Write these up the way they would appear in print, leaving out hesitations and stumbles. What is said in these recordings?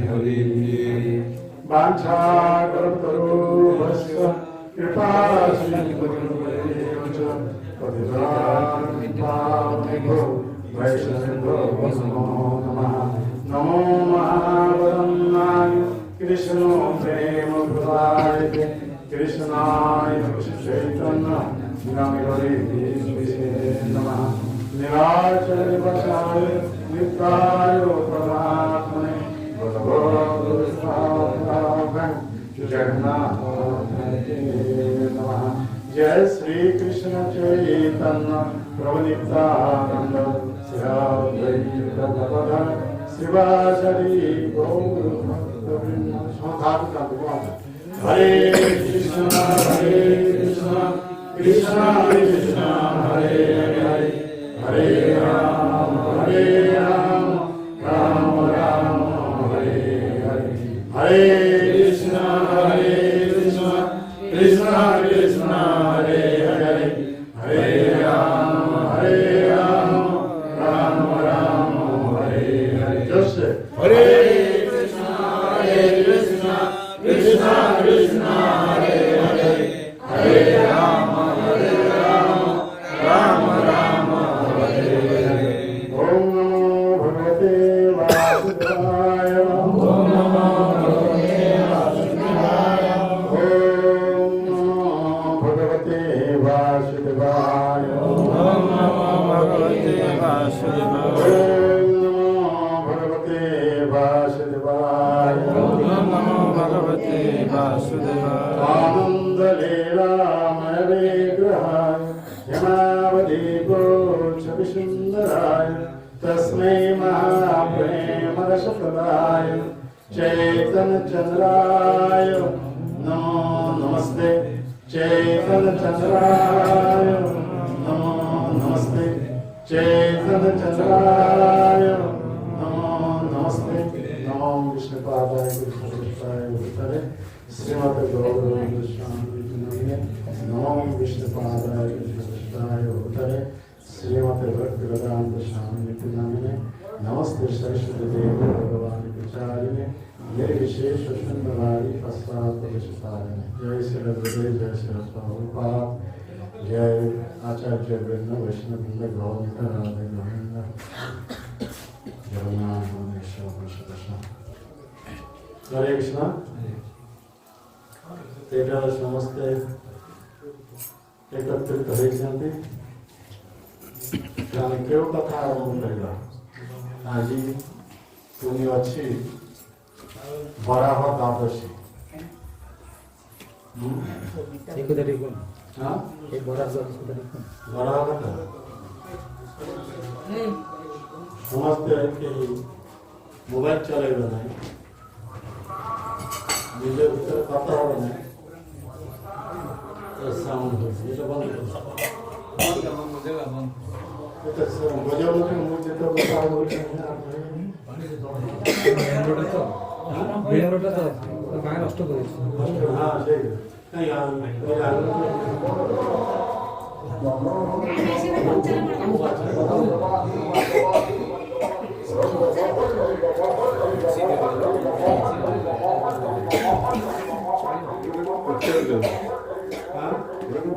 हरि वाञ्छाकल्पतरुभ्यश्च कृपासिन्धुभ्येव च पतितानां पावनेभ्यो वैष्णवेभ्यो नमो नमः। नमो महावदन्नाय कृष्णो प्रेम प्रदायते कृष्णाय चैतन्य नामिरे नमः। निराचलवशाय नित्याय परमात्मने जगन्नाथ नमः। जय श्री कृष्ण चैतन्य प्रभु नित्यानंद श्री अद्वैत शिवाचार्य गौर भक्तवृंद। हरे कृष्ण कृष्ण कृष्ण हरे हरे हरे राम राम राम हरे हरे हरे कृष्ण कृष्ण कृष्ण हरे हरे हरे राम राम राम हरे हरे। जैसे हरे कृष्ण कृष्ण कृष्ण हरे हरे हरे राम राम राम हरे हरे। ओम नमो भगवते वासुदेवाय ओम नमो भगवते वासुदेवाय ओम नमो भगवते वासुदेवाय ओम नमो भगवते वासुदेवाय ओम नमो भगवते वासुदेवाय ओम नमो भगवते वासुदेवाय। आनंद लीलामय विग्रहाय यमावदीपो छविसुन्दराय तस्मै महाप्रेमरसप्रदाय चैतन्यचन्द्राय नमो नमस्ते चैतन्यचन्द्राय नमो नमस्ते चैतन्यचन्द्राय नमो नमस्ते। नमो विष्णुपादाय कृष्णकृष्णाय भूतले श्रीमते गौरवंद स्वामी नमः। नमो विष्णुपादाय कृष्णकृष्णाय भूतले श्रीमते भक्तिवेदांत स्वामी नमः। नमस्ते सरस्वती देवी भगवानी प्रचारिणे निर्विशेष सुंदरारी पश्चात्परिशतारिणे। जय श्री गुरुदेव जय श्री प्रभुपाद जय आचार्य वृंद वैष्णववृंद गौरंग राधे गोविंद जगन्नाथ भुवनेश्वर कृष्ण। हरे कृष्ण। तेरा समस्ते एकत्रित होइछन्ति कारण केउ कथा आरंभ करिला। आज पुण्य अछि बराह द्वादशी। एक तारीख को हां एक बराह द्वादशी बराह कथा समस्ते के मोबाइल चलेगा नहीं निजे उत्तर कथा हो नहीं तो साउंड हो ये तो बंद कर तो सर बजाओ मुझे तो बताओ मेन रोड तो गाय नष्ट कर हां ठीक है नहीं यार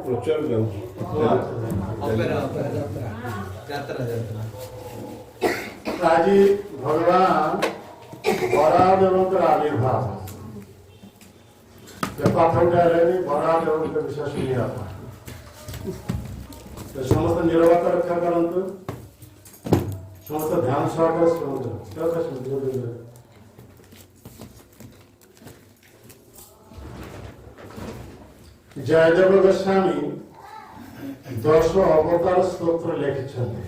प्रचार आज भगवान बरादेवंकर आविर्भाव कथा उठाए बरादेवंकर विषय शुणिया तो समस्त निरवता रक्षा करंतु समस्त ध्यान सहकार शुणु। जयदेव गोस्वामी 10 अवतार स्तोत्र लिखिछन्ति।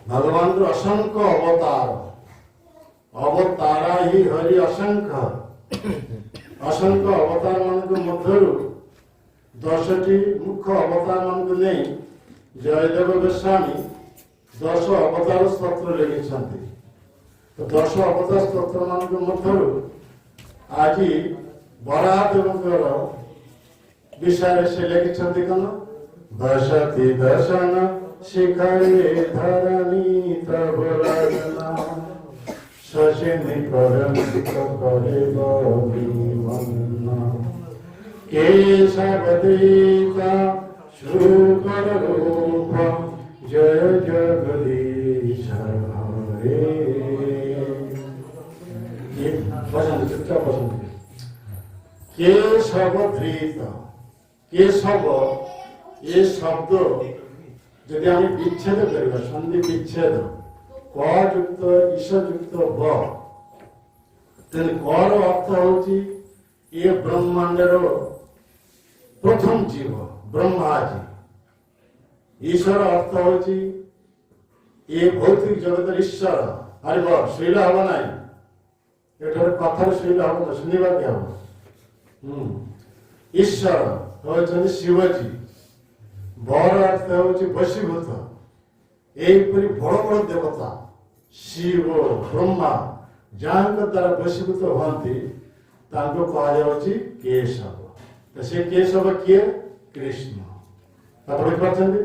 भगवान असंख्य अवतार अवतारा ही हरि असंख्य असंख्य अवतार मान मध्य 10टी मुख्य अवतार मान नहीं जयदेव गोस्वामी 10 अवतार स्तोत्र लिखिछन्ति। तो 10 अवतार स्तोत्र मान मध्य आज बरादेवंकर विषय से लिखिछन्ति कन बसति दर्शन शिखरे धरणी तब रजना केशवदीता शुकर रूप जय जगदीश हरे। ये पसंद चुपचाप पसंद केशवधृत केशव ये शब्द যদি আমি বিচ্ছেদ করিবা সন্ধি বিচ্ছেদ ক যুক্ত ঈশ যুক্ত ব তাহলে কর অর্থ হচ্ছে এ ব্রহ্মাণ্ডের প্রথম জীব ব্রহ্মাজি। ঈশ্বর অর্থ হচ্ছে এ ভৌতিক জগতের ঈশ্বর। আরে বল শৈল হব নাই এটার কথার শৈল হব না শুনিবা কি হব। ঈশ্বর হচ্ছেন শিবজি। বড় অর্থ হচ্ছে বশীভূত। এইপরি বড় বড় দেবতা শিব ব্রহ্মা যাଙ୍କ দ্বারা বশীভূত হନ୍ତି ତାଙ୍କୁ କୁହାଯାଉଛି କେଶବ। ତ ସେ କେଶବ କିଏ? କୃଷ୍ଣ। କଥା ବୁଝିପାରୁଛନ୍ତି?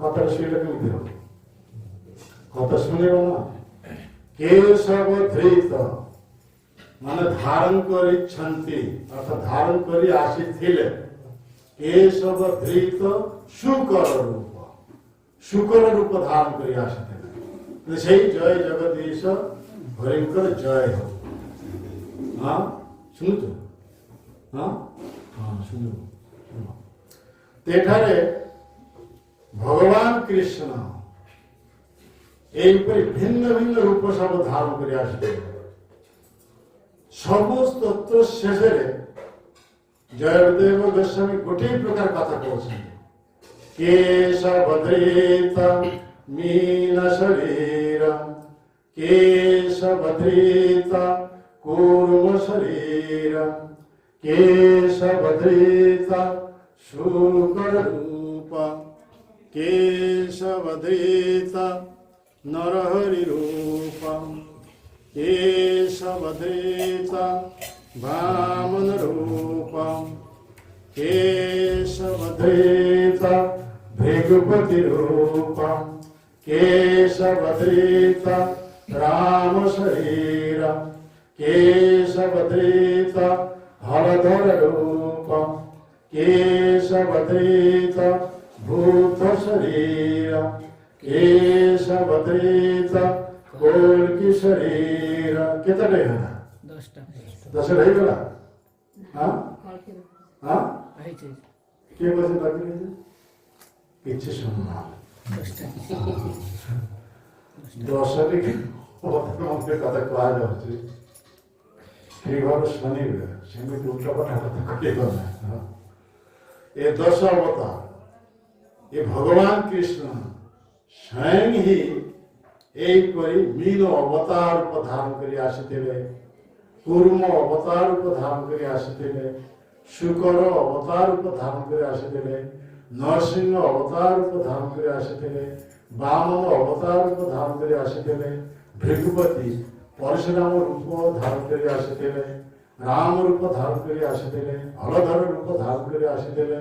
କଥାଟା ଶୁଣିଲେ କେମିତି ହବ? କଥା ଶୁଣିବ ନା। କେଶବ ଧୃତ ମାନେ ଧାରଣ କରିଛନ୍ତି ଅର୍ଥାତ ଧାରଣ କରି ଆସିଥିଲେ। केशव धृत शुकर रूप शुकर रूप धारण कर आसते जय जगदीश हरिंकर जय हो। हाँ शुणुच हाँ हाँ शुण भगवान कृष्ण यहीपरि भिन्न भिन्न रूप सब धारण कर आसते सब तत्व शेष जयदेव गोस्वामी गोटे प्रकार कथा कहते केशवधृत मीन शरीर केशवधृत कूर्म शरीर केशवधृत शुकर रूप केशवधृत नरहरि रूप केशवधृत वामन रूप केशवधृत भृगुपति रूप केशवधृत राम शरीर केशवधृत हरधर रूप केशवधृत भूत शरीर केशवधृत कोल्की शरीर। कितने है? 10 रहेगा। हाँ हाँ किए बजे बाकी नहीं किच्छे सुनना 10 टी हमके कथा कहा जाଉଛି ठीक भाव ଶୁଣିବେ ସେମିତି ଉଲ୍ଟା ପାଠ କଥା କହିବ ନା। ଏ 10 ଅବତାର ये भगवान कृष्ण स्वयं ही ଏହିପରି ମୀନ ଅବତାର ରୂପ ଧାରଣ କରି ଆସିଥିଲେ कूर्म अवतार रूप धारण कर आसिथिले शुकर अवतार रूप धारण कर आसिथिले नरसिंह अवतार रूप धारण कर आसिथिले वामन अवतार रूप धारण कर आसिथिले भृगुपति परशुराम रूप धारण कर आसिथिले राम रूप धारण कर आसिथिले हलधर रूप धारण कर आसिथिले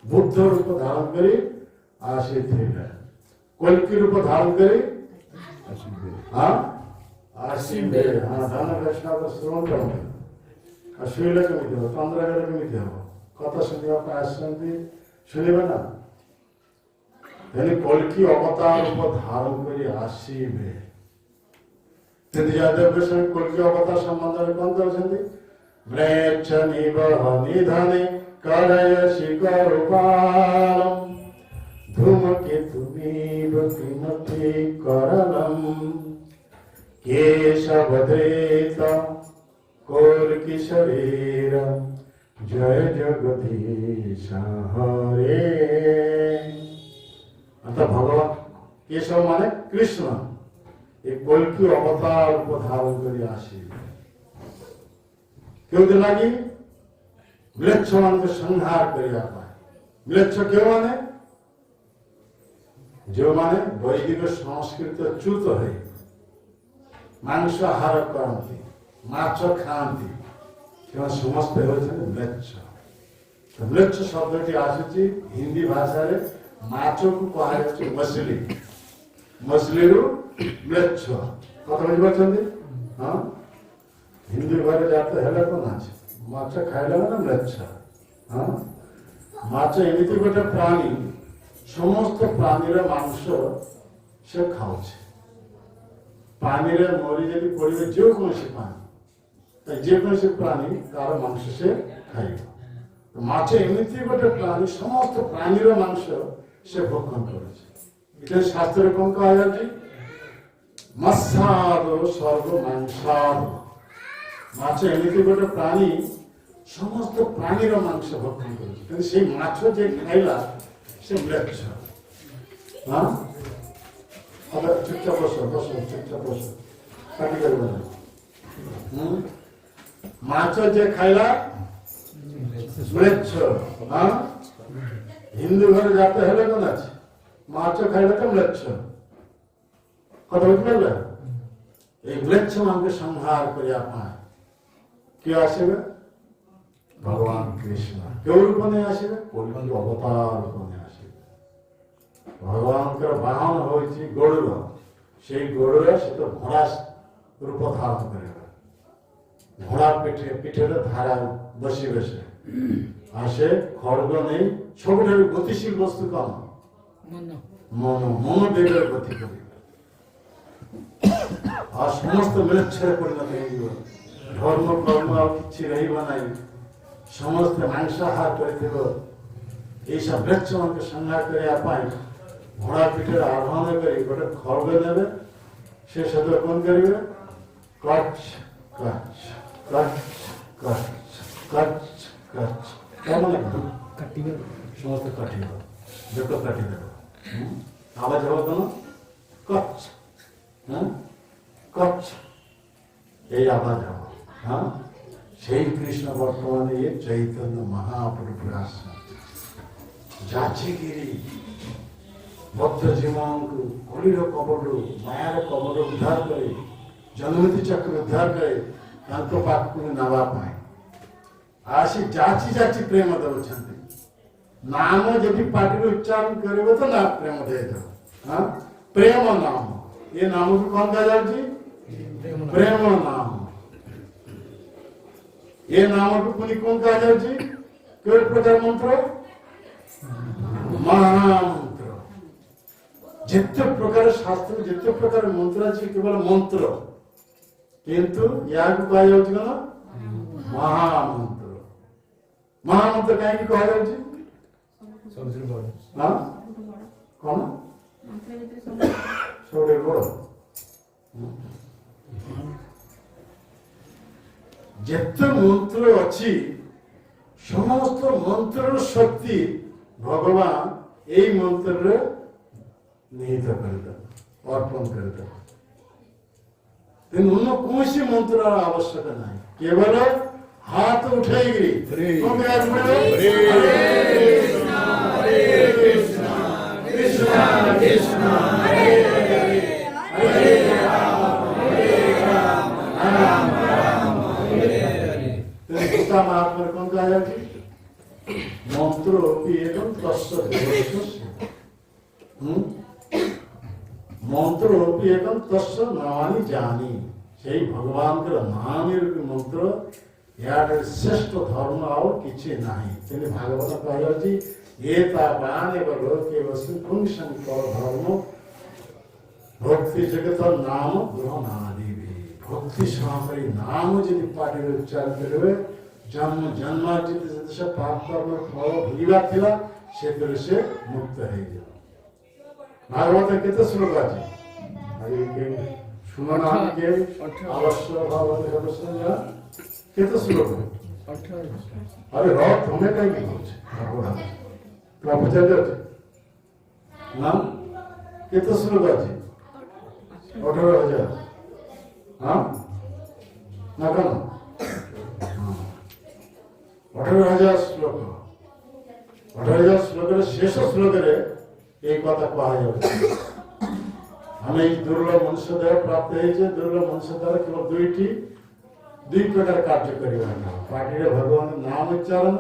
बुद्ध रूप धारण कर आसिथिले कल्की रूप धारण कर हाँ आसिबे। हाँ धन कृष्ण का श्रवण करते अश्विले केमिति हो चंद्रगढ़ केमिति हो कथा सुनिया आसती शुणवे ना। कल्की अवतार रूप धारण कर आसबे जयदेव गोस्वामी कल्की अवतार संबंध में कौन कहते म्लेच्छ निबह निधने करयसि करूपालम धूमकेतुमिव किमपि करलम केशवधृत कोल्की शरीर जय जगदीश हरे। अतः भगवान केशव माने कृष्ण एक कोल्की अवतार को धारण कर आसिबे क्यों लगी म्लेच्छ मान को संहार कर म्लेच्छ क्यों माने जो माने वैदिक संस्कृत च्युत है मांस आहार करती माछ खाती समस्त म्लेच्छ। तो म्लेच्छ शब्द आसूची हिंदी भाषा रे माछ को कह मछली मछली म्लेच्छ कथा बुझी। हाँ ହିନ୍ଦୁ ଘରେ ଯାତେ ହେଲେ କ'ଣ ଅଛି ମାଛ ଖାଇଲେ ମାନେ ମ୍ଲେଚ୍ଛ ହଁ ମାଛ ଏମିତି ଗୋଟେ ପ୍ରାଣୀ ସମସ୍ତ ପ୍ରାଣୀର ମାଂସ ସେ ଖାଉଛି ପାଣିରେ ମରି ଯଦି ପଡ଼ିବେ ଯେକୌଣସି ପ୍ରାଣୀ ଯେକୌଣସି ପ୍ରାଣୀ ତାର ମାଂସ ସେ ଖାଇବ ମାଛ ଏମିତି ଗୋଟେ ପ୍ରାଣୀ ସମସ୍ତ ପ୍ରାଣୀର ମାଂସ ସେ ଭକ୍ଷଣ କରୁଛି ଏଠି ଶାସ୍ତ୍ରରେ କ'ଣ କୁହାଯାଉଛି ମତ୍ସ୍ୟାଦ ସର୍ବ ମାଂସାଦ ମାଛ ଏମିତି ଗୋଟେ ପ୍ରାଣୀ ସମସ୍ତ ପ୍ରାଣୀର ମାଂସ ଭକ୍ଷଣ କରୁଛି କିନ୍ତୁ ସେଇ ମାଛ ଯେ ଖାଇଲା ସେ ମ୍ଲେଚ୍ଛ ହଁ ଚୁପଚାପ ବସ ଚୁପଚାପ ବସ କାଟି କରିବ ମାଛ ଯେ ଖାଇଲା ମ୍ଲେଚ୍ଛ ହଁ ହିନ୍ଦୁ ଘରେ ଯାତେ ହେଲେ କ'ଣ ଅଛି ମାଛ ଖାଇଲେ ତ ମ୍ଲେଚ୍ଛ କଥା ବୁଝିପାରିଲେ এই ম্লেচ্ছ ମାନଙ୍କୁ সংহার କରିବା ପାଇଁ କିଏ ଆସିବେ ଭଗବାନ କୃଷ୍ଣ କେଉଁ ରୂପ ନେଇ ଆସିବେ କଳିଯୁଗ ଅବତାର ରୂପ ନେଇ ଆସିବେ ଭଗବାନଙ୍କର ବାହନ ହେଉଛି ଗରୁଡ଼ ସେଇ ଗରୁଡ଼ ସେ ତ ଘୋଡ଼ା ରୂପ ଧାରଣ କରିବେ ଘୋଡ଼ା ପିଠରେ ଧାରା ବସିବେ ସେ ଆଉ ସେ ଖଡ଼ଗ ନେଇ ସବୁଠାରୁ ଗତିଶୀଳ ବସ୍ତୁ କ'ଣ ମନ ବେଗରେ ଗତି କରିବେ ଆଉ ସମସ୍ତ ମ୍ଲେଚ୍ଛରେ ପରିଣତ ହେଇଯିବ ଧର୍ମ କର୍ମ ଆଉ କିଛି ରହିବ ନାହିଁ ସମସ୍ତେ ମାଂସାହାର କରିଥିବ এইসব ম্লেচ্ছମାନଙ୍କୁ ସଂହାର କରିବା ପାଇଁ ଘୋଡ଼ା ପିଠରେ ଆହ୍ୱାନ କରି ଗୋଟେ ଖଡ଼ଗ ନେବେ ସେ ସେଥିରେ କ'ଣ କରିବେ କଚ୍ କଚ୍ କଚ୍ କଚ୍ କଚ୍ କଚ୍ ମାନେ କାଟିବେ ସମସ୍ତେ କାଟିବ ବେକ କାଟିଦେବ ଆବାଜ ହେବ କ'ଣ କଚ୍ কচ্ছ এই আওয়াজ হবে হ্যাঁ সেই কৃষ্ণ বর্তমানে এই চৈতন্য মহাপ্রভুর আসছেন যাচিগিরি বদ্ধ জীবনକୁ କଳିର କବଳରୁ ମାୟାର କବଳରୁ ଉଦ୍ଧାର କରି ଜନ୍ମତି ଚକ୍ର ଉଦ୍ଧାର କରି ତାଙ୍କ ପାଖକୁ ନେବା ପାଇଁ ଆସି ଯାଚି ଯାଚି ପ୍ରେମ ଦେଉଛନ୍ତି ନାମ ଯଦି ପାଟିରୁ ଉଚ୍ଚାରଣ କରିବ ତ ନା ପ୍ରେମ ଦେଇଦେବ ହଁ ପ୍ରେମ ନାମ ये नाम को कौन कहा जाती प्रेम नाम ये नाम को पुनी कौन कहा जाती केवल प्रकार मंत्र महामंत्र जितने प्रकार शास्त्र जितने प्रकार मंत्र अच्छे केवल मंत्र किंतु यहाँ को कहा जाती ना महामंत्र महामंत्र कहीं कहा जाती हाँ कौन ସବୁଠୁ ବଡ଼ ଯେତେ ମନ୍ତ୍ର ଅଛି ସମସ୍ତ ମନ୍ତ୍ରର ଶକ୍ତି ଭଗବାନ ଏଇ ମନ୍ତ୍ରରେ ନିହିତ କରିଦେବ ଅର୍ପଣ କରିଦେବ ତେଣୁ ଅନ୍ୟ କୌଣସି ମନ୍ତ୍ରର ଆବଶ୍ୟକ ନାହିଁ କେବଳ ହାତ ଉଠେଇକିରି କୃଷ୍ଣ କୃଷ୍ଣ महात्मा कौन कहा जाती मंत्र एवं तस्य मंत्र एवं तस्य नामानि जानी से भगवान नाम मंत्र यार श्रेष्ठ धर्म आओ किसी नहीं तेने भागवत कहा जाती ये तापान एवं लोके वस्तु पुंशंकर धर्म भक्ति जगत नाम ग्रहणादि भी भक्ति सहकारी नाम यदि पाटी उच्चारण करेंगे जन्म जन्मार्जित से पाप कर्म फल भोगिबा थिला से मुक्त हो जाए भागवत केते श्लोक अछि अरे के सुमन आदि के अवश्य भागवत अवश्य जा केते श्लोक 18 अरे रात हमें कहीं की होछ भगवान प्रभु चले ना केते श्लोक अछि 18,000 हां ना कौन 18,000 श्लोक 18,000 श्लोक शेष श्लोक एक बात हमें दुर्लभ मनुष्य द्वारा प्राप्त है दुर्लभ मनुष्य द्वारा केवल दुई प्रकार कार्य करवा पार्टी भगवान नाम उच्चारण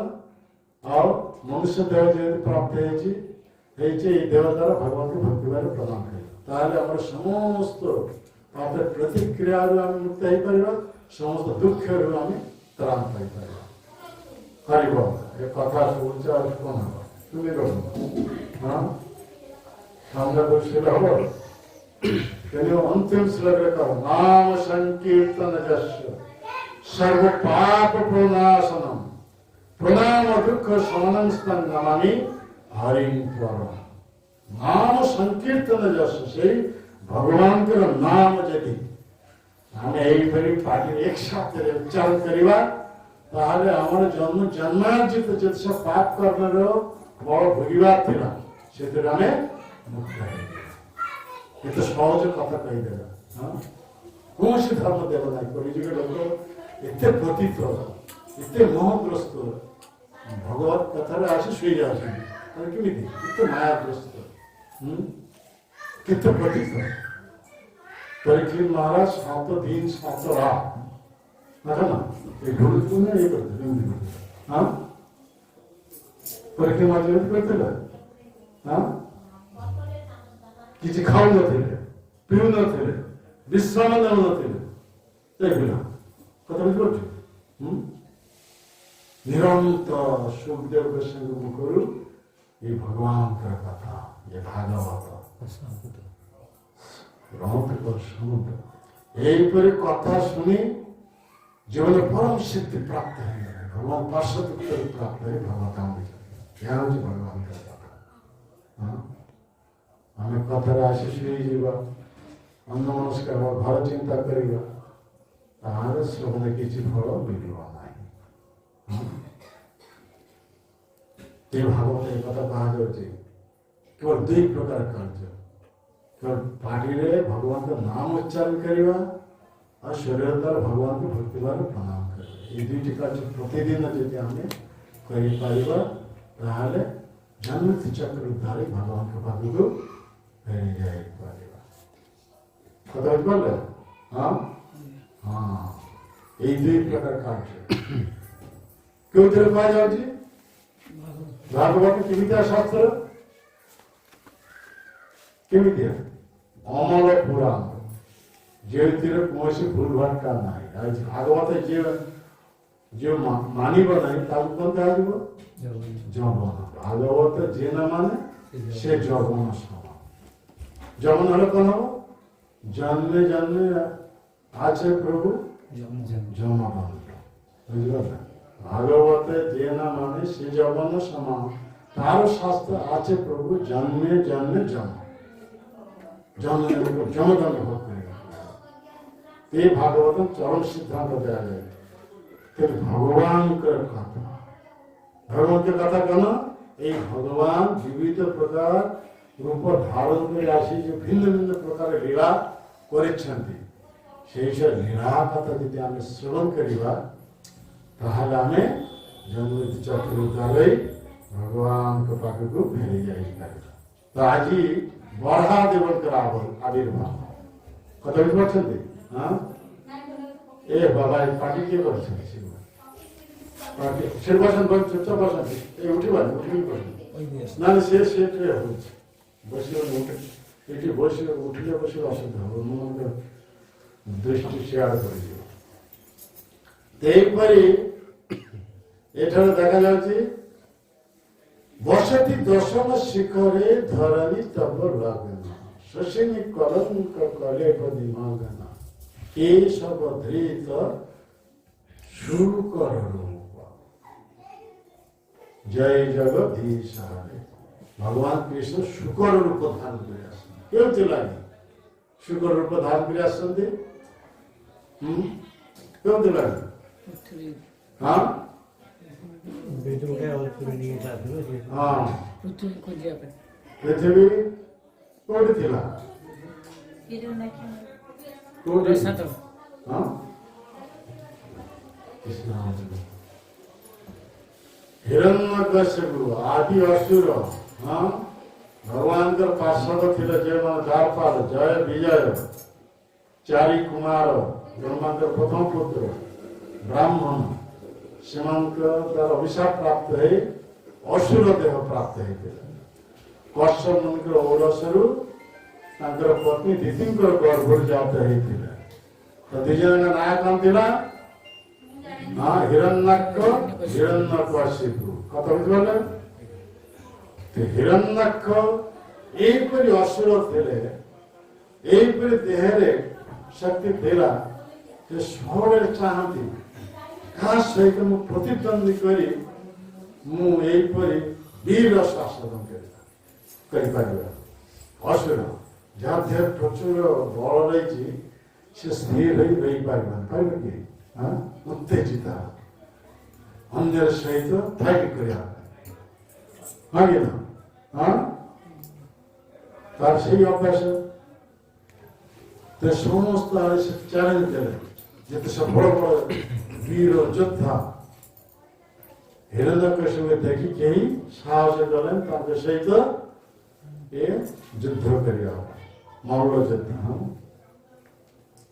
और मनुष्य देव जो प्राप्त है देव द्वारा भगवान को भक्ति भाव प्रदान कर समस्त पाप प्रतिक्रिया मुक्त हो पार সমস্ত দুঃখের আমি ত্রাণ পাইপারি। হরিব এ কথা শুনছে আর কোন হবে তুমি বলো, হ্যাঁ সামনে বসছিল হব কিন্তু অন্তিম শ্লোকে কর নাম সংকীর্তন যশ সর্ব পাপ প্রণাশনম প্রণাম দুঃখ শমনং স্তং নমামি হরিং পরম। নাম সংকীর্তন যশ সেই ভগবানଙ୍କର নাମ ଯଦି ଆମେ ଏଇପରି ପାଟିରେ ଏକସାଥେ ଉଚ୍ଚାରଣ କରିବା ତାହେଲେ ଆମର ଜନ୍ମାର୍ଜିତ ଯେତେ ସବୁ ପାପ କର୍ମର ବଳ ଭୋଗିବାର ଥିଲା ସେଥିରେ ଆମେ ମୁକ୍ତ ହେଇଯିବା। ଏତେ ସହଜ କଥା କହିଦେବା। କୌଣସି ଧର୍ମ ଦେବ ନାହିଁ। କଳିଯୁଗ ଲୋକ ଏତେ ପତିତ ଏତେ ମୋହଗ୍ରସ୍ତ ଭଗବତ କଥାରେ ଆସି ଶୋଇ ଯାଉଛନ୍ତି। କେମିତି ଏତେ ମାୟାଗ୍ରସ୍ତ କେତେ ପତିତ। परीक्षित महाराज 7 दिन 7 रात देखा ना ये ढूंढते ना ये करते हाँ परीक्षित महाराज करते ना हाँ किसी खाऊ न थे पीऊ न थे विश्राम न थे एक बिना कथा भी करते निरंतर सुखदेव गोस्वामी मुखरु ये भगवान का कथा ये भागवत সমুদ্র এইপরি কথা শুনি জীবনে পরম সিদ্ধি প্রাপ্ত হয়ে যাবে। ভগবান পার্শ্বদ প্রাপ্ত হয়ে ভগবত ଏହା ହେଉଛି ଭଗବାନଙ୍କର କଥା। ଆମେ କଥାରେ ଆସି ଶୋଇଯିବା ଅନ୍ୟମନସ୍କ ହେବା ଘର ଚିନ୍ତା କରିବା ତାହେଲେ ଶ୍ରବଣ କିଛି ଫଳ ମିଳିବ ନାହିଁ। ଏ ଭାଗବତ ଏ କଥା କୁହାଯାଉଛି କେବଳ 2 ପ୍ରକାର କାର୍ଯ୍ୟ ପାଟିରେ ଭଗବାନଙ୍କ ନାମ ଉଚ୍ଚାରଣ କରିବା ଆଉ ଶରୀର ଦ୍ୱାରା ଭଗବାନଙ୍କୁ ଭକ୍ତି ଭାବରେ ପ୍ରଣାମ କରିବା। এই 2ଟି କାର୍ଯ୍ୟ ପ୍ରତିଦିନ ଯଦି ଆମେ କରିପାରିବା ତାହେଲେ ଜନ୍ମତି ଚକ୍ର ଉଦ୍ଧାରି ଭଗବାନଙ୍କ ପାଖକୁ ଫେରି ଯାଇପାରିବା। କଥା ବୁଝିପାରିଲେ? ହଁ ହଁ এই 2 ପ୍ରକାର କାର୍ଯ୍ୟ କେଉଁଥିରେ କୁହାଯାଉଛି? ଭାଗବତ କେମିତିଆ ଶାସ୍ତ୍ର କେମିତିଆ ଅମଳ ପୁରାଣ ଯେଉଁଥିରେ କୌଣସି ଭୁଲ ଭାଟକା ନାହିଁ। ଭାଗବତ ଯିଏ ମାନିବ ନାହିଁ ତାକୁ କଣ କୁହାଯିବ? ଜଗନ। ଭାଗବତ ଯିଏ ନ ମାନେ ସେ ଜଗନ ସମାନ। ଜଗନ ହେଲେ କଣ ହବ? ଜନ୍ମେ ଜନ୍ମେ আছে প্রভু জমদণ্ড। বুঝলে? ভাগবত যে না মানে সে জগন সমান। তার শাস্ত্র আছে প্রভু জন্মে জন্মে জন্ম জমদণ্ড ভোগ করে। এই ভাগবত চরম সিদ্ধান্ত দেওয়া যায়। ভগবানଙ୍କର কথা ভগবানଙ୍କ কথা কেন? এই ভগবান বিবিধ প্রকার রূপ ধারণ করে আসি যে ভিন্ন ভিন্ন প্রকার লীলা করেছেন সেই সব লীলা কথা যদি আমি শ্রবণ করিবা তাহলে আমি জন্মতি চক্র উদ্ধারে ভগবানଙ୍କ ପାଖକୁ ଫେରି ଯାଇପାରିବା। ତ ଆଜି ବରାହଦେବଙ୍କର ଆବିର୍ଭାବ କଥା ବୁଝିପାରୁଛନ୍ତି? ହଁ ଏ ବାବା ଏ ପାଟି କିଏ କରିଛନ୍ତି? ପାଟି ସେ ବସନ୍ତି ଚୁପଚାପ ବସନ୍ତି। ଏ ଉଠିବାନି ଉଠିକି ବସନ୍ତି ନା ସେ ହଉଛି ବସିବ ଏଠି ବସିବ ଉଠିଲେ ବସିବ ଅସୁବିଧା ହବ। ମୁଁ ଦୃଷ୍ଟି ସିଆଡ଼ କରିଯିବ। ଏହିପରି ଏଠାରେ ଦେଖାଯାଉଛି ବର୍ଷଟି ଦଶମ ଶିଖରେ ଧରଣୀ ତବ ଲଗ୍ନ ଶଶିନୀ କଲଙ୍କ କଲେ ଦିମାଗନ ଏ ସବ ଧୃତ ଶୁକର ରୂପ ଜୟ ଜଗଦୀଶ ହରେ। ଭଗବାନ କୃଷ୍ଣ ଶୁକର ରୂପ ଧାରଣ କରି ଆସନ୍ତି। କେଉଁଥି ଲାଗି ଶୁକର ରୂପ ଧାରଣ କରି ଆସନ୍ତି? କେଉଁଥି ଲାଗି? ହଁ ପୃଥିବୀ କୋଉଠି ଥିଲା? ହିରଣ୍ୟକଶ୍ୟପ ଆଦି ଅସୁର ଭଗବାନଙ୍କର ପାର୍ଷଦ ଥିଲେ ଯେଉଁମାନେ ଦ୍ୱାରପାଳ ଜୟ ବିଜୟ 4 କୁମାର ବ୍ରହ୍ମାଙ୍କର ପ୍ରଥମ ପୁତ୍ର ବ୍ରାହ୍ମଣ ସେମାନଙ୍କ ଦ୍ୱାରା ଅଭିଶାପ ପ୍ରାପ୍ତ ହେଇ ଅସୁର ଦେହ ପ୍ରାପ୍ତ ହେଇଥିଲା। କଶ୍ୟପଙ୍କର ଔରସରୁ ତାଙ୍କର ପତ୍ନୀ ଦିତିଙ୍କର ଗର୍ଭରୁ ଜାତ ହେଇଥିଲା। ତ ଦି ଜଣଙ୍କ ନାଁ କଣ ଥିଲା? ହଁ, ହିରଣ୍ୟାକ୍ଷ, ହିରଣ୍ୟକଶିପୁ। କଥା ବୁଝିପାରିଲେ? ହିରଣ୍ୟାକ୍ଷ ଏହିପରି ଅସୁର ଥିଲେ, ଏହିପରି ଦେହରେ ଶକ୍ତି ଥିଲା ଯେ ସବୁବେଳେ ଚାହାନ୍ତି କାହା ସହିତ ମୁଁ ପ୍ରତିଦ୍ୱନ୍ଦ୍ୱୀ କରି ମୁଁ ଏହିପରି ବୀର ଶାସନ କରିପାରିବା। ଅସୁର ଯାହା ଦେହରେ ପ୍ରଚୁର ବଳ ରହିଛି ସେ ସ୍ଥିର ହୋଇ ରହିପାରିବନି। ପାରିବ କି? ଉତ୍ତେଜିତ ଅନ୍ୟର ସହିତ ଫାଇଟ୍ କରିବା ହଁ କି ନା? ତାର ସେଇ ଅଭ୍ୟାସ। ସମସ୍ତ ଆଡେ ସେ ଚ୍ୟାଲେଞ୍ଜ ଦେଲେ। ଯେତେ ସଫଳ ବଳ ବୀର ଯୋଦ୍ଧା ହିରଣ୍ୟକଶିପୁଙ୍କୁ ଦେଖି କେହି ସାହସ କଲେ ତାଙ୍କ ସହିତ ଏ ଯୁଦ୍ଧ କରିବା ମଲ୍ଲ ଯୁଦ୍ଧ।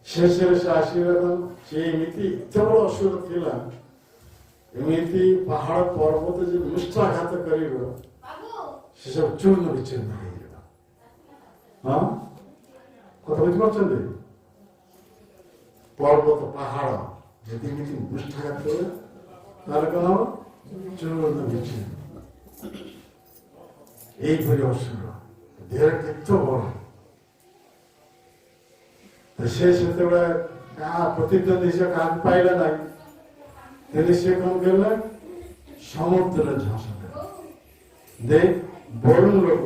ଶେଷରେ ସେ ଆଶୀର୍ବାଦ ସେ ଏମିତି ଏତେ ବଡ଼ ଅସୁର ଥିଲା, ଏମିତି ପାହାଡ଼ ପର୍ବତ ଯେ ମୁଷ୍ଟାଘାତ କରିବ ସେ ସବୁ ଚୂର୍ଣ୍ଣ ବିଚ୍ଛିନ୍ନ ହେଇଯିବ। ହଁ, କଥା ବୁଝିପାରୁଛନ୍ତି? ପର୍ବତ ପାହାଡ଼ ଯଦି ଏମିତି ମୁଷ୍ଟାଘାତ କରିବ ତାହେଲେ କଣ ହବ? ଚୂର୍ଣ୍ଣ ବିଚ୍ଛିନ୍ନ। এইপরি অসুর দেহের কেତେ বড়। ସେ ସେତେବେଳେ କାହା ପ୍ରତିଦ୍ୱନ୍ଦ୍ୱୀ ସେ କାହାକୁ ପାଇଲା ନାହିଁ। ତେଣୁ ସେ କଣ କଲେ? ସମୁଦ୍ର ଝାସ ଦେ ବରୁଣ ଲୋକ,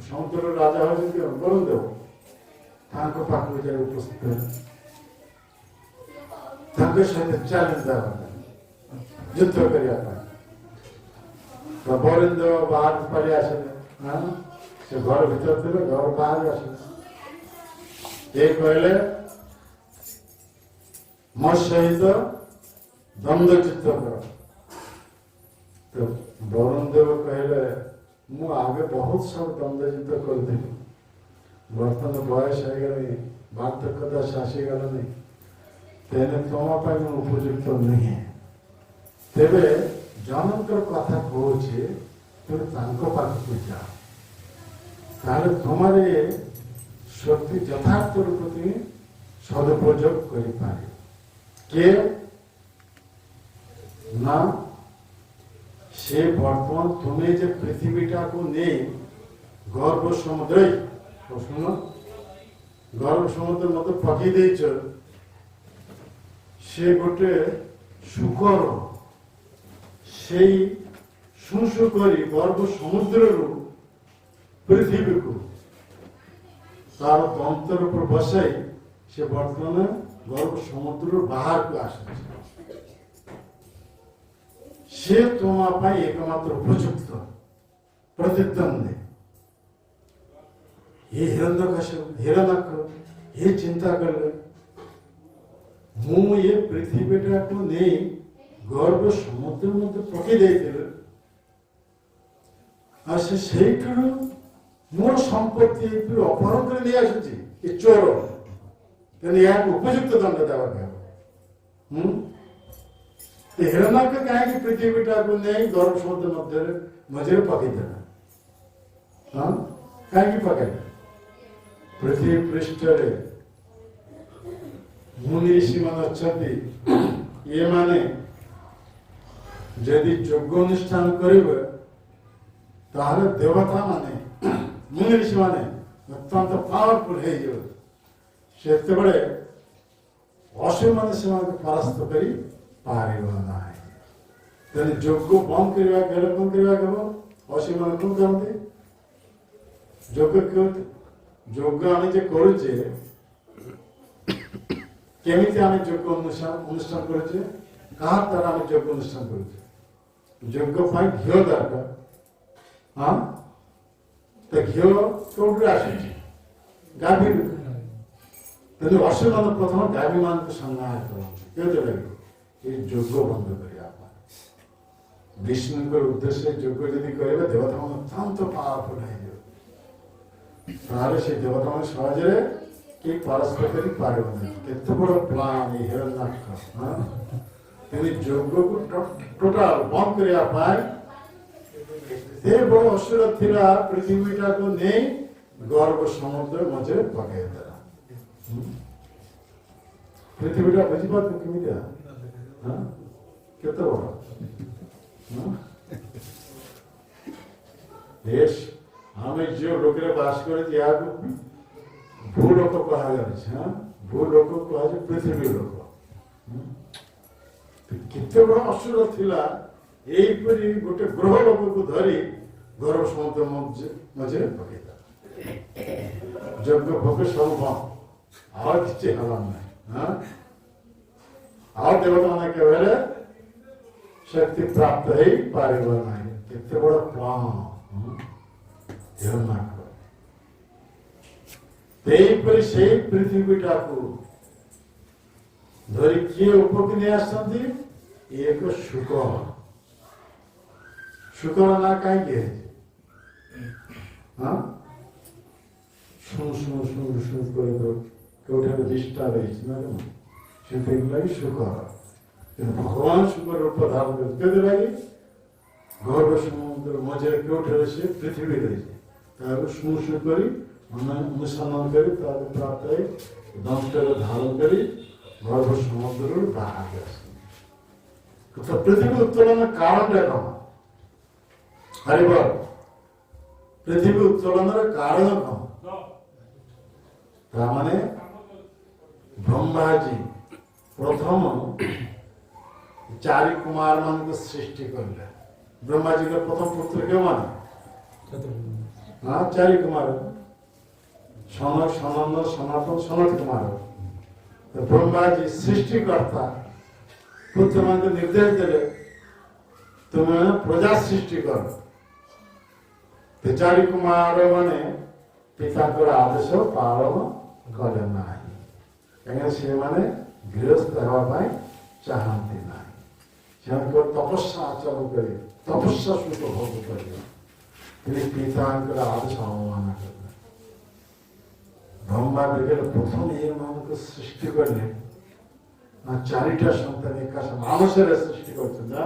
ସମୁଦ୍ର ରାଜା ହଉଛନ୍ତି ବରୁଣ ଦେବ, ତାଙ୍କ ପାଖକୁ ଯାଇ ଉପସ୍ଥିତ ତାଙ୍କ ସହିତ ଚ୍ୟାଲେଞ୍ଜ ଦେବା ପାଇଁ, ଯୁଦ୍ଧ କରିବା ପାଇଁ। ତ ବରୁଣ ଦେବ ବାହାରକୁ ପାଳି ଆସିଲେ। ସେ ଘର ଭିତରେ ଥିଲେ, ଘର ବାହାରେ ଆସିଲେ। ଏ କହିଲେ ମୋ ସହିତ ଦ୍ୱନ୍ଦ୍ୱ ଯୁଦ୍ଧ କର। ତ ବରୁଣ ଦେବ କହିଲେ ମୁଁ ଆଗେ ବହୁତ ସବୁ ଦ୍ୱନ୍ଦ୍ୱ ଯୁଦ୍ଧ କରିଥିଲି, ବର୍ତ୍ତମାନ ବୟସ ହେଇଗଲାଣି, ବାର୍ଦ୍ଧକ୍ୟତା ଆସିଗଲାଣି, ତେଣୁ ତମ ପାଇଁ ମୁଁ ଉପଯୁକ୍ତ ନୁହେଁ। ତେବେ ଜଣଙ୍କର କଥା କହୁଛି, ତେଣୁ ତାଙ୍କ ପାଖକୁ ଯାଅ, ତାହେଲେ ତୁମର ଏ ଶକ୍ତି ଯଥାର୍ଥ ରୂପେ ସଦୁପଯୋଗ କରିପାରିବ। କିଏ ନା ସେ ବର୍ତ୍ତମାନ ତୁମେ ଯେ ପୃଥିବୀଟାକୁ ନେଇ ଗର୍ଭ ସମୁଦ୍ର ଶୁଣ ଗର୍ଭ ସମୁଦ୍ର ମତେ ପକେଇ ଦେଇଛ, ସେ ଗୋଟେ ଶୁକର ସେଇ ଶୁଶୁ କରି ଗର୍ଭ ସମୁଦ୍ରରୁ ପୃଥିବୀକୁ ତାର ଦନ୍ତର ଉପରେ ବସାଇ ସେ ବର୍ତ୍ତମାନ ଗର୍ଭ ସମୁଦ୍ରରୁ ବାହାରକୁ ଆସୁଛି। ସେ ତୁମ ପାଇଁ ଏକମାତ୍ର ଉପଯୁକ୍ତ ପ୍ରତିଦ୍ୱନ୍ଦ୍ୱୀ। ଏ ହିରଣ୍ୟାକ୍ଷ ଏ ଚିନ୍ତା କଲେ ମୁଁ ଏ ପୃଥିବୀଟାକୁ ନେଇ ଗର୍ଭ ସମୁଦ୍ର ମধ্যে ପକେଇ ଦେଇଥିଲେ, ଆଉ ସେ ସେଇଠାରୁ ମୋର ସମ୍ପତ୍ତି ଅପହରଣ କରି ନେଇ ଆସୁଛି ଏ ଚୋର। ତେଣୁ ଏହାକୁ ଉପଯୁକ୍ତ ଦଣ୍ଡ ଦେବାକୁ ହେବ। ହିରଣ୍ୟାକ୍ଷ କାହିଁକି ପୃଥିବୀଟାକୁ ନେଇ ଗର୍ଭ ସମୁଦ୍ର ମଝିରେ ପକେଇଦେଲା? କାହିଁକି ପକେଇଲେ? ପୃଥିବୀ ପୃଷ୍ଠରେ ମୁନି ଋଷିମାନେ ଅଛନ୍ତି, ଏମାନେ ଯଦି ଯୋଗ ଅନୁଷ୍ଠାନ କରିବେ ତାହେଲେ ଦେବତା ମାନେ ମୁନି ଋଷି ମାନେ ଅତ୍ୟନ୍ତ ପାୱାରଫୁଲ ହେଇଯିବ। ସେତେବେଳେ ଅସୁର ମାନେ ସେମାନଙ୍କୁ ପରାସ୍ତ କରି ପାରିବ ନାହିଁ। ତେଣୁ ଯୋଗ ବନ୍ଦ କରିବାକୁ ହେଲେ କଣ କରିବାକୁ ହେବ? ଅସୁର ମାନେ କଣ କରନ୍ତି? ଯୋଗ ଆମେ ଯେ କରୁଛେ, କେମିତି ଆମେ ଯୋଗ ଅନୁଷ୍ଠାନ କରୁଛେ? କାହା ଦ୍ୱାରା ଆମେ ଯୋଗ ଅନୁଷ୍ଠାନ କରୁଛେ? ଯୋଗ ପାଇଁ ଘିଅ ଦରକାର। ତ ଘିଅ କୋଉଠୁ ଆସୁଛି? ଗାଭୀରୁ। ତେଣୁ ଅସୁର ମାନେ ପ୍ରଥମେ ଗାଭୀ ମାନଙ୍କୁ ସଂହାର କରନ୍ତି। କେଉଁଥିପାଇଁ? ଏ ଯୋଗ ବନ୍ଦ କରିବା ପାଇଁ। ବିଷ୍ଣୁଙ୍କର ଉଦ୍ଦେଶ୍ୟ ଯୋଗ ଯଦି କରିବେ ଦେବତା ମାନେ ଅତ୍ୟନ୍ତ ପାୱାରଫୁଲ ହେଇଯିବ, ତାହେଲେ ସେ ଦେବତା ମାନେ ସହଜରେ କେହି ପରାସ୍ତ କରି ପାରିବନି। କେତେ ବଡ଼ ପ୍ଲାନ୍ ଏ ହିରଣ୍ୟାକ୍ଷ। ତେଣୁ ଯୋଗକୁ ଟୋଟାଲ ବନ୍ଦ କରିବା ପାଇଁ ଏ ବଡ଼ ଅସୁର ଥିଲା, ପୃଥିବୀଟାକୁ ନେଇ ଗର୍ଭ ସମୁଦ୍ର ମଝିରେ ପକେଇ ଦେଲା। ପୃଥିବୀଟା ବୁଝିପାରୁଛୁ କେମିତିଆ କେତେ ବଡ଼ ଦେଶ ଆମେ ଯେଉଁ ଲୋକରେ ବାସ କରିଛୁ ଏହାକୁ ଭୂଲୋକ କୁହାଯାଉଛି ଭୂଲୋକ କୁହାଯାଏ ପୃଥିବୀ ଲୋକ କେତେ ବଡ଼ ଅସୁର ଥିଲା ଏଇପରି ଗୋଟେ ଗ୍ରହ ଲୋକକୁ ଧରି ଗର୍ଭ ସମୁଦ୍ର ମଝିରେ ପକେଇଲା ଯଜ୍ଞ ଭୋଗ ସବୁ ବନ୍ଦ ଆଉ କିଛି ହେଲା ନାହିଁ ଆଉ ଦେବତାମାନେ କେବେ ଶକ୍ତି ପ୍ରାପ୍ତ ହେଇପାରିବ ନାହିଁ କେତେ ବଡ଼ ପ୍ଲାନ ସେହିପରି ସେଇ ପୃଥିବୀଟାକୁ ଧରି କିଏ ଉପରକୁ ନେଇ ଆସିଛନ୍ତି ଏକ ଶୁକର ନା କାହିଁକି ହେଇଛି ଶୁଣ କରି କେଉଁଠାରେ ଡିଷ୍ଟର୍ବ ହେଇଛି ନା ସେଥିଲାଗି ଶୁକର ଭଗବାନ ଶୁକର ରୂପ ଧାରଣ କରି କେତେଲାଗି ଗର୍ଭ ସମୁଦ୍ର ମଝିରେ କେଉଁଠାରେ ସେ ପୃଥିବୀ ରହିଛି ତାହାକୁ ଶୁଣ କରି ଅନୁସନ୍ଧାନ କରି ତାହାକୁ ପ୍ରାପ୍ତ ହେଇ ଦନ୍ତର ଧାରଣ କରି ଗର୍ଭ ସମୁଦ୍ରରୁ ବାହାରି ଆସନ୍ତି ତ ପୃଥିବୀ ଉତ୍ତୋଳନ କାରଣଟା କ'ଣ ହରିବ ପୃଥିବୀ ଉତ୍ତୋଳନର କାରଣ କ'ଣ ତାମାନେ ବ୍ରହ୍ମାଜୀ ପ୍ରଥମ 4 କୁମାର ମାନଙ୍କୁ ସୃଷ୍ଟି କଲେ ବ୍ରହ୍ମାଜୀଙ୍କ ପ୍ରଥମ ପୁତ୍ର କେଉଁମାନେ 4 କୁମାର ସନକ ସନନ୍ଦ ସନାତନ ସନତ କୁମାର ବ୍ରହ୍ମାଜୀ ସୃଷ୍ଟିକର୍ତ୍ତା ପୁତ୍ରମାନଙ୍କୁ ନିର୍ଦ୍ଦେଶ ଦେଲେ ତୁମେ ପ୍ରଜା ସୃଷ୍ଟି କର 4 କୁମାର ମାନେ ପିତାଙ୍କର ଆଦେଶ ପାଳନ କଲେ ନାହିଁ କାହିଁକିନା ସେମାନେ ଗୃହସ୍ଥ ହେବା ପାଇଁ ଚାହାନ୍ତି ନାହିଁ ସେମାନଙ୍କର ତପସ୍ୟା ଆଚରଣ କରି ତପସ୍ୟା ସୁଖ ଭୋଗ କରିବେ କିନ୍ତୁ ପିତାଙ୍କର ଆଦେଶ ଅବମାନ କଲେ ବ୍ରହ୍ମା ଦେଖିଲେ ପ୍ରଥମେ ଏମାନଙ୍କୁ ସୃଷ୍ଟି କଲେ 4ଟା ସନ୍ତାନ ଏକା ମାନସରେ ସୃଷ୍ଟି କରୁଛନ୍ତି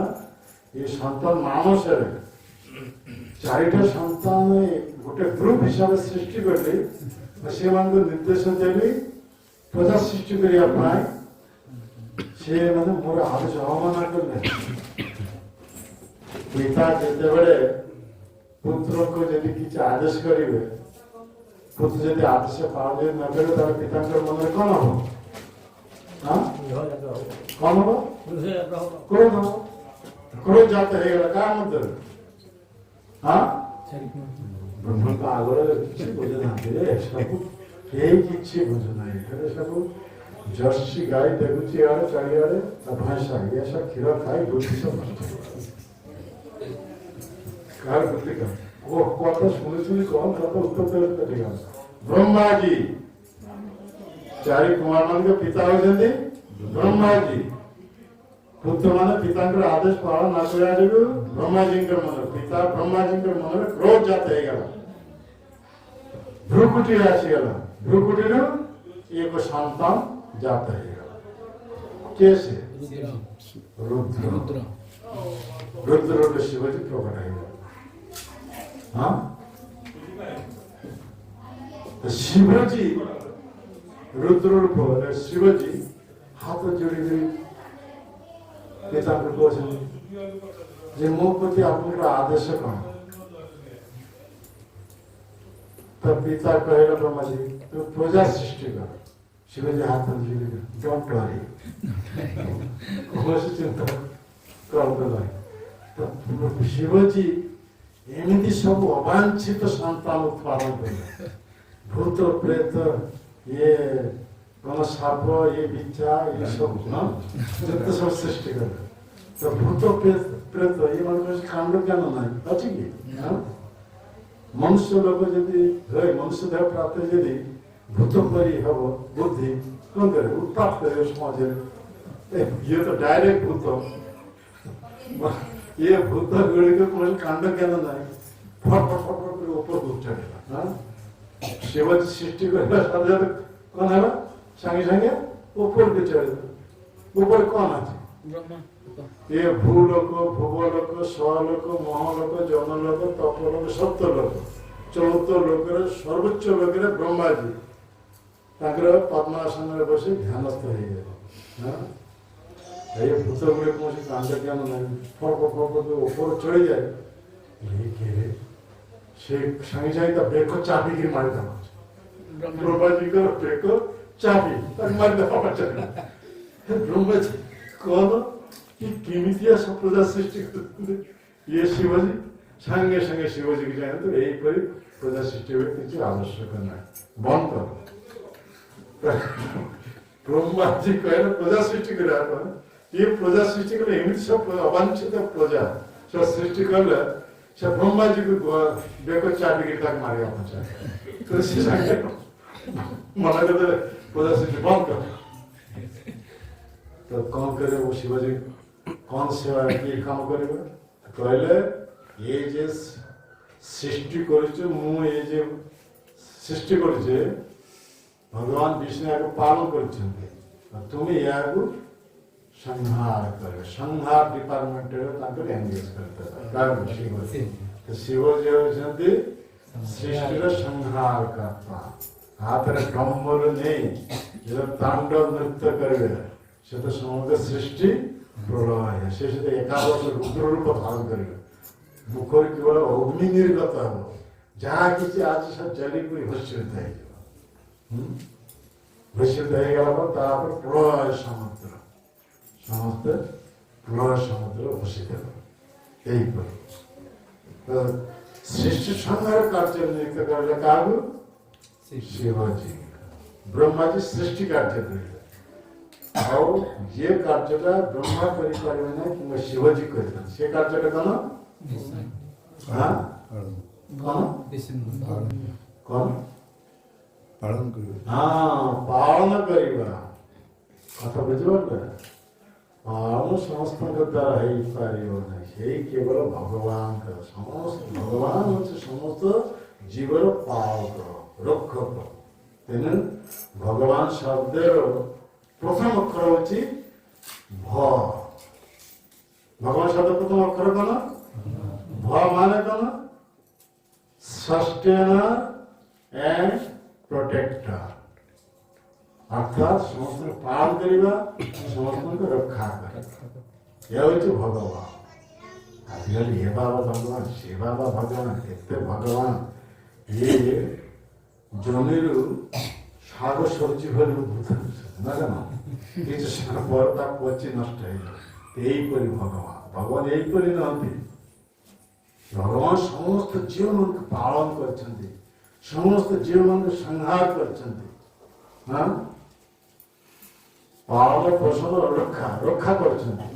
ଏ ସନ୍ତାନ ମାନସରେ 4ଟା ସନ୍ତାନ ଗୋଟେ ଗ୍ରୁପ ହିସାବରେ ସୃଷ୍ଟି କଲେ ସେମାନଙ୍କୁ ନିର୍ଦ୍ଦେଶ ଦେଲି ପ୍ରଜା ସୃଷ୍ଟି କରିବା ପାଇଁ ସେମାନେ ମୋର ଆଦେଶ ଅବମାନ କଲେ ପିତା ଯେତେବେଳେ ପୁତ୍ରକୁ ଯଦି କିଛି ଆଦେଶ କରିବେ ପୁତ୍ର ଯଦି ଆଦେଶ ପାଳନ ନ କରିବେ ତାହେଲେ ପିତାଙ୍କର ମନରେ କ'ଣ ହବ କ'ଣ ହବ କ୍ରୋଧ ହବ କ୍ରୋଧ ଜାତ ହେଇଗଲା କାହା ମଧ୍ୟରେ ବ୍ରହ୍ମଙ୍କ ଆଗରେ କିଛି ବୁଝୁନାହାନ୍ତି ସବୁ କେହି କିଛି ବୁଝୁନାହିଁ ଏଠାରେ ସବୁ ଜର୍ସି ଗାଈ ଦେଖୁଛି ଇଆଡ଼େ ଚାରିଆଡ଼େ ଭୈଁସା ଏସବୁ କ୍ଷୀର ଖାଇ ବୁଦ୍ଧି ସବୁ ନଷ୍ଟ କାହାର ବୁଦ୍ଧି କ'ଣ କଥା ଶୁଣି କ'ଣ କଥା ଉତ୍ତର ଦେଲେ ବ୍ରହ୍ମାଜୀ 4 କୁମାର ମାନଙ୍କ ପିତା ହେଉଛନ୍ତି ବ୍ରହ୍ମାଜୀ ପୁତ୍ରମାନେ ପିତାଙ୍କର ଆଦେଶ ପାଳନ ନ କରିବା ଯୋଗୁଁ ବ୍ରହ୍ମାଜୀଙ୍କର ମନରେ ପିତା ବ୍ରହ୍ମାଜୀଙ୍କର ମନରେ କ୍ରୋଧ ଜାତ ହେଇଗଲା ଭ୍ରୁକୁଟି ଆସିଗଲା ଭ୍ରୁକୁଟିରୁ ଏକ ସନ୍ତାନ ଜାତ ହେଇଗଲା କିଏ ସେ ରୁଦ୍ର ରୁଦ୍ରରୁ ଶିବଜୀ ପ୍ରକଟ ହେଇଗଲା ଶିବଜୀ ରୁଦ୍ର ରୂପ ଶିବଜୀ ହାତ ଯୋଡ଼ିକରି ପିତାଙ୍କୁ କହୁଛନ୍ତି ଯେ ମୋ ପ୍ରତି ଆପଣଙ୍କର ଆଦେଶ କ'ଣ ତ ପିତା କହିଲେ ବ୍ରହ୍ମାଜୀ ତୁ ପ୍ରଜା ସୃଷ୍ଟି କର ଶିବଜୀ ହାତ ଯୋଡ଼ିକରି ଡୋଣ୍ଟ ୱରି କୌଣସି ଚିନ୍ତା କରନ୍ତୁ ନାହିଁ ତ ଶିବଜୀ ଏମିତି ସବୁ ଅବାଞ୍ଛିତ ସନ୍ତାନ ଉତ୍ପାଦନ କଲେ ଭୂତ ପ୍ରେତ ଇଏ କ'ଣ ସାପ ଇଏ ବିଛା ଇଏ ସବୁ ଯେତେ ସବୁ ସୃଷ୍ଟି କଲେ ତ ଭୂତ ପ୍ରେତ ଏମାନଙ୍କ କାଣ୍ଡ ଜ୍ଞାନ ନାହିଁ ଅଛି କି ମନୁଷ୍ୟ ଲୋକ ଯଦି ମନୁଷ୍ୟ ଦେହ ପ୍ରାପ୍ତ ଯଦି ଭୂତ ପରି ହବ ବୁଦ୍ଧି କ'ଣ କରିବେ ଉତ୍ପାତ କରିବେ ସମାଜରେ ଇଏ ତ ଡାଇରେକ୍ଟ ଭୂତ ये भूत गुड़ी को कोई कांड ज्ञान नहीं फट फट फट फट ऊपर उठा शिव सृष्टि करला सारे कौन है संगे संगे ऊपर के चढ़े ऊपर कौन আছে ये भूलोक भूवलोक स्वलोक महलोक जनलोक तपलोक सप्तलोक चौथ लोकर सर्वोच्च लोकर ब्रह्माजी ताकर पद्मासन में बसी ध्यानस्थ हो गए এই ভূতগুলো কৌশি কাণ্ডে কেন নাই ফর্ক উপরে চড়ে যায় কে রে সে সঙ্গে সঙ্গে তা বের করে চাবি দিয়ে মারি দেওয়া হচ্ছে ব্রহ্মাজি করে বের করে চাবি তাকে মারি দেওয়া হচ্ছে ব্রহ্মাজি কল কি কেমিতিয়া সব প্রজা সৃষ্টি করতে ইয়ে শিবজি সঙ্গে সঙ্গে শিবজিকে জানেন তো এইপরি প্রজা সৃষ্টি হয়ে কিছু আবশ্যক নয় বন্ধ করো ব্রহ্মাজি কয়ে প্রজা সৃষ্টি করে রাখবেন ये प्रजा सृष्टि करले एमती सब अवांछित प्रजा सब सृष्टि करले से ब्रह्मा जी को बेको चाबी के तक मारे पहुंचा तो से संगे मना के प्रजा सृष्टि बंद कर तो कौन करे वो शिवाजी कौन सेवा की काम करेगा कहले ये जे सृष्टि करेছে मु ये जे सृष्टि करेছে भगवान विष्णु को पालन करछन्ते তুমি ইয়াগু संहार करे संहार डिपार्टमेंट रे ताके एंगेज करते कारण शिवजी तो शिवजी होचंती सृष्टिर संहार करता हाथ रे कम्बल नहीं जो तांडव नृत्य करबे से तो समग्र सृष्टि प्रलय से एकादश रुद्र रूप धारण करबे मुखर केवल अग्नि निर्गत हो जहाँ किसी आज सब जली पूरी भस्मित है भस्मित है गला पर तापर प्रलय समुद्र समस्त प्रलय समुद्र भसित यही पर सृष्टि संहार कार्य नियुक्त करले कागु शिवजी ब्रह्मा जी सृष्टि कार्य करले और ये कार्यटा ब्रह्मा करि पारिबे ना कि शिवजी करले से कार्यटा कोन हां कोन कोन पालन करिबे हां पालन करिबा कथा बुझबे पालन समस्त द्वारा है पारिबो ना সেই কেবল ভগবান সমস্ত ভগবান হচ্ছে সমস্ত জীবের পালক রক্ষক তেমন ভগবান শব্দের প্রথম অক্ষর হচ্ছে ভ ভগবান শব্দের প্রথম অক্ষর কোন ভ মানে কোন সাস্টেনার এন্ড প্রটেক্টর অর্থাৎ সমস্ত পালন করিবা সমস্তকে রক্ষা করা এ হচ্ছে ভগবান आजकल ये बाबा भगवान से बाबा भगवान केते भगवान ये जमीरु सागर सब्जी भले उद्भूत ना जाना ये जो परता पची नष्ट है यही परि भगवान भगवान यही परि नहंती भगवान समस्त जीव मन को पालन करछन्ती समस्त जीव मन को संहार करछन्ती हां पालन पोषण रक्षा रक्षा करछन्ती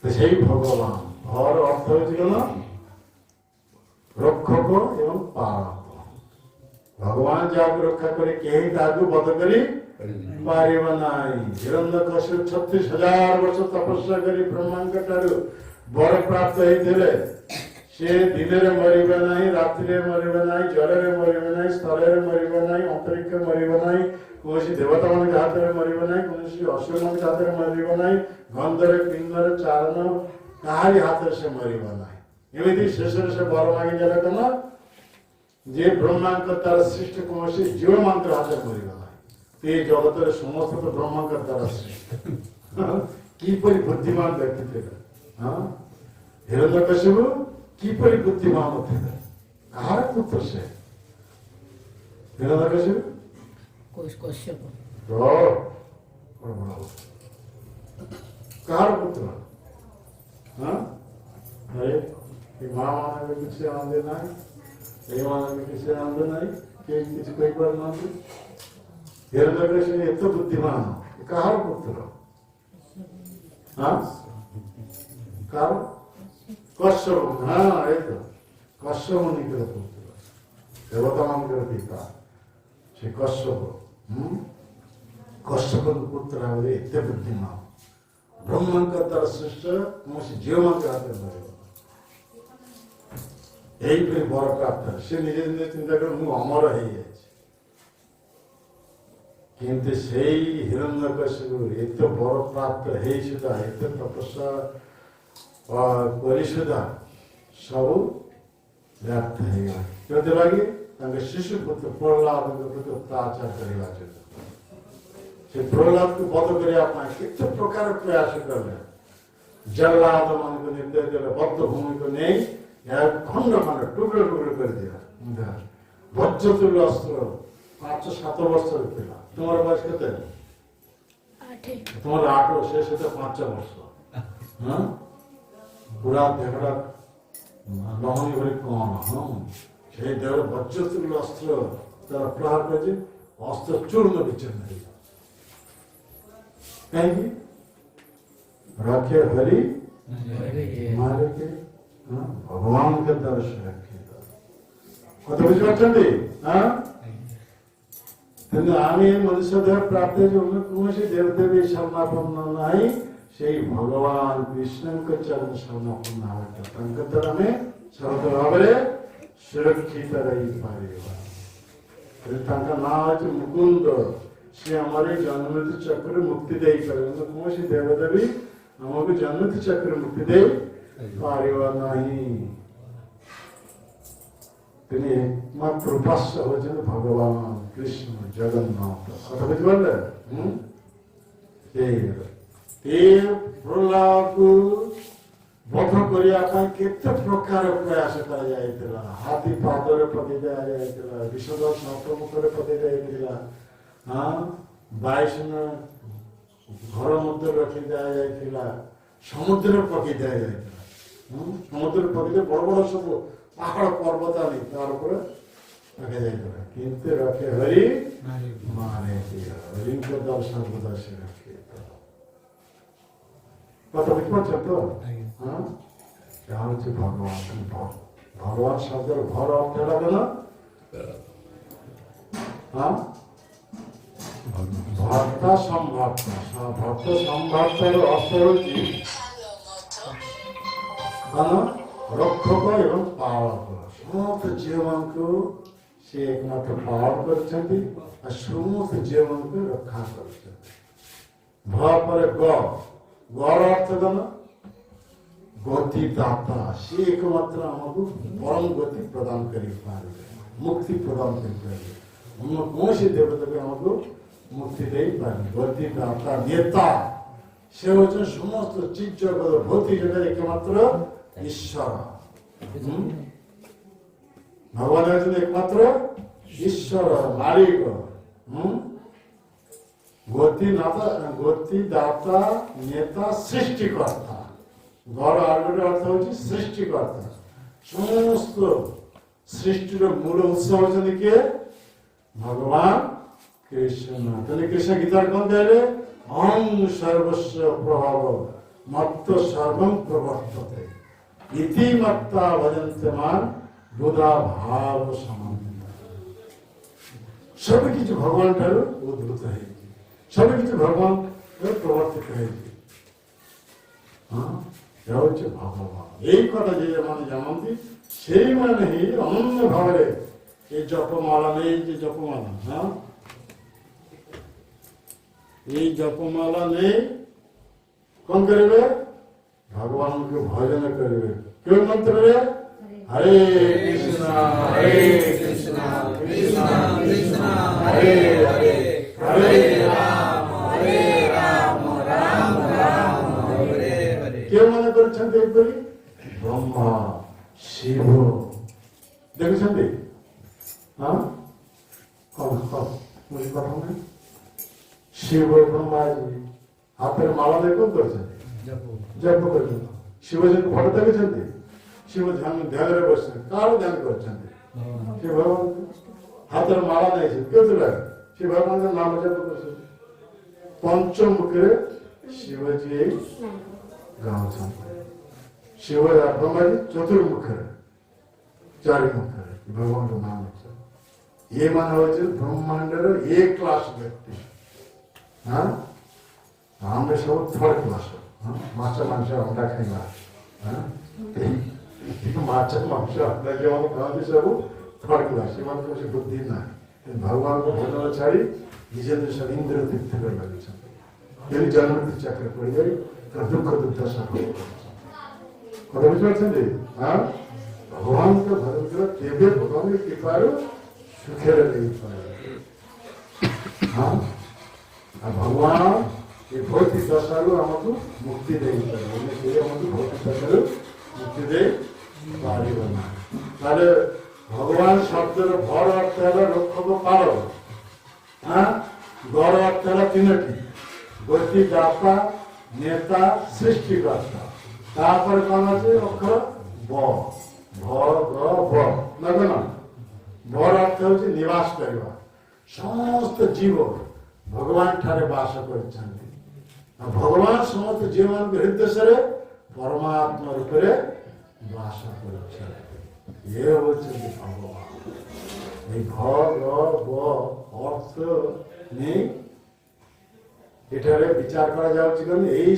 तो সেই ভগবান ভর অর্থ হচ্ছে কেন রক্ষক এবং পালক ভগবান যাকে রক্ষা করে কেহি তাকে বধ করি পারিব নাই হিরণ্যকশিপু 36,000 ବର୍ଷ তপস্যা କରି ବ୍ରହ୍ମାଙ୍କ ଠାରୁ ବର ପ୍ରାପ୍ତ ହେଇଥିଲେ ସେ ଦିନରେ ମରିବେ ନାହିଁ ରାତିରେ ମରିବେ ନାହିଁ ଜଳରେ ମରିବେ ନାହିଁ ସ୍ଥଳରେ ମରିବେ ନାହିଁ ଅନ୍ତରିକ୍ଷ ମରିବେ ନାହିଁ କୌଣସି ଦେବତାମାନଙ୍କ ହାତରେ ମରିବେ ନାହିଁ କୌଣସି ଅସୁରମାନଙ୍କ ହାତରେ ମରିବେ ନାହିଁ ଗନ୍ଧରେ ପିଣ୍ଡରେ ଚାରଣ କାହାରି ହାତରେ ସେ ମରିବ ନାହିଁ ଏମିତି ଶେଷରେ ସେ ବର ମାଗି ଦେଲେ କଣ ଯେ ବ୍ରହ୍ମାଙ୍କ ତାର ସୃଷ୍ଟି କୌଣସି ଜୀବମାନଙ୍କ ହାତରେ ମରିବ ନାହିଁ ଏ ଜଗତରେ ସମସ୍ତ ତ ବ୍ରହ୍ମାଙ୍କ ଦ୍ୱାରା ସୃଷ୍ଟି କିପରି ବୁଦ୍ଧିମାନ ବ୍ୟକ୍ତି ଥିଲେ ହିରଣ୍ୟକଶିପୁ କିପରି ବୁଦ୍ଧିମାନ ଥିଲେ କାହାର ପୁତ୍ର ସେ ହିରଣ୍ୟକଶିପୁ कश्यप कार पुत्र हाँ अरे माँ माने में किसी आनंद नहीं ये माने में किसी आनंद नहीं कि किसी कोई बार नहीं हिरण्यकशिपु ये तो बुद्धिमान कार पुत्र हाँ कार कश्यप हाँ ये तो कश्यप मुनि के पुत्र देवता मान के पिता से कश्यप कश्यप पुत्र है एते बुद्धिमान ब्रह्मांक द्वारा सृष्ट कौन जीवमान के हाथ में यही पर बर प्राप्त से निजे निजे चिंता कर अमर हो किंतु से हिरण्यकशिपु एते बर प्राप्त है सुधा एते तपस्या सुधा सब व्याप्त है क्यों शिशु पुत्र प्रहलाद पुत्र अत्याचार करवा ସେ ପ୍ରହ୍ଲାଦକୁ ବଧ କରିବା ପାଇଁ କେତେ ପ୍ରକାର ପ୍ରୟାସ କଲେ। ଜଲ୍ଲାଦ ମାନଙ୍କୁ ନିର୍ଦ୍ଦେଶ ଦେଲେ ବଦ୍ଧ ଭୂମିକୁ ନେଇ ଏହା ଖଣ୍ଡ ଖଣ୍ଡ ଟୁକର ଟୁକର କରିଦିଅ। ବଜ୍ରତୁଲ୍ୟ ଅସ୍ତ୍ର 5-7 ବର୍ଷର ଥିଲା। ତୁମର ବୟସ କେତେ? ତୁମର 8 ସେ ସେତେ 5 ବର୍ଷ। ପୁରା ଦେହଟା ଲହଣୀ ଭଳି କଣ সেই দেহর বজ্রতুল্য অস্ত্র তারা প্রহার করেছে, অস্ত্র চূর্ণ বিচ্ছিন্ন হয়ে কাহিঁকি রক্ষে হরি মারে কে ভগবানকে দ্বারা সুরক্ষিত। কথা বুঝতে পারছেন? হ্যাঁ, কিন্তু আমি মনুষ্য দেহ প্রাপ্ত অন্য কৌশি দেবদেবী শরণাপন্ন নাই, সেই ভগবান কৃষ্ণଙ୍କ চରଣ ଶରଣାପନ୍ନ ହେବା ତାଙ୍କ ଦ୍ୱାରା ଆମେ ସରଳ ଭାବରେ ସୁରକ୍ଷିତ ରହିପାରିବା। ତାଙ୍କ ନାଁ ହେଉଛି ମୁକୁନ୍ଦ। ସେ ଆମର ଜନ୍ମମୃତ୍ୟୁ ଚକ୍ର ମୁକ୍ତି ଦେଇପାରିବ। କୌଣସି ଦେବଦେବୀ ଆମକୁ ଜନ୍ମମୃତ୍ୟୁ ଚକ୍ର ମୁକ୍ତି ଦେଇ ପାରିବ ନାହିଁ। তিনি একমাত্র উপাস্য হচ্ছেন ভগবান কৃষ্ণ জগন্নাথ। কথা বুঝতে পারলে? প্রহ্লাদକୁ ବଧ କରିବା ପାଇଁ କେତେ ପ୍ରକାର ପ୍ରୟାସ କରାଯାଇଥିଲା। ହାତୀ ପାଦରେ ପୋତି ଦିଆଯାଇଥିଲା, ବିଷଦ ସର୍ପ ମୁଖରେ ପୋତି ଦିଆଯାଇଥିଲା, 22 ଘର ମଧ୍ୟରେ ରଖି ଦିଆଯାଇଥିଲା, ସମୁଦ୍ରରେ ପକେଇ ଦିଆଯାଇଥିଲା। ସମୁଦ୍ରରେ ପକେଇଲେ ବଡ଼ ବଡ଼ ସବୁ ପାହାଡ଼ ପର୍ବତ ଆଣି ତାର ଉପରେ ରଖାଯାଇଥିଲା। କିନ୍ତୁ ରଖେ ହରି ମାନେ ହରିଙ୍କ ଦର୍ଶନ ବୋଧ ସେ ରଖେ। কথা বুঝতে পারছেন তো? হ্যাঁ, হচ্ছে ভগবান। ভগবান শব্দের ভর অর্থ লাগে না? হ্যাঁ, ভর্তা সম্ভাবনা। ভক্ত সম্ভাবনার অর্থ হচ্ছে রক্ষক এবং পালক। সমস্ত জীবনକୁ ସେ একমাত্র ପାଳନ କରିଛନ୍ତି ଆଉ ସମସ୍ତ ଜୀବନକୁ ରକ୍ଷା କରିଛନ୍ତି। ଭ ପରେ ଗ, ଗର ଅର୍ଥ କଣ? ଗତି ଦାତା। ସେ একমাত্র ଆମକୁ ପରମ ଗତି ପ୍ରଦାନ କରିପାରିବେ, ମୁକ୍ତି ପ୍ରଦାନ କରିପାରିବେ। ଅନ୍ୟ କୌଣସି ଦେବତାକୁ ଆମକୁ ମୁକ୍ତି ଦେଇପାରିବେ। ଗତି ଦାତା ନେତା, ସେ ହଉଛନ୍ତି ସମସ୍ତ ଚିଜ ଜଗତ ଭୌତିକ ଜଗତ একমাত্র ঈশ্বর। ভগবান হচ্ছেন একমাত্র ঈশ্বর মালিক। গতি দাতা নেতা সৃষ্টিকর্তা। গড় আগের অর্থ হচ্ছে সৃষ্টিকর্তা। সমস্ত সৃষ্টির মূল উৎস হচ্ছেন কে? ভগবান কৃষ্ণ। তাহলে কৃষ্ণ গীতার কোন দেবে? অহং সর্বস্ব প্রভাব মত্ত সর্বং প্রবর্ততে ইতি মত্তা ভজন্তে মান বুধা ভাব সমান। সবই কিছু ভগবান ঠারু উদ্ভূত হয়েছে, সবই কিছু ভগবান প্রবর্তিত হয়েছে। ଏହା ହଉଛି ଭଗବାନ। ଏଇ କଥା ଯେ ମାନେ ଜାଣନ୍ତି ସେଇମାନେ ହିଁ ଅନନ୍ୟ ଭାବରେ ଏ ଜପମାଳା ନେଇ ଯେ ଜପମାଳା, ଏଇ ଜପମାଳା ନେଇ କଣ କରିବେ? ଭଗବାନଙ୍କୁ ଭଜନ କରିବେ। କେଉଁ ମନ୍ତ୍ରରେ? ହରେ କୃଷ୍ଣ ହରେ କୃଷ୍ଣ କୃଷ୍ଣ କୃଷ୍ଣ ହରେ ହରେ ହରେ ରାମ ହରେ ରାମ ରାମ ରାମ ହରେ ହରେ। କେଉଁମାନେ କରିଛନ୍ତି ଏପରି? ବ୍ରହ୍ମା ଶିବ। ଦେଖୁଛନ୍ତି? ହଁ, କଣ ବୁଝିପାରୁ ନାହିଁ? ଶିବ ବ୍ରହ୍ମାଜୀ ହାତରେ ମାଳ ଦେଇ କଣ କରିଛନ୍ତି? ଜପ କରିଛନ୍ତି। ଶିବଜୀଙ୍କୁ ଫଟୋ ଦେଖିଛନ୍ତି? ଶିବ ଧ୍ୟାନରେ ବସିଛନ୍ତି। କାହାର ଧ୍ୟାନ କରିଛନ୍ତି? ସେ ଭଗବାନ ହାତରେ ମାଳା ନେଇଛନ୍ତି। କେଉଁଥି ଲାଗେ? ସେ ଭଗବାନଙ୍କ ନାମ ଜପ କରୁଛନ୍ତି। ପଞ୍ଚମୁଖରେ ଶିବଜୀ ଗାଉଛନ୍ତି। ଶିବ ବ୍ରହ୍ମାଜୀ ଚତୁର୍ମୁଖରେ, ଚାରି ମୁଖରେ ଭଗବାନଙ୍କ ନାମ ଅଛନ୍ତି। ଏମାନେ ହଉଛି ବ୍ରହ୍ମାଣ୍ଡର ଏ କ୍ଲାସ ବ୍ୟକ୍ତି। ଆମେ ସବୁ ଥର୍ଡ କ୍ଲାସ। ମାଛ ମାଂସ ଅଣ୍ଡା ଖାଇବା, ମାଛ ମାଂସ ଅଣ୍ଡା ଯେଉଁମାନେ ଖାଆନ୍ତି ସବୁ ଥର୍ଡ କ୍ଲାସ। ସେମାନଙ୍କୁ ସେ ବୁଦ୍ଧି ନାହିଁ। ଭଗବାନଙ୍କ ଭଜନ ଛାଡ଼ି ନିଜ ଦେଶ ଇନ୍ଦ୍ର ତୀର୍ଥରେ ଲାଗିଛନ୍ତି। କେହି ଜନ୍ମମୃତ୍ୟୁ ଚାକିରି କରିବାରେ ଦୁଃଖ ଦୁର୍ଦ୍ଦଶା କରୁଛନ୍ତି। କଥା ବୁଝିପାରୁଛନ୍ତି? ଭଗବାନଙ୍କ ଭଜନ କେବେ ଭଗବାନଙ୍କ କୃପାରୁ ସୁଖରେ ଦେଇପାରିବେ। আর ভগবান এই ভৌতিক দশারু আমাকে মুক্তি ଦେଇପାରିବ ସେ আমাকে ভৌতিক দশারু মুক্তি দেই ପାରିବ না। তাহলে ভগবান শব্দের ভর অর্থ হল রক্ষক পালক, হ্যাঁ, গড় অর্থ হল তিনটি, গতি দাতা, নেতা, সৃষ্টিকর্তা। তারপরে কোন আছে অক্ষর ব, ভ গ ব, না কেন? বর অর্থ হচ্ছে নিবাস করা। সমস্ত জীব ভগবান ঠারে বাস କରିଛନ୍ତି। আর ভগবান সমস্ত জীবମାନଙ୍କ হৃদয় পরমাত্মা রূপে বাস করছেন। ইয়ে হচ্ছেন ভগবান। এই ভ গ ব অর্থ নেই, এটারে বিচার করা যাଉଛି কারণ এই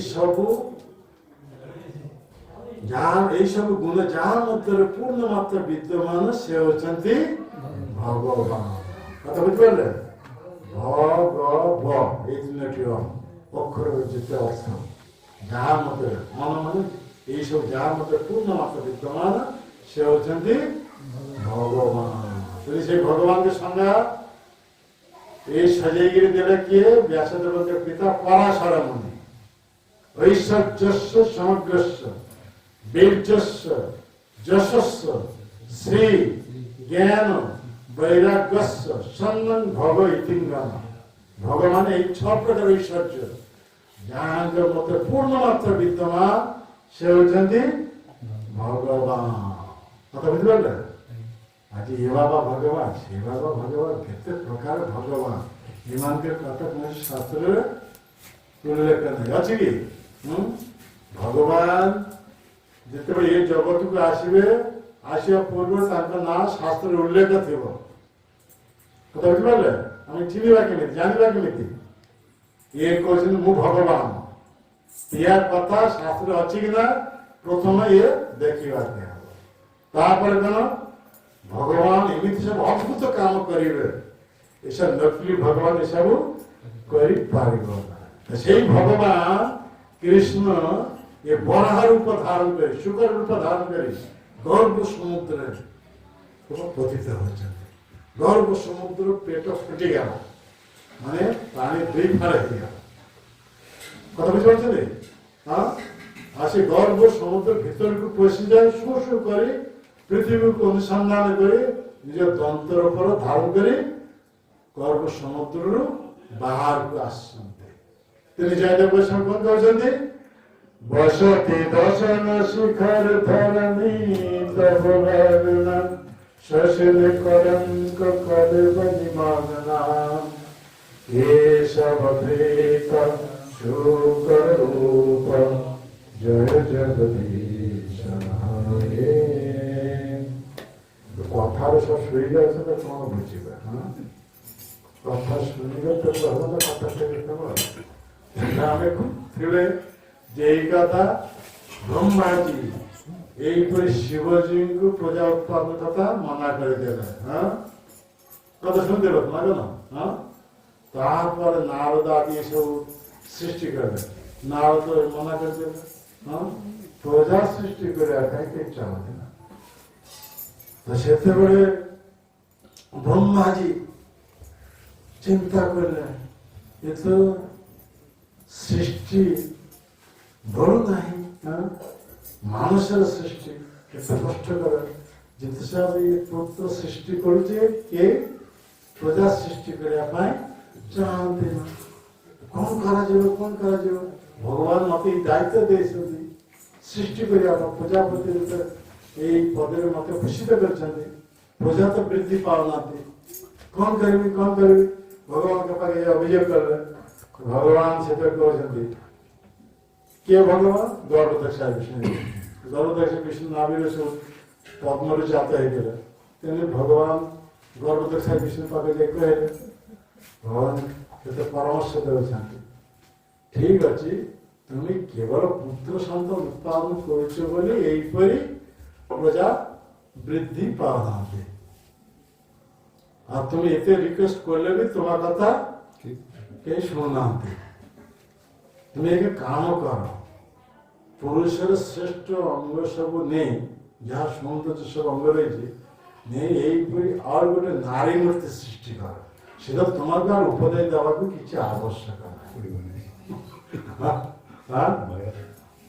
ସବୁ ଗୁଣ ଯାହା ମଧ୍ୟରେ ପୂର୍ଣ୍ଣ ମାତ୍ରା ବିଦ୍ୟମାନ ସେ ହେଉଛନ୍ତି ଭଗବାନ। କଥା ବୁଝିପାରିଲେ? ଭ ଗ ବ এই তিনটি অক্ষর যেতে অর্ଥ ଯାହା ମଧ୍ୟରେ ମନ ମାନେ এই ସବୁ ଯାହା ମଧ୍ୟରେ ପୂର୍ଣ୍ଣ ମାତ୍ରା ବିଦ୍ୟମାନ ସେ ହେଉଛନ୍ତି ଭଗବାନ। ଯଦି ସେ ଭଗବାନଙ୍କ ସଂଜ୍ଞା এই সজাইগিরি দেলে কিয়ে ব্যাসদেবকে পিতা পরাশর মুনি। ঐশ্বর্যস্য সমগ্রস্য বীর্যস্য যশস্য শ্রী জ্ঞান বৈরাগ্যস্য সন্ন্যং ভগ ইতিঙ্গম। ভগবান এই 6 প্রকার ঐশ্বর্য যাহাঙ্গের মধ্যে পূর্ণ মাত্রা বিদ্যমান সে হচ্ছেন ভগবান। কথা বুঝতে পারলে? আজ এ বাবা ভগবান, সে বাবা ভগবান, কেতে প্রকার ভগবান এমানকের কথা কোন শাস্ত্রে উল্লেখ নাই আছে কি? ভগবান যেତେବେଳେ ଏ ଜଗତକୁ ଆସିବେ, ଆସିବା ପୂର୍ବରୁ ତାଙ୍କ ନାଁ ଶାସ୍ତ୍ରରେ ଉଲ୍ଲେଖ ଥିବ। କଥା ବୁଝିପାରିଲେ? ଆମେ ଚିହ୍ନିବା କେମିତି, ଜାଣିବା କେମିତି? ଇଏ କହୁଛନ୍ତି ମୁଁ ଭଗବାନ, ଇୟା କଥା ଶାସ୍ତ୍ରରେ ଅଛି କି ନା ପ୍ରଥମେ ଇଏ ଦେଖିବାକୁ ହେବ। ତାପରେ କଣ? ভগবান এমিতি সব অদ্ভুত কাম করিবে, এসব নকলি ভগবান এসব করি পারিব না। সেই ভগবান কৃষ্ণ এ বরাহ রূপ ধারণ করে, শুকর রূপ ধারণ করে গর্ভ সমুদ্রে পতিত হয়েছেন। গর্ভ সমুদ্র পেট ফুটে গেল, মানে পানি 2 ফাড় হয়ে গেল। কথা বুঝতে পারছেন? হ্যাঁ, আর সেই গর্ভ সমুদ্র ভিতরକୁ পশি যায়, শু শু করে পৃথিবীকে অনুসন্ধান করে নিজ দন্তের উপর ধারণ করে গর্ভ সমুদ্রରୁ ବାହାରକୁ আসଛନ୍ତି। তিনি জয়দেব গোস্বামী কোন কହୁଛନ୍ତି? বসতি দর্শন শিখর ধরণী তব বর্ণনা শশিল কলঙ্ক কলব নিমগ্না কেশব ধৃত শুকর রূপ জয় জগদীশ হে। কথার সব শুয়ে যাচ্ছে তো তোমার বুঝিবে। হ্যাঁ, কথা শুনিবে তো ভালো না, কথা থেকে আমি ଥିଲେ যে এই কথা ব্রহ্মাজি এইপরি শিবজীଙ୍କୁ প্রজা উৎপাদন কথা মনা କରିଦେଲେ। হ্যাঁ, কথা শুনতে পারো না কেন? হ্যাঁ, তারপরে নারদ আদি এসব সৃষ্টি করে, নারদ মনা କରିଦେଲେ। হ্যাঁ, প্রজা সৃষ্টি করে কাহিঁকে ইচ্ছা হতে না। তো সেতেବେଳେ ব্রহ্মাজি চিন্তা করলেন এ তো সৃষ্টি বড় নাই, মানুষের সৃষ্টি কেতে কষ্ট করে, যেতে সব পুত্র সৃষ্টি করছে কে প্রজা সৃষ্টি করা পাই চাহান্তি না। কোন କରାଯିବ, কোন କରାଯିବ? ভগবান মতে এই দায়িত্ব ଦେଇଛନ୍ତି সৃষ্টি କରିବା, প্রজাপতি রূপে এই পদের মতে ভূষিত କରିଛନ୍ତି। প্রজা তো বৃদ্ধি পাওনাহাନ୍ତି, କଣ କରିବି କଣ କରିବି? ଭଗବାନଙ୍କ ପାଖେ ଅଭିଯୋଗ କଲେ। ଭଗବାନ ସେଟା କହୁଛନ୍ତି କିଏ ଭଗବାନ? ଗର୍ଭଦକ୍ଷ ବିଷ୍ଣୁ। ଗର୍ଭଦକ୍ଷ ବିଷ୍ଣୁ ନାଭିରେ ସବୁ ପଦ୍ମରୁ ଜାତ ହେଇଥିଲେ। ତେଣୁ ଭଗବାନ ଗର୍ଭଦକ୍ଷ ବିଷ୍ଣୁ ପାଖେ ଯାଇ କହିଲେ, ଭଗବାନ ସେତେ ପରାମର୍ଶ ଦେଉଛନ୍ତି, ଠିକ ଅଛି তুমি কেবল পুত্র সন্তান উৎপাদন করছো বলে এইপরি প্রজা বৃদ্ধি পাওনাহাନ୍ତି, আর তুমি এতে রিকোয়েস্ট করলে ବି তোমার কথা কেউ শুনুনাহাନ୍ତି। তুমি একে কাম কর, পুরুষের শ্রেষ্ঠ অঙ্গ ସବୁ নেই, ଯାହା সৌন্দর্য ସବୁ অঙ্গ রয়েছে নেই, এইপরি আর গোটে নারী মূর্তি সৃষ্টি কর, ସେଟା ତୁମକୁ ଆଉ ଉପଦେଶ ଦେବାକୁ କିଛି ଆବଶ୍ୟକ ନାହିଁ। ପଡ଼ିବନି।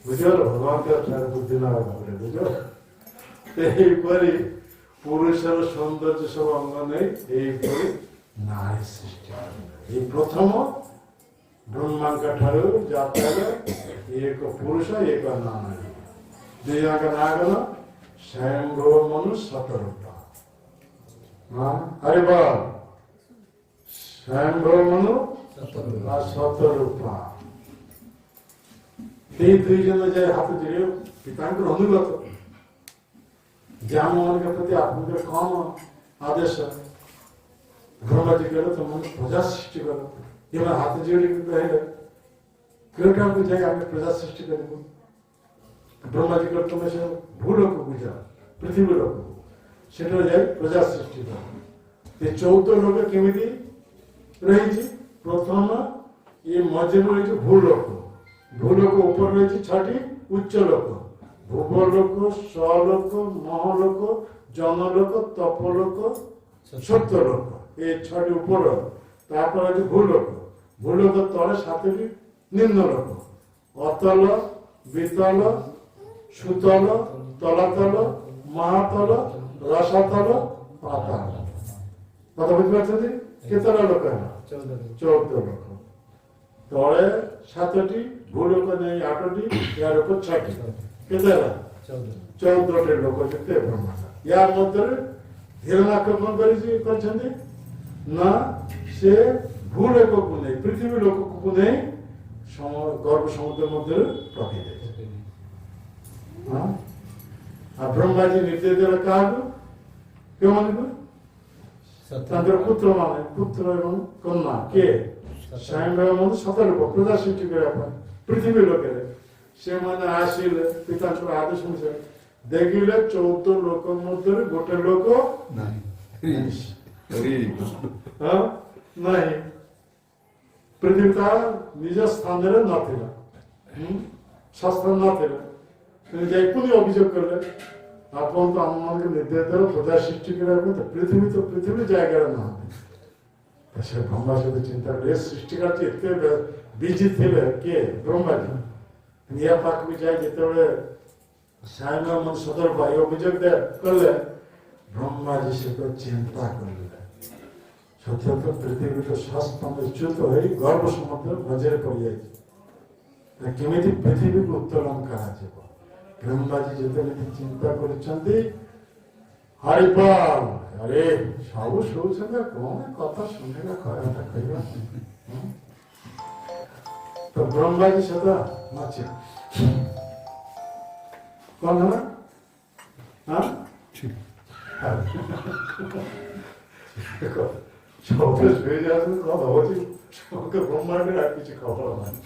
ବୁଝିଗଲ ଭଗବାନଙ୍କ ଠାରେ ବୁଦ୍ଧି ନେବା ଭାବରେ ବୁଝିଲ। ଏହିପରି ପୁରୁଷର ସୌନ୍ଦର୍ଯ୍ୟ ସବୁ ଅଙ୍ଗ ନେଇ ଏହିପରି ନାରୀ ସୃଷ୍ଟି ଏଇ ପ୍ରଥମ ବ୍ରହ୍ମାଙ୍କ ଠାରୁ ଯାତ୍ରାରେ ଏକ ପୁରୁଷ ଏକ ନାରୀ ଦୁଇ ଜଣଙ୍କ ନାଁ ଗଲ ସ୍ୱୟଂଭବ ମନୁ ଶତରୂପା। ଆରେ ବା ସ୍ୱୟଂଭବ ମନୁ ଶତରୂପା এই দুইজন যে হাতে জড়িয়ে পিতাଙ୍କର ଅନୁଗତ ଯେ ଆମମାନଙ୍କ ପ୍ରତି ଆପଣଙ୍କର କଣ ଆଦେଶ ବ୍ରହ୍ମାଜୀ କହିଲେ ତମମାନେ ପ୍ରଜା ସୃଷ୍ଟି କର ଏମାନେ ହାତ ଯୋଡ଼ିକି କହିଲେ କେଉଁଠାକୁ ଯାଇ ଆମେ ପ୍ରଜା ସୃଷ୍ଟି କରିବୁ ବ୍ରହ୍ମାଜୀ କହିଲେ ତମେ ସେ ଭୂଲୋକକୁ ଯାଅ ପୃଥିବୀ ଲୋକକୁ ସେଠାରେ ଯାଇ ପ୍ରଜା ସୃଷ୍ଟି କର ଏ 14 ଲୋକ କେମିତି ରହିଛି ପ୍ରଥମ ଏ ମଝିରେ ରହିଛି ଭୂଲୋକ ଭୂଲୋକ ଉପରେ ରହିଛି 6ଟି ଉଚ୍ଚ ଲୋକ ଭୂବଲୋକ ସ୍ୱଲୋକ ମହଲୋକ ଜନଲୋକ ତପଲୋକ ସତ୍ୟଲୋକ ଏ 6ଟି ଉପର ତାପରେ ଅଛି ଭୂଲୋକ ଭୂଲୋକ ତଳେ 7ଟି ନିମ୍ନ ଲୋକ ଅତଲ ବିତଲ ସୁତଲ ତଳାତଲ ମହାତଲ ରସାତଲ ପାତାଳ କଥା ବୁଝିପାରୁଛନ୍ତି କେତେଟା ଲୋକ ହେଲା 14 ଲୋକ ତଳେ 7ଟି ଭୂଲୋକ ନେଇ 8ଟି ୟାର ଉପରେ 6ଟି କେତେ ହେଲା 14ଟି ଲୋକ ଯେତେ ବ୍ରହ୍ମାଣ୍ଡ ୟା ମଧ୍ୟରେ ହିରଣ୍ୟାକ୍ଷ କଣ କରିଛନ୍ତି ନା ସେ ଭୂଲୋକକୁ ନେଇ ପୃଥିବୀ ଲୋକକୁ ନେଇ ଗର୍ଭ ସମୁଦ୍ର ମଧ୍ୟରେ ରଖିଦେଇছে ଆଉ ବ୍ରହ୍ମାଜୀ ନିର୍ଦ୍ଦେଶ ଦେଲେ କାହାକୁ କେଉଁମାନଙ୍କୁ ତାଙ୍କର ପୁତ୍ର ମାନେ ପୁତ୍ର ଏବଂ କନ୍ୟା କିଏ ସ୍ୱୟଂ ଶତରୂପ ପ୍ରଜା ସୃଷ୍ଟି କରିବା ପାଇଁ ପୃଥିବୀ ଲୋକରେ ସେମାନେ ଆସିଲେ ପିତାଙ୍କର ଆଦେଶ ଅନୁସାରେ ଦେଖିଲେ 14 ଲୋକ ମଧ୍ୟରେ ଗୋଟେ ଲୋକ ନାହିଁ ନାହିଁ ପୃଥିବୀ ତାର ନିଜ ସ୍ଥାନରେ ନଥିଲା ଶାସ୍ତ୍ର ନଥିଲା ଯାଇ ପୁଣି ଅଭିଯୋଗ କଲେ ଆପଣ ତ ଆମମାନଙ୍କୁ ନିର୍ଦ୍ଦେଶ ଦେଲେ ପ୍ରଜା ସୃଷ୍ଟି କରିବା ପାଇଁ ପୃଥିବୀ ଜାଗାରେ ନାହାନ୍ତି ସେ ବ୍ରହ୍ମା ସହିତ ଚିନ୍ତା କଲେ ସୃଷ୍ଟିକାରୀ ଏତେ ବିଜି ଥିଲେ କିଏ ବ୍ରହ୍ମାଜୀ ୟା ପାଖକୁ ଯାଇ ଯେତେବେଳେ ସ୍ୱୟଂ ସଦର ଭାଇ ଅଭିଯୋଗ କଲେ ବ୍ରହ୍ମାଜୀ ସହିତ ଚିନ୍ତା କଲେ ସତ୍ୟତ ପୃଥିବୀ ତ ଚ୍ୟୁତ ହୋଇ ଗର୍ଭ ସମୁଦ୍ର ମଝିରେ ପଡ଼ିଯାଇଛି କେମିତି ପୃଥିବୀକୁ ଉତ୍ତୋଳନ କରାଯିବ ବ୍ରହ୍ମାଜୀ ଯେତେବେଳେ ଚିନ୍ତା କରିଛନ୍ତି ହରିପାଲ ଆରେ ସବୁ ଶୋଉଛନ୍ତି କଣ କଥା ଶୁଣିବା କହିବା କହିବା ତ ବ୍ରହ୍ମାଜୀ ସଦା ନାଚ କଣ ହେଲା ସବୁବେଳେ ଶୋଇ ଯାଉଛନ୍ତି କଣ ହଉଛି ବ୍ରହ୍ମାଣ୍ଡରେ ଆଉ କିଛି ଖବର ନାହିଁ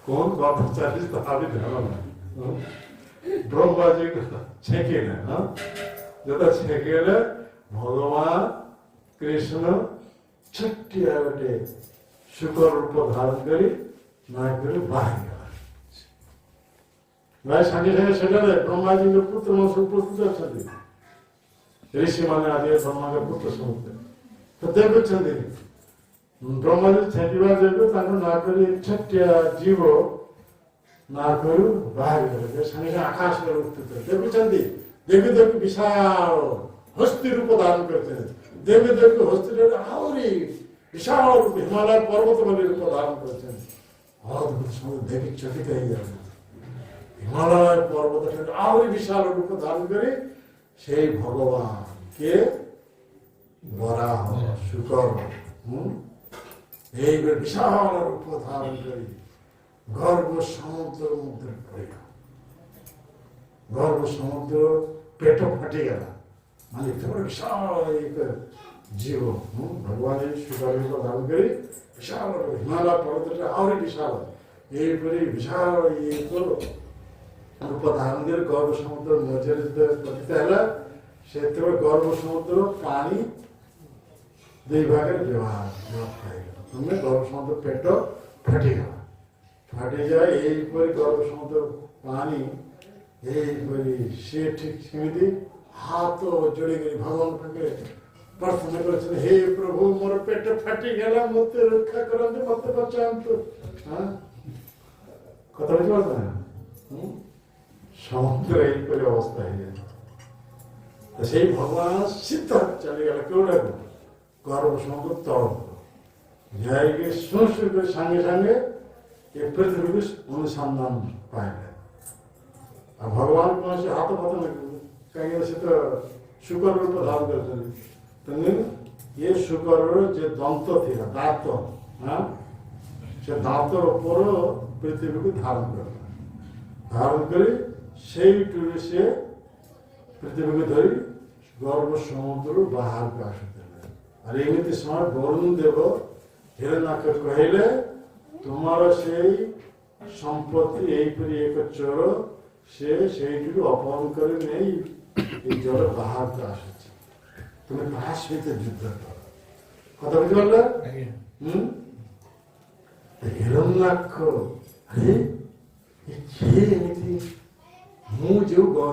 କଣ କଥା ଚାଲିଛି ତାହା ବି ଧ୍ୟାନ ନାହିଁ ବ୍ରହ୍ମାଜୀ ଛେକିଲେ ଯେତେ ଛେକିଲେ ଭଗବାନ କୃଷ୍ଣ ଛୋଟିଆ ଗୋଟେ ଶୁକର ରୂପ ଧାରଣ କରି ନାୟକରେ ବାହାରିଗଲା ଭାଇ ସାଙ୍ଗେ ସାଙ୍ଗେ ସେଠାରେ ବ୍ରହ୍ମାଜୀଙ୍କ ପୁତ୍ର ସବୁ ପ୍ରସ୍ତୁତ ଅଛନ୍ତି ଋଷିମାନେ ଆଜି ବ୍ରହ୍ମାଙ୍କ ପୁତ୍ର ସମସ୍ତେ ତ ଦେଖୁଛନ୍ତି ବ୍ରହ୍ମାଜୀ ଛେକିବା ଯୋଗୁଁ ତାଙ୍କ ନାକରେ ଛୋଟିଆ ଜୀବ ନାକରୁ ବାହାରିଗଲେ ସାଙ୍ଗେ ସାଙ୍ଗେ ଆକାଶରେ ଉତ୍ଥିତ ଦେଖୁଛନ୍ତି ଦେଖୁ ଦେଖୁ ବିଶାଳ ହସ୍ତି ରୂପ ଧାରଣ କରିଛନ୍ତି ଦେଖୁ ଦେଖୁ ହସ୍ତିରେ ଆହୁରି ବିଶାଳ ରୂପ ହିମାଳୟ ପର୍ବତ ବୋଲି ରୂପ ଧାରଣ କରିଛନ୍ତି ଅଦ୍ଭୁତ ସମୟ ଦେଖି ଚକିତ ହେଇଯାଉଛନ୍ତି ହିମାଳୟ ପର୍ବତ ଆହୁରି ବିଶାଳ ରୂପ ଧାରଣ କରି সেই ভগবান কে বরাহ শুকর এই বিশাল রূপ ধারণ করে গর্ভ সমুদ্রের মধ্যে পড়ে গর্ভ সমুদ্র পেট ফাটে গেল মানে বিশাল এক জীব ভগবান এই শুকর রূপ ধারণ করে বিশাল হিমালয় পর্বতটা আরো বিশাল এইপরি বিশাল রূপ ধারণ করে গর্ভ সমুদ্র মঝিরে পতিত হল সেতবে গর্ভ সমুদ্র পানি দুই ভাগের বিভাগ তুমি গর্ভ সমুদ্র পেট ফাটিগলা ফাটি যায় এইপরি গর্ভ সমুদ্র পানি এইপরি সে ঠিক সেমিতি হাত যোড়ি করে ভগবান পাখে ପ୍ରାର୍ଥନା କରିଥିଲେ ହେ ପ୍ରଭୁ ମୋର ପେଟ ଫାଟିଗଲା ମୋତେ ରକ୍ଷା କରନ୍ତୁ ମୋତେ ବଚାନ୍ତୁ। କଥା ବୁଝିପାରୁଛ ନା? ସମୁଦ୍ର ଏହିପରି ଅବସ୍ଥା ହେଇଯାଏ। ସେଇ ଭଗବାନ ଶୀତ ଚାଲିଗଲା କେଉଁଟାକୁ ଗର୍ଭ ସମୁଦ୍ର ତଳକୁ ଯାଇକି ଶୁ କରି ସାଙ୍ଗେ ସାଙ୍ଗେ ଏ ପୃଥିବୀକୁ ଅନୁସନ୍ଧାନ ପାଇଲେ। ଆଉ ଭଗବାନ କୌଣସି ହାତ ଫାତ ଲାଗିବ କାହିଁକିନା ସେ ତ ଶୁକର ରୂପ ଧାରଣ କରିଛନ୍ତି। ତେଣୁ ଏ ଶୁକରର ଯେ ଦନ୍ତ ଥିଲା ଦାନ୍ତ ସେ ଦାନ୍ତର ଉପର ପୃଥିବୀକୁ ଧାରଣ କଲେ। ଧାରଣ କରି ସେଇଠୁ ସେ ପୃଥିବୀକୁ ଧରି ଗର୍ଭ ସମୁଦ୍ରରୁ ବାହାରକୁ ଆସୁଥିଲେ। আর ଏମିତି ସମୟ ବରୁଣ ଦେବ ହିରଣ୍ୟାକ୍ଷ କହିଲେ ତୁମର ସେଇ ସମ୍ପତ୍ତି ଏଇପରି ଏକ ଚୋର ସେ ସେଇଠିରୁ ଅପହରଣ କରି ନେଇ এই ଜଳ ବାହାରକୁ ଆସୁଛି ତୁମେ ତା ସହିତ ଯୁଦ୍ଧ କର। କଥା ବୁଝିପାରିଲ? ହିରଣ୍ୟାକ୍ଷ ଆରେ କିଏ ଏମିତି ମୁଁ ଯୋଉ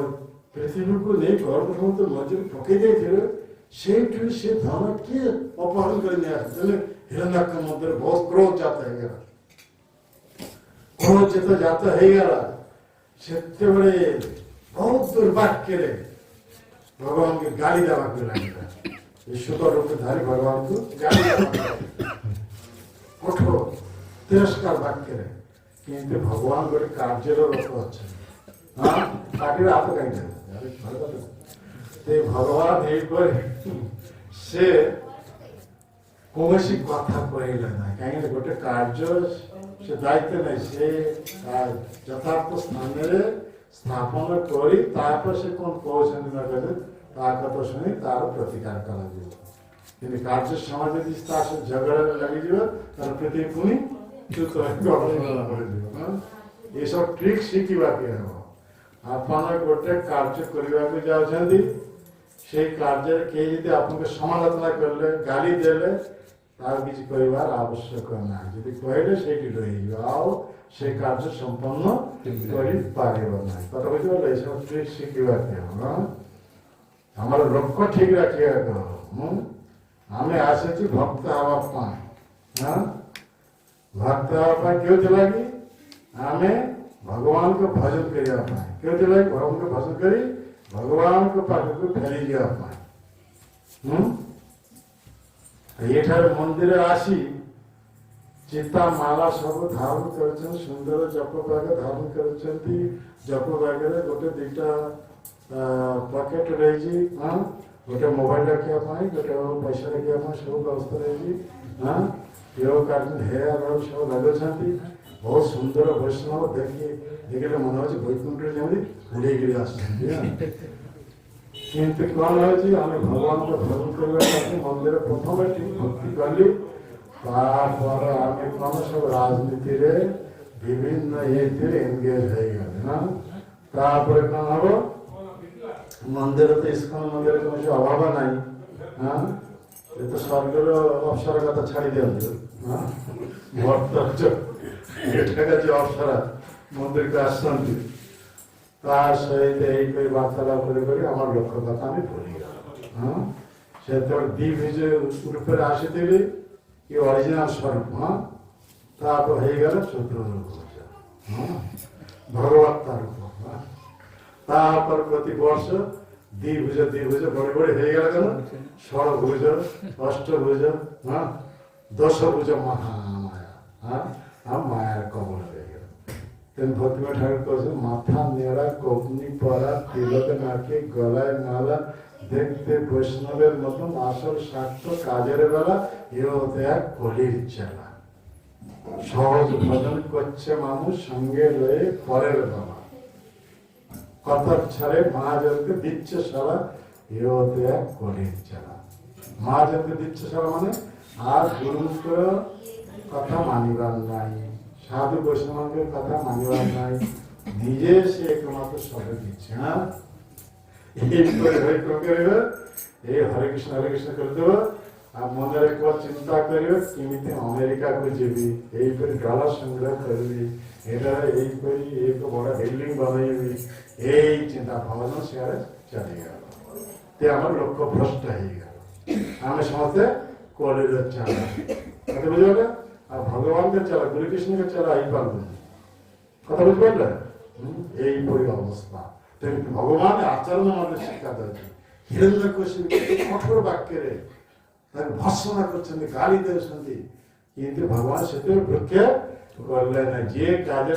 ପୃଥିବୀକୁ ନେଇ ଗର୍ଭ ସମୁଦ୍ର ମଝିରେ ପକେଇ ଦେଇଥିଲେ ସେଇଠୁ ସେ ଧନ କିଏ ଅପହରଣ କରି ନେଇ ଆସିଥିଲେ। ହିରଣ୍ୟାକ୍ଷ ମଧ୍ୟରେ ବହୁତ କ୍ରୋଧ ଜାତ ହେଇଗଲା। କ୍ରୋଧ ଯେତେ ଜାତ ହେଇଗଲା ସେତେବେଳେ ବହୁତ ଦୁର୍ବାକ୍ୟରେ ଭଗବାନଙ୍କୁ ଗାଳି ଦେବାକୁ ଲାଗିଲା। ଈଶ୍ୱର ରୂପ ଧାରି ଭଗବାନଙ୍କୁ ଗାଳି ଦେବାକୁ କଠୋର ତିରସ୍କାର ବାକ୍ୟରେ। କିନ୍ତୁ ଭଗବାନ ଗୋଟେ କାର୍ଯ୍ୟର ଲୋକ ଅଛନ୍ତି। ପାଟିରେ ହାତ କାହିଁକି ସେ ଭଗବାନ ହେଇପରେ ସେ କୌଣସି କଥା କହିଲେ ନାହିଁ କାହିଁକି ଗୋଟେ କାର୍ଯ୍ୟ ସେ ଦାୟିତ୍ୱ ନାହିଁ ସେ ଯଥାର୍ଥ ସ୍ଥାନରେ ସ୍ଥାପନ କରି ତାପରେ ସେ କଣ କହୁଛନ୍ତି ନା କହିଲେ ତା କଥା ଶୁଣି ତାର ପ୍ରତିକାର କରାଯିବ। କିନ୍ତୁ କାର୍ଯ୍ୟ ସମୟ ଯଦି ତା ସହ ଝଗଡ଼ାରେ ଲାଗିଯିବ ତାର ପୃଥିବୀ ପୁଣି ପଡ଼ିଯିବ। ଏସବୁ ଟ୍ରିକ୍ ଶିଖିବାକୁ ହେବ। ଆପଣ ଗୋଟେ କାର୍ଯ୍ୟ କରିବାକୁ ଯାଉଛନ୍ତି সেই କାର୍ଯ୍ୟରେ କେହି ଯଦି ଆପଣଙ୍କୁ ସମାଲୋଚନା କଲେ ଗାଳି ଦେଲେ ତାର କିଛି କହିବାର ଆବଶ୍ୟକ ନାହିଁ। ଯଦି କହିଲେ ସେଇଠି ରହିଯିବ ଆଉ ସେ କାର୍ଯ୍ୟ ସମ୍ପନ୍ନ କରିପାରିବ ନାହିଁ। କଥା ବୁଝିପାରିଲ? ଏସବୁ ଟ୍ରିକ୍ ଶିଖିବାକୁ ହେବ। ଆମର ଲୋକ ଠିକ ରଖିବାକୁ ହେବ। ଆମେ ଆସିଛୁ ଭକ୍ତ ହେବା ପାଇଁ। ଭକ୍ତ ହେବା ପାଇଁ କେଉଁଥିଲା କି ଆମେ ଭଗବାନଙ୍କୁ ଭଜନ କରିବା ପାଇଁ। କେଉଁଥିଲା କି ଭଗବାନଙ୍କୁ ଭଜନ କରି ଭଗବାନଙ୍କ ପାଖକୁ ଫେରି ଯିବା ପାଇଁ। ଏଠାରେ ମନ୍ଦିର ଆସି ଚିତା ମାଳା ସବୁ ଧାରଣ କରିଛନ୍ତି। ସୁନ୍ଦର ଜପ ବାଗ ଧାରଣ କରିଛନ୍ତି। ଜପ ବାଗରେ ଗୋଟେ ଦିଟା ପକେଟ ରହିଛି। ଗୋଟେ ମୋବାଇଲ ରଖିବା ପାଇଁ ଗୋଟେ ପଇସା ରଖିବା ପାଇଁ ସବୁ ବ୍ୟବସ୍ଥା ରହିଛି। ହେୟାର ଅଏଲ ସବୁ ଲଗାଉଛନ୍ତି। ବହୁତ ସୁନ୍ଦର ବୈଷ୍ଣବ ଦେଖିଲେ ମନେ ହଉଛି ବୈକୁଣ୍ଠରେ ଯେମିତି ଉଡ଼େଇକିରି ଆସୁଛନ୍ତି। କିନ୍ତୁ କଣ ହଉଛି ଆମେ ଭଗବାନଙ୍କ ଭଜନ କରିବା ପାଇଁ ମନ୍ଦିର ପ୍ରଥମେ ଠିକ ଭକ୍ତି କଲି ତାପରେ ଆମେ କଣ ସବୁ ରାଜନୀତିରେ ବିଭିନ୍ନ ଏଥିରେ ଏନଗେଜ ହେଇଗଲେ। ତାପରେ କଣ ହବ ମନ୍ଦିର ତ ଇସ୍କନ ମନ୍ଦିର କୌଣସି ଅଭାବ ନାହିଁ। ଏ ତ ସ୍ୱର୍ଗର ଅପ୍ସର କଥା ଛାଡ଼ି ଦିଅନ୍ତୁ। ଏଠାକା ଯେ ଅପ୍ସରା ମନ୍ଦିରକୁ ଆସନ୍ତି ତା ସହିତ ଏହିପରି ବାର୍ତ୍ତାଳାପ କରି ଆମର ଲକ୍ଷ୍ୟ କଥା ଆମେ ଭୁଲିଗଲୁ। ସେତେବେଳେ ଦ୍ୱିଭୁଜ ରୂପରେ ଆସିଥିଲି କି ଅରିଜିନାଲ ସ୍ୱରୂପ ତାପରେ ହେଇଗଲା ଚତୁର୍ଭୁଜ ଭଗବତ୍ତା ରୂପ। ତାପରେ ପ୍ରତି ବର୍ଷ ଦ୍ୱିଭୁଜ ବଢି ବଢି ହେଇଗଲା କେନ ଷଡ଼ଭୁଜ ଅଷ୍ଟଭୁଜ ଦଶଭୁଜ ମହାମାୟା ମାୟାର କବଳ ହେଇଗଲା। তেন ভক্তিমা ঠাকুর করেছেন মাথা নেড়া কবনি পরা তিলক নাকে গলায় মালা দেখতে বৈষ্ণবের মতন আসল সাক্ষ্য কাজের বেলা এ হতে এক কলির চেলা। সহজ ভজন করছে মানুষ সঙ্গে রয়ে পরের বেলা কতক ছাড়ে মহাজনকে দিচ্ছে সারা এ হতে এক কলির চেলা। মহাজনকে দিচ্ছে সারা মানে আর গুরুত্ব কথা মানিবার নাই সাধু বৈষ্ণবের কথা মানিবার নাই নিজে সে একমাত্র সবে দিচ্ছে। এই হরে কৃষ্ণ করে দেব আর মনে রাখবো চিন্তা করবে কেমিতি আমেরিকাকে যাবি এইপরি ডলার সংগ্রহ করবি এটা এইপরি এক বড় বিল্ডিং বানাইবি এই চিন্তা ভাবনা সেয়ারে চলে গেল। তে আমার লক্ষ্য ভ্রষ্ট হয়ে গেল। ଆମେ ସମସ୍ତେ କଳିର ଚାଲା କଥା ବୁଝିପାରିଲେ ଆଉ ଭଗବାନଙ୍କ ଚାଲା ଗୁରୁକୃଷ୍ଣଙ୍କ ଚାଲା ହେଇପାରୁନି କଥା ବୁଝିପାରିଲେ এইপরি অবস্থা তেমনি ভগবান আচরণ আমাদের শিক্ষা দিয়েছে হিরণ্যকশিপু কঠোর বাক্যেরে তাকে ভর্সনা করছেন গালি দেউଛନ୍ତି কিন্তু ভগবান সেটাকে রক্ষা করলেন না যে কাজে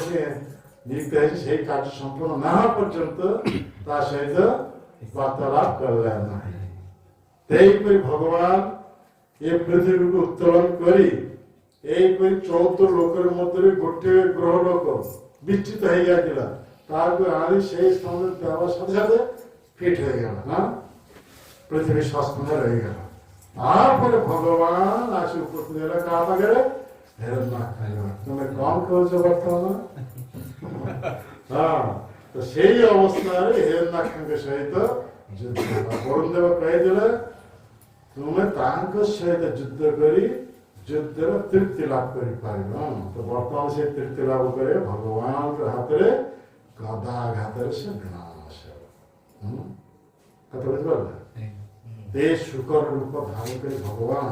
নিযুক্ত হয়েছে সেই কাজ সম্পূর্ণ না হওয়া পর্যন্ত তার সহিত বার্তালাপ করলেন না এইপরি ভগবান এই পৃথিবীকে উত্তোলন করি এইপরি 14 লোকের মধ্যে গোটে গ্রহ লোক বিচ্যুত হয়ে গিয়েছিল তারপর আনি সেই স্থানে দেওয়ার সাথে সাথে ফিট হয়ে গেল হ্যাঁ পৃথিবী সস্পন্দে রয়ে গেল তারপরে ভগবান আসে উপস্থিত হলো কার পাখে তুমি কম করেছো বর্তমানে হ্যাঁ তো সেই অবস্থায় হিরণ্যাক্ষଙ୍କ সহিত যুদ্ধ বরুণদেব କହିଥିଲେ ତୁମେ ତାଙ୍କ ସହିତ ଯୁଦ୍ଧ କରି ଯୁଦ୍ଧର ତୃପ୍ତି ଲାଭ କରିପାରିବ ତ ବର୍ତ୍ତମାନ ସେ ତୃପ୍ତି ଲାଭ করে ଭଗବାନଙ୍କ ହାତରେ ଗଦା ଆଘାତରେ ସେ ବିନାଶ ହେବ କଥା ବୁଝିପାରିଲେ ଏ ଶୁକର ରୂପ ଧାରଣ କରି ଭଗବାନ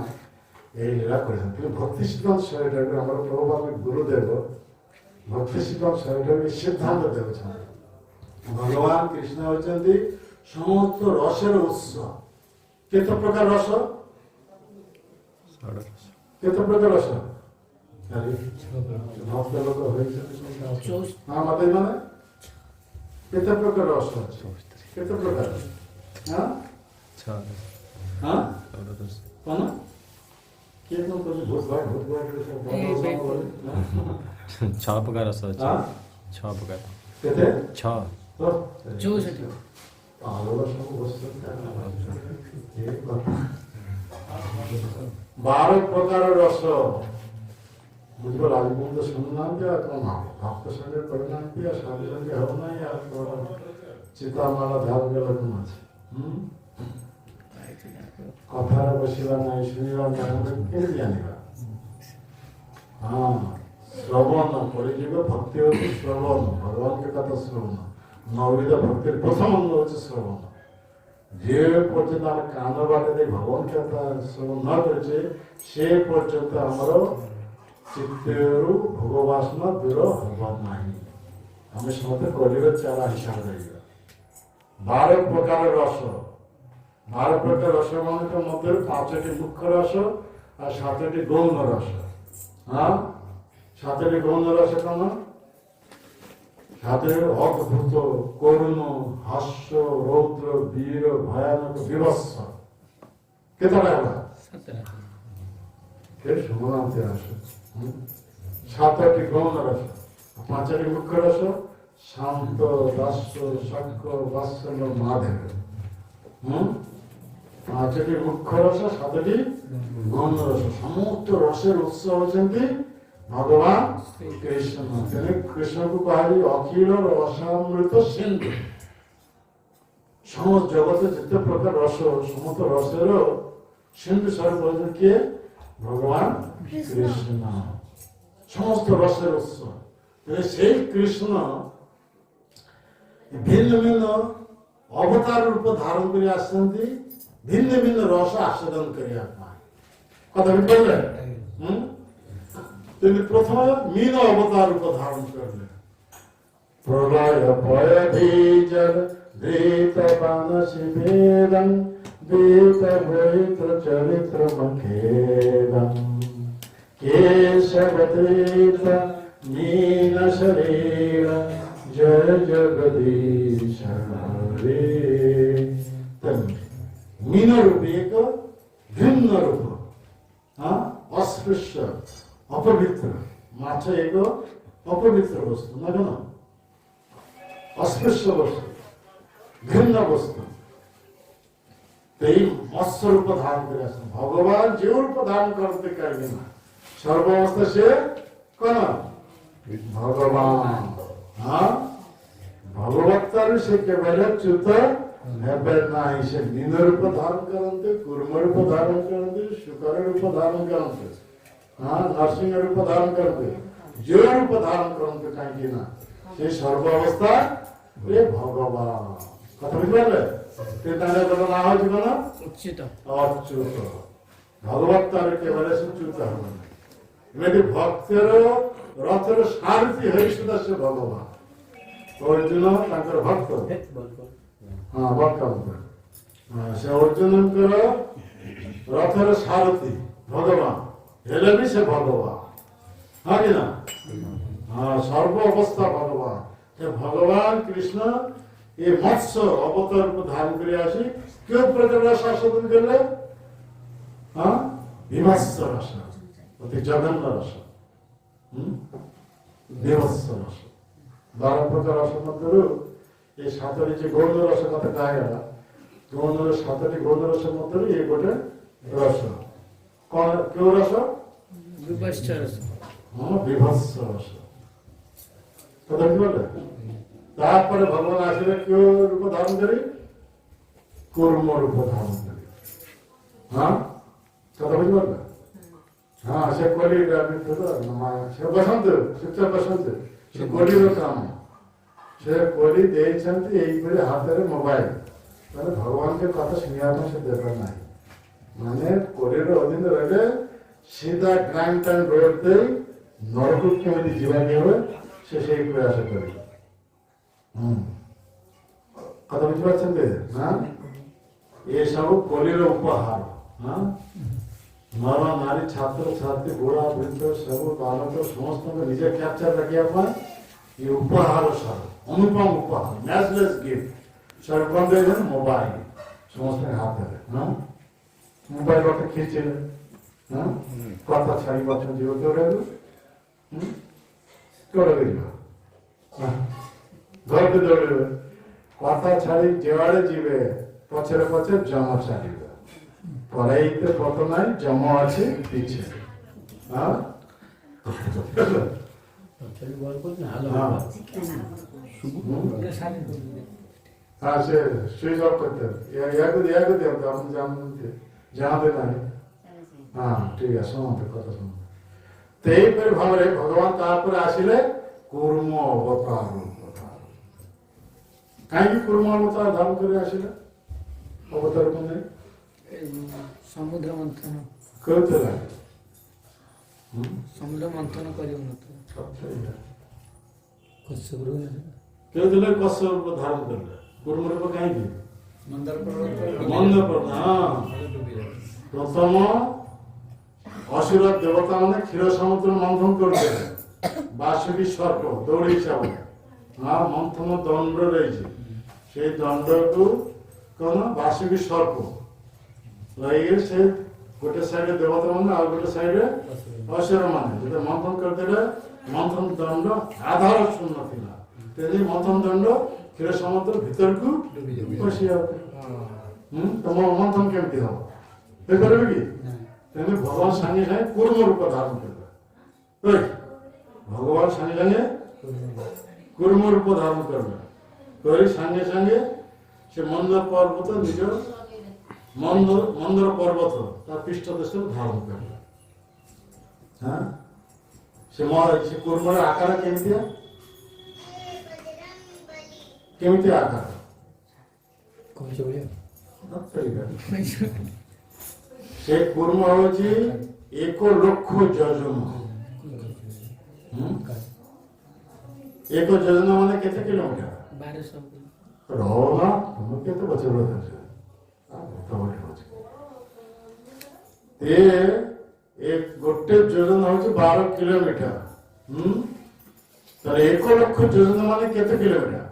এই লীলা করেছেন ভক্তি সিদ্ধান্ত স্বামী ঠাকুর আমার প্রভুপাদ গুরুদেব ভক্তি সিদ্ধান্ত স্বামী ঠাকুর সিদ্ধান্ত দেওছেন ভগবান কৃষ্ণ হচ্ছেন সমস্ত রসের উৎস কেতে প্রকার রস কেতে প্রকার রস ভক্ত লোক হয়েছে আমাদের মানে কেতে প্রকার রস আছে কেতে প্রকার হ্যাঁ হ্যাঁ কোন छह प्रकार रस अछि छह प्रकार କେତେ छह 64 ବାର ପ୍ରକାର ରସ ବୁଝିପାରିଲ ଆଜି ପର୍ଯ୍ୟନ୍ତ ଶୁଣୁନାହାନ୍ତି ଆଉ କଣ ଭକ୍ତ ସଙ୍ଗେ କରିନାହାନ୍ତି ଆଉ ସାଧୁ ସଙ୍ଗେ ହଉନାହିଁ ଆଉ ଚିତାମାଳ ଧ୍ୟାନ ଲୋକ ଅଛି କଥାରେ ବସିବା ନାହିଁ ଶୁଣିବା ନାହିଁ କେମିତି ଜାଣିବା ହଁ ଶ୍ରବଣ ପରିଯିବ ଭକ୍ତି ହେଉଛି ଶ୍ରବଣ ଭଗବାନଙ୍କ କଥା ଶ୍ରବଣ ନବବିଧ ଭକ୍ତିର ପ୍ରଥମ ଅଙ୍ଗ ହେଉଛି ଶ୍ରବଣ যে পর্যন্ত আমরা কান বাটে দেই ভগবানଙ୍କ କଥା ଶ୍ରବଣ ନ କରିଛେ ସେ ପର୍ଯ୍ୟନ୍ତ ଆମର ଚିତ୍ତରୁ ଭୋଗ ବାସନା ଦୂର ହେବ ନାହିଁ ଆମେ ସମସ୍ତେ କଲିର ଚାରା ହିସାବ ରହିବା 12 ପ୍ରକାର ରସ 12 ପ୍ରକାର ରସମାନଙ୍କ ମଧ୍ୟରୁ 5ଟି ମୁଖ୍ୟ ରସ আর 7টি গৌণ রস হ্যাঁ 7টি গৌণ রস কোন 7 অদ্ভুত করুণ হাস্য রৌদ্র বীর ভয়ানক বিভৎস কেতটা হলো 17 কে শুনাতে আসে 7টি গৌণ রস 5টি মুখ্য রস শান্ত দাস্য শাক্য বাৎসল্য মাধব 5টি মুখ্য রস 7টি গৌণ রস সমস্ত রসের উৎস হচ্ছেন ভগবান কৃষ্ণ তেনে কৃষ্ণকে কুহাযাଏ অখিল রসামৃত সিন্ধু সমস্ত জগতে যেতে প্রকার রস সমস্ত রসের সিন্ধু স্বরূপ হচ্ছেন কে ভগবান কৃষ্ণ সমস্ত রসের উৎস তেনে সেই কৃষ্ণ ভিন্ন ভিন্ন অবতার রূপ ধারণ করে আসছেন ভিন্ন ভিন্ন রস আস্বাদন করিয়া কথা বুঝলে তিনি প্রথমে মীন অবতার রূপ ধারণ করলেন প্রলয় ভয় বীজর ধৃত বানসি বেদং বেদ বৈত্র চরিত্র মখেদং কেশবধৃত মীন শরীর জয় জগদীশ হরে মীন রূপ এক ভিন্ন রূপ অস্পৃশ্য অপবিত্র মাছ এক অপবিত্র বস্তু না কেন অস্পৃশ্য বস্তু ভিন্ন বস্তু এই মৎস্য রূপ ধারণ করে আসেন ভগবান যে রূপ ধারণ করতে পারবে না সর্বাবস্থা সে কোন ভগবান হ্যাঁ ভগবত্তার সে কেবল চ্যুত হেবে ନାହିଁ ସେ ମୀନ ରୂପ ଧାରଣ କରନ୍ତି କୁର୍ମ ରୂପ ଧାରଣ କରନ୍ତି ଶୁକର ରୂପ ଧାରଣ କରନ୍ତି ହଁ ନରସିଂହ ରୂପ ଧାରଣ କରନ୍ତି ଯେଉଁ ରୂପ ଧାରଣ କରନ୍ତି କାହିଁକି ନା ସେ ସର୍ବ ଅବସ୍ଥା ଭଗବାନ কথা বুঝতে পারলে? তীর্থাঙ্গের কথা না হয়েছে কেন? উচ্চিত অচ্যুত। ভগবত তার একেবারে চ্যুত হবে না। এমনি ভক্তেরও রথের সারথি হয়েছিল সে ভগবান। অর্জুন তাঁর ভক্ত। হ্যাঁ ভক্ত। সে অর্জুনଙ୍କର রথের সারথি ভগবান ହେଲେ ବି ସେ ଭଗବାନ। ହଁ କି ନା? ହଁ ସର୍ବ ଅବସ୍ଥା ଭଗବାନ। ସେ ଭଗବାନ କୃଷ୍ଣ ଏ ମତ୍ସ୍ୟ ଅବତାରକୁ ଧାରଣ କରି ଆସି କେଉଁ ପ୍ରକାର ଶାସନ କଲେ? ହଁ ବିଭତ୍ସ ରସ, ଅତି ଜଘନ୍ୟ ରସ, ବିଭତ୍ସ ରସ। 12 ପ୍ରକାର ରସ ମଧ୍ୟରୁ ଏ 7ଟି ଯେ ଗୌଣ ରସ କଥା କୁହାଗଲା, ଗୌଣର 7ଟି ଗୌଣ ରସ ମଧ୍ୟରୁ ଏ ଗୋଟେ ରସ। କଣ କେଉଁ ରସ? ବିଭତ୍ସ ରସ। ହଁ ବିଭତ୍ସ ରସ। କଥା ବୁଝିପାରିଲେ? ତାପରେ ଭଗବାନ ଆସିଲେ କେଉଁ ରୂପ ଧାରଣ କରି? କୁର୍ମ ରୂପ ଧାରଣ କରି। ହଁ କଥା ବୁଝିପାରିଲେ? ହଁ ସେ କଲିଟା ସେ ବସନ୍ତୁ, ଚୁପଚାପ ବସନ୍ତୁ। ସେ କଲିର କାମ। ସେ କଲି ଦେଇଛନ୍ତି ଏଇପରି ହାତରେ ମୋବାଇଲ। ତାହେଲେ ଭଗବାନଙ୍କ କଥା ଶୁଣିବା ପାଇଁ ସେ ଦେବେ ନାହିଁ। ମାନେ କଲିର ଅଧୀନ ରହିଲେ ସିଧା କ୍ରାଇମ ଟାଇମ ରୋଡ ଦେଇ ନରକୁ କେମିତି ଯିବାକୁ হবে ସେ ସେଇ ପ୍ରୟାସ କରିବ। କଥା ବୁଝିପାରୁଛନ୍ତି ନା? ଏସବୁ କଲିର ଉପହାର। ନର ନାରୀ ଛାତ୍ର ଛାତ୍ରୀ ବୁଢା ବୃଦ୍ଧ ସବୁ ବାଳକ ସମସ୍ତଙ୍କୁ ନିଜେ କ୍ୟାପଚର ରଖିବା ପାଇଁ ଏ ଉପହାର ସାର ଅନୁପମ ଉପହାର ମ୍ୟାଚଲେସ୍ ଗିଫ୍ଟ ସାର୍ କଣ ଦେଇଛନ୍ତି? ମୋବାଇଲ ସମସ୍ତଙ୍କ ହାତରେ। ମୋବାଇଲ ଗୋଟେ ଖିଚିଲେ କଥା ଛାଡ଼ି ପାରୁଛନ୍ତି କେଉଁଟାକୁ? କେଉଁଟାକୁ ଯିବ? ଘରକୁ ଦୌଡ଼ିବେ। କଥା ଛାଡ଼ି ଯେଆଡ଼େ ଯିବେ ପଛରେ ପଛରେ ଜମ ଚାଲିବେ। ପରେଇତେ ପଥ ନାହିଁ, ଜମ ଅଛି ପିଛେ। हाँ से स्विच ऑफ करते हैं या को दिया हम जानते जानते नहीं। हाँ ठीक है सुनते कथा सुनते तेई पर भावरे भगवान तापर आसिले कूर्म अवतार कहीं कूर्म अवतार धारण कर आसिले अवतार को नहीं ସମୁଦ୍ର ମନ୍ଥନ कहते ସମୁଦ୍ର ମନ୍ଥନ କରିବ कहते कश्य रूप धारण कर कूर्म रूप कहीं ମନ୍ଦର मंद प्रथम असुर देवता मैंने क्षीर समुद्र मंथन करते बासुकी सर्प दौड़ी हिसाब हाँ मंथन दंड रही से दंड को कौन बासुकी सर्प रही से गोटे साइड देवता मैंने आ गोटे साइड असुर मैंने जो मंथन करते मंथन दंड आधार शून्य थिला तेजी मंथन दंड क्षीर समुद्र भीतर को पशि जाते तो मंथन केमती हम देखिए कि तेने भगवान संगे संगे कूर्म रूप धारण कर भगवान संगे संगे कूर्म रूप धारण कर संगे संगे से मंदर पर्वत निज मंदर पर्वत पृष्ठ देश धारण कर से कूर्मर आकार केमिति आकार से कूर्म होची 1 लक्ष योजन 1 योजन माने केते किलोमीटर 1200 रोना तुम केते बचर ये एक गोटे योजन होची 12 किलोमीटर तो 1 लक्ष योजन माने केते किलोमीटर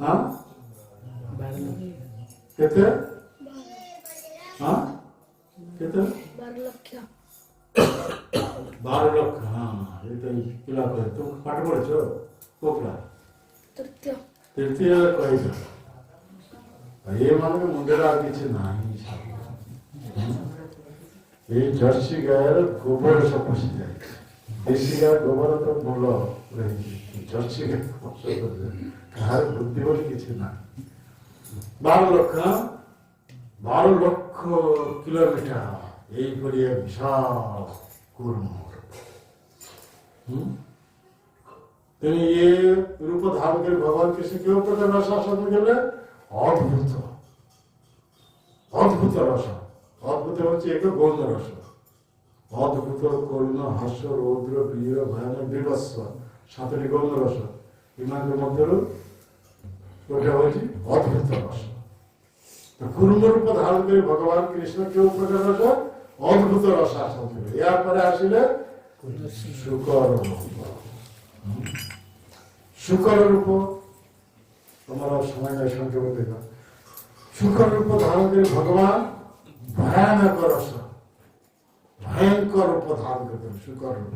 हाँ केते हाँ केते 12 लक्ष 12 लक्ष हाँ ये तो पिला को तो पाठ पढ़छो कोपला तृतीय कहि ये मान के मुंडेरा किछ नाही ये जर्सी गायर गोबर सब पसी जाए देसी गाय गोबर तो बोलो रही जर्सी गाय कहार बुद्धि बोल किछ ना 12 लक्ष किलोमीटर यहीपरि विशाल कूर्म ତେଣୁ ଇଏ ରୂପ ଧାରଣ କରି ଭଗବାନ କୃଷ୍ଣ କେଉଁ ପ୍ରକାର ରସ ଆସ୍ୱାଦନ କଲେ? ଅଦ୍ଭୁତ ଅଦ୍ଭୁତ ରସ। ଅଦ୍ଭୁତ ହେଉଛି ଏକ ଗୌଣ ରସ। ଅଦ୍ଭୁତ, କରୁଣ, ହାସ୍ୟ, ରୌଦ୍ର, ବୀର, ଭୟାନକ, ବିଭତ୍ସ, 7ଟି ଗୌଣ ରସ। ଏମାନଙ୍କ ମଧ୍ୟରୁ ଗୋଟେ ହେଉଛି ଅଦ୍ଭୁତ ରସ। ତ କୁର୍ମ ରୂପ ଧାରଣ କରି ଭଗବାନ କୃଷ୍ଣ କେଉଁ ପ୍ରକାର ରସ? ଅଦ୍ଭୁତ ରସ ଆସ୍ୱାଦନ କଲେ। ଏହାପରେ ଆସିଲେ ଶୁକର ରୂପ। ଶୁକର ରୂପ ତମର ସମୟ ନାହିଁ ସଂକ୍ଷେପ କରିବା। ଶୁକର ରୂପ ଧାରଣ କରି ଭଗବାନ ଭୟାନକ ରସ, ଭୟଙ୍କର ରୂପ ଧାରଣ କରିଥିଲେ। ଶୁକର ରୂପ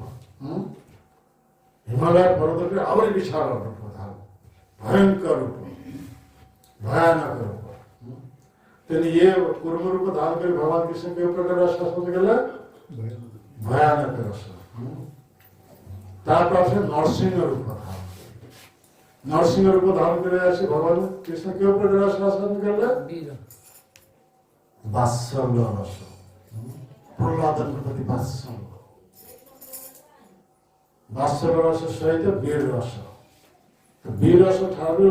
ହିମାଳୟ ପର୍ବତରେ ଆହୁରି ବିଶାଳ ରୂପ ଧାରଣ, ଭୟଙ୍କର ରୂପ, ଭୟାନକ ରୂପ। ତେଣୁ ଇଏ କୁର୍ମ ରୂପ ଧାରଣ କରି ଭଗବାନ କୃଷ୍ଣ କେଉଁ ପ୍ରକାର ରସ ଆସ୍ୱାଦନ କଲେ? ଭୟାନକ ରସ। ତାପରେ আসে নরসিংহ রূপ ধারণ। নরসিংহ রূপ ধারণ করে আসে ভগবান কৃষ্ণ কেউ প্রকার রস আস্বাদন করলে? বীর বাৎসল্য রস। প্রহ্লাদের প্রতি বাৎসল্য, বাৎসল্য রসের সহিত বীর রস। তো বীর রস ঠারু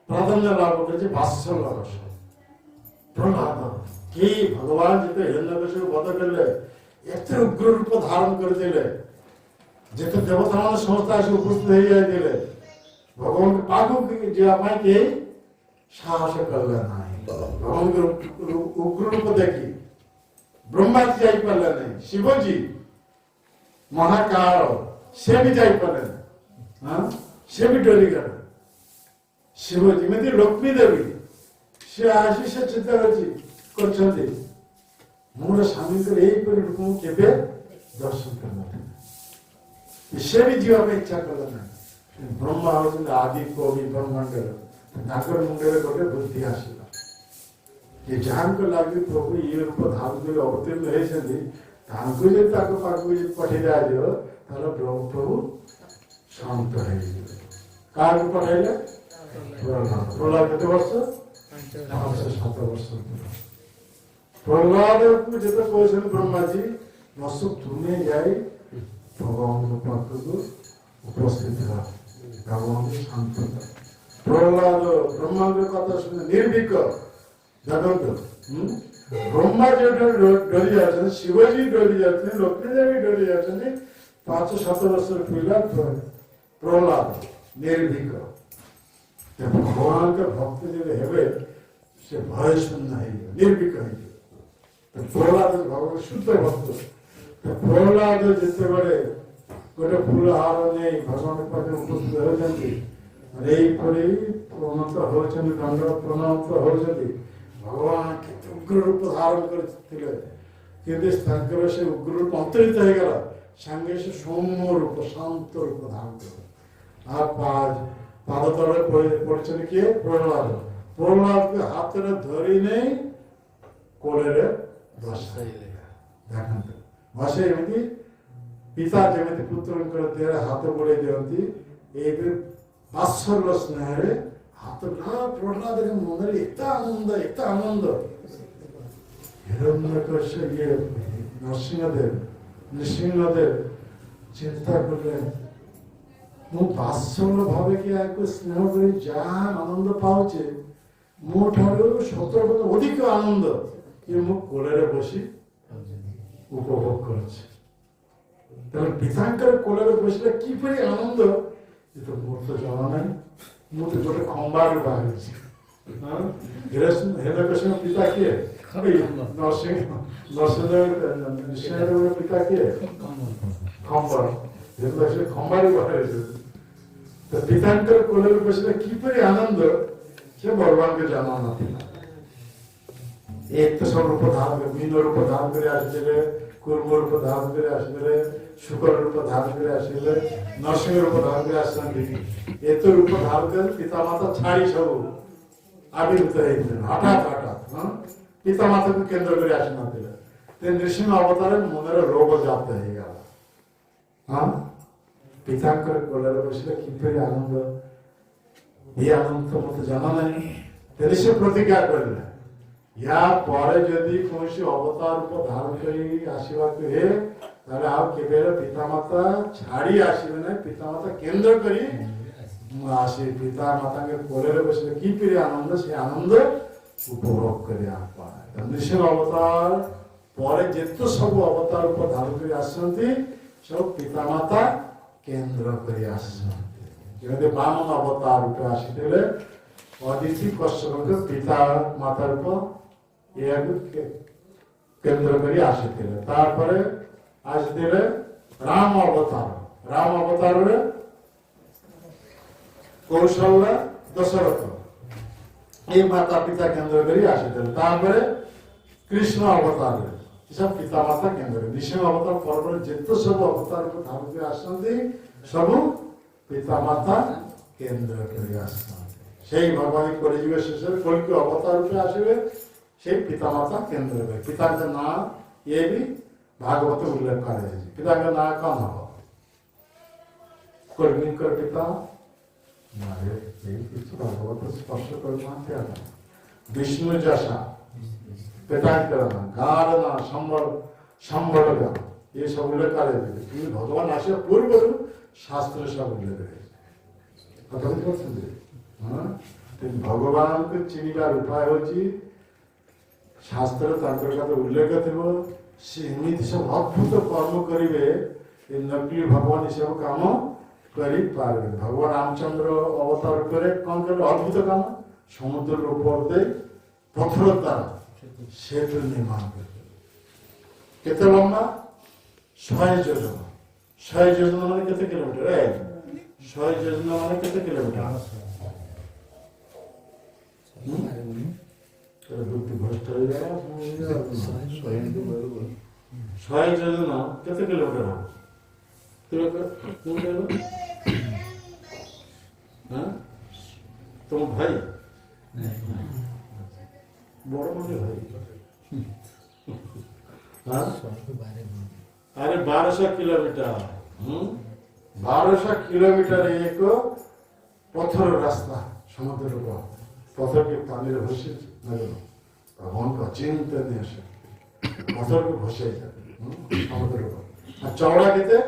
প্রাধান্য লাভ করেছে বাৎসল্য রস। প্রহ্লাদ কি ভগবান যেতে হিরণ্যকশিপু বধ করলে এত উগ্র রূপ ধারণ করে দিলে, যেতে দেবতা মানে সমস্ত আসে উপস্থিত হয়ে যাইলে ভগবানকে পাগক ଯିବା ପାଇଁ କେହି ସାହସ କଲେ ନାହିଁ। ଭଗବାନଙ୍କ ଉଗ୍ର ରୂପ ଦେଖି ବ୍ରହ୍ମାଜୀ ଯାଇପାରିଲେ ନାହିଁ, ଶିବଜୀ ମହାକାଳ ସେ ବି ଯାଇପାରିଲେ ନାହିଁ, ସେ ବି ଡରିଗଲେ। ଶିବ ଯେମିତି ଲକ୍ଷ୍ମୀ ଦେବୀ ସେ ଆସି ସେ ଚିନ୍ତା କରିଛନ୍ତି ମୋର ସ୍ୱାମୀଙ୍କର ଏହିପରି ରୂପ ମୁଁ କେବେ ଦର୍ଶନ କରିନଥିଲି। ସେ ବି ଯିବା ପାଇଁ ଇଚ୍ଛା କଲେ ନାହିଁ। ବ୍ରହ୍ମା ହେଉଛନ୍ତି ଆଦି କବି ବ୍ରହ୍ମାଣ୍ଡର, ତାଙ୍କର ମୁଣ୍ଡରେ ଗୋଟେ ବୁଦ୍ଧି ଆସିଲା ଯେ ଯାହାଙ୍କ ଲାଗି ପ୍ରଭୁ ଇଏ ରୂପ ଧାରଣ କରି ଅବତୀର୍ଣ୍ଣ ହେଇଛନ୍ତି ତାଙ୍କୁ ଯଦି ତାଙ୍କ ପାଖକୁ ଯଦି ପଠେଇ ଦିଆଯିବ ତାହେଲେ ପ୍ରଭୁ ଶାନ୍ତ ହେଇଯିବେ। କାହାକୁ ପଠାଇଲେ? ପ୍ରହ୍ଲାଦ। ପ୍ରହ୍ଲାଦ କେତେ ବର୍ଷ? 507 ବର୍ଷ। ପ୍ରହ୍ଲାଦକୁ ଯେତେ କହୁଛନ୍ତି ବ୍ରହ୍ମାଜୀ ବସ ତୁମେ ଯାଇ ଭଗବାନଙ୍କ ପାଖକୁ ଉପସ୍ଥିତ ହେବା, ଭଗବାନଙ୍କୁ ଶାନ୍ତ। ପ୍ରହ୍ଲାଦ ବ୍ରହ୍ମାଙ୍କ କଥା ଶୁଣି ନିର୍ଭୀକ। ଦେଖନ୍ତୁ ବ୍ରହ୍ମା ଯେଉଁଠାରୁ ଡରି ଯାଉଛନ୍ତି, ଶିବଜୀ ଡରି ଯାଉଛନ୍ତି, ଲକ୍ଷ୍ମୀଦେବୀ ଡରି ଯାଉଛନ୍ତି, 5-7 ବର୍ଷର ପିଲା ପ୍ରହ୍ଲାଦ ନିର୍ଭୀକ। ଭଗବାନଙ୍କ ଭକ୍ତ ଯଦି ହେବେ ସେ ଭୟ ଶୂନ୍ୟ ହେଇଯିବ, ନିର୍ଭୀକ ହେଇଯିବ। ପ୍ରହ୍ଲାଦ ଭଗବାନ ଶୁଦ୍ଧ ଭକ୍ତ। ପ୍ରହ୍ଲାଦ ଯେତେବେଳେ ଗୋଟେ ଫୁଲ ହାର ନେଇ ଭଗବାନଙ୍କ ପାଖରେ ଉପସ୍ଥିତ ହେଉଛନ୍ତି, ଏଇପରି ପ୍ରଣତ ହେଉଛନ୍ତି, ଦଣ୍ଡ ପ୍ରଣତ ହେଉଛନ୍ତି। ଭଗବାନ କେତେ ଉଗ୍ର ରୂପ ଧାରଣ କରିଥିଲେ, କିନ୍ତୁ ତାଙ୍କର ସେ ଉଗ୍ର ରୂପ ଅନ୍ତରିତ ହେଇଗଲା, ସାଙ୍ଗେ ସେ ସୌମ୍ୟ ରୂପ, ଶାନ୍ତ ରୂପ ଧାରଣ କଲେ। আর পাদ তলে পড়েছেন কে? প্রহ্লাদ। প্রহ্লাদকে হাতের ধরি নেই কোলেরে বসাইলে। দেখନ୍ତୁ বসে এমনি পিতা যেମିତି ପୁତ୍ରଙ୍କର ଦେହରେ ହାତ ବୁଲେଇ ଦିଅନ୍ତି, ଏବେ ବାତ୍ସଲ୍ୟ ସ୍ନେହରେ ହାତ ପ୍ରହ୍ଲାଦଙ୍କ ମନରେ ଏତେ ଆନନ୍ଦ। ହିରଣ୍ୟକଶ୍ୟପ ଇଏ ନୃସିଂହଦେବ ଚିନ୍ତା କଲେ ମୁଁ ବାତ୍ସଲ୍ୟ ଭାବେ କି ଏହାକୁ ସ୍ନେହ କରି ଯାହା ଆନନ୍ଦ ପାଉଛି, ମୋ ଠାରୁ 17 ଗୁଣ ଅଧିକ ଆନନ୍ଦ କି ମୁଁ କୋଳରେ ବସି ଉପଭୋଗ କରୁଛି। ତେଣୁ ପିତାଙ୍କର କୋଳରେ ବସିଲେ କିପରି ଆନନ୍ଦ ଏ ତ ମୋର ତ ଜଣା ନାହିଁ। ମୁଁ ତ ଗୋଟେ ଖମ୍ବାରୁ ବାହାରିଛି। ହିରଣ୍ୟକଶ୍ୟପଙ୍କ ପିତା କିଏ? ନୃସିଂହଦେବଙ୍କ ପିତା କିଏ? ଖମ୍ବ। ହିରଣ୍ୟକଶ୍ୟପ ଖମ୍ବାରୁ ବାହାରିଛି। ତ ପିତାଙ୍କର କୋଳରେ ବସିଲେ କିପରି ଆନନ୍ଦ ସେ ଭଗବାନଙ୍କୁ ଜଣା ନଥିଲା। ଏତେ ସବୁ ରୂପ ଧାରଣ କରି, ମୀନ ରୂପ ଧାରଣ କରି ଆସିଥିଲେ, କୁର୍ମ ରୂପ ଧାରଣ କରି ଆସିଥିଲେ, ଶୁକର ରୂପ ଧାରଣ କରି ଆସିଥିଲେ, ନରସିଂହ ରୂପ ଧାରଣ କରି ଆସିଛନ୍ତି। ଏତେ ରୂପ ଧାରଣ କରି ପିତାମାତା ଛାଡ଼ି ସବୁ ଆବିର୍ଭୂତ ହେଇଥିଲେ ହଠାତ୍। ପିତାମାତାକୁ କେନ୍ଦ୍ର କରି ଆସିନଥିଲେ। ତେଣୁ ନୃସିଂହ ଅବତାରରେ ମନରେ ରୋଗ ଜାତ ହେଇଗଲା। ପିତାଙ୍କର କୋଳରେ ବସିଲେ କିପରି ଆନନ୍ଦ, ଏ ଆନନ୍ଦ ମତେ ଜଣା ନାହିଁ। ତେଣୁ ସେ ପ୍ରତିଜ୍ଞା କରିଲେ, ୟା ପରେ ଯଦି କୌଣସି ଅବତାର ରୂପ ଧାରଣ କରି ଆସିବାକୁ ହୁଏ ତାହେଲେ ଆଉ କେବେ ପିତାମାତା ଛାଡ଼ି ଆସିବେ ନାହିଁ, ପିତାମାତା କେନ୍ଦ୍ର କରି আসে পিতা মাতাকে কোলেরে বসে কি পেরে আনন্দ, সে আনন্দ উপভোগ করে পায়। নৃসিংহ অবতার পরে যেতে সব অবতার উপর ধারণ করে আসছেন সব পিতা মাতা কেন্দ্র করে আসছেন। যেমন বামন অবতার রূপে আসিলে অদিতি কশ্যপকে পিতা মাতার উপর কেন্দ্র করে আসিলে, তারপরে আসিলে রাম অবতার। রাম অবতারে কৌশল্যা দশরথ এই মাতা পিতা কেন্দ্র করে আসিলেন। তারপরে কৃষ্ণ অবতার এসব পিতা মাতা কেন্দ্র। নৃসিংহ অবতার পরে যেতে সব অবতার ধারণ করে আসছেন সবু পিতা মাতা কেন্দ্র করে আসছেন। সেই ভগবান কলিযুগের শেষে কল্কি অবতার রূপে আসবে, সেই পিতা মাতা কেন্দ্র করে। পিতাকে না ये भी भागवत उल्लेख करे। पिता का नाम कौन हो? कल्किकर पिता भागवत स्पर्श करना क्या था? विष्णु जैसा पिता करना गारना संबल ये सब उल्लेख करे। भगवान आसे पूर्व शास्त्र सब उल्लेख करे। भगवान को चिन्हबार उपाय होची शास्त्र तांकर का उल्लेख थी से एमती सब अद्भुत कर्म करेंगे, नकली भगवान ये सब काम करी पारे। भगवान रामचंद्र अवतार करे कौन करे अद्भुत काम, समुद्र ऊपर दे पत्थर द्वारा सेतु निर्माण कर। केते लंबा 100 योजना। 100 योजना माने केते किलोमीटर है? 100 योजना माने केते किलोमीटर? बुद्धि भ्रष्ट हो गया। 100 योजना केते किलोमीटर हो? तुम भाई बड़ मुझे भाई अरे 1200 किलोमीटर। 1200 किलोमीटर एक पत्थर रास्ता समुद्र को पत्थर के पानी में भसे भगवान का चिंतन है पत्थर को भसे समुद्र को चौड़ा कितने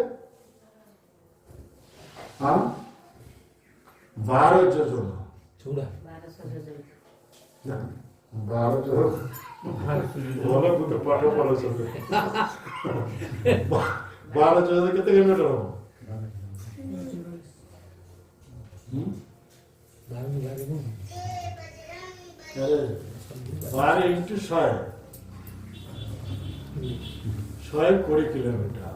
12 योजना चौड़ा 12 योजना बोलो कुछ पाठो पढ़ो सब 12 योजना कितने किलोमीटर हो? 12 इंटू 100 20 किलोमीटर।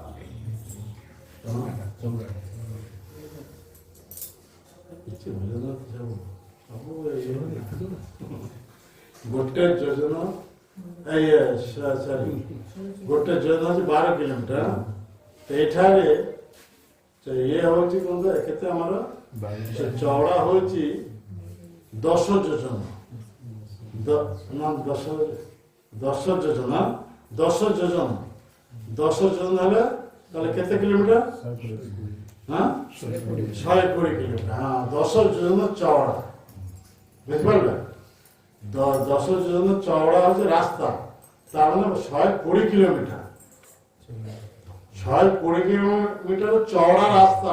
गोटे योजना गोटे योजना 12 किलोमीटर। ये हूँ कौन केते चौड़ा हूँ 10 योजना। 10 योजना 10 योजना 10 योजना है केते किलोमीटर? हाँ 120 किलोमीटर। हाँ 10 योजना चौड़ा बुझे 10 योजना चौड़ा हो रास्ता तार मैंने 120 किलोमीटर। 120 किलोमीटर चौड़ा रास्ता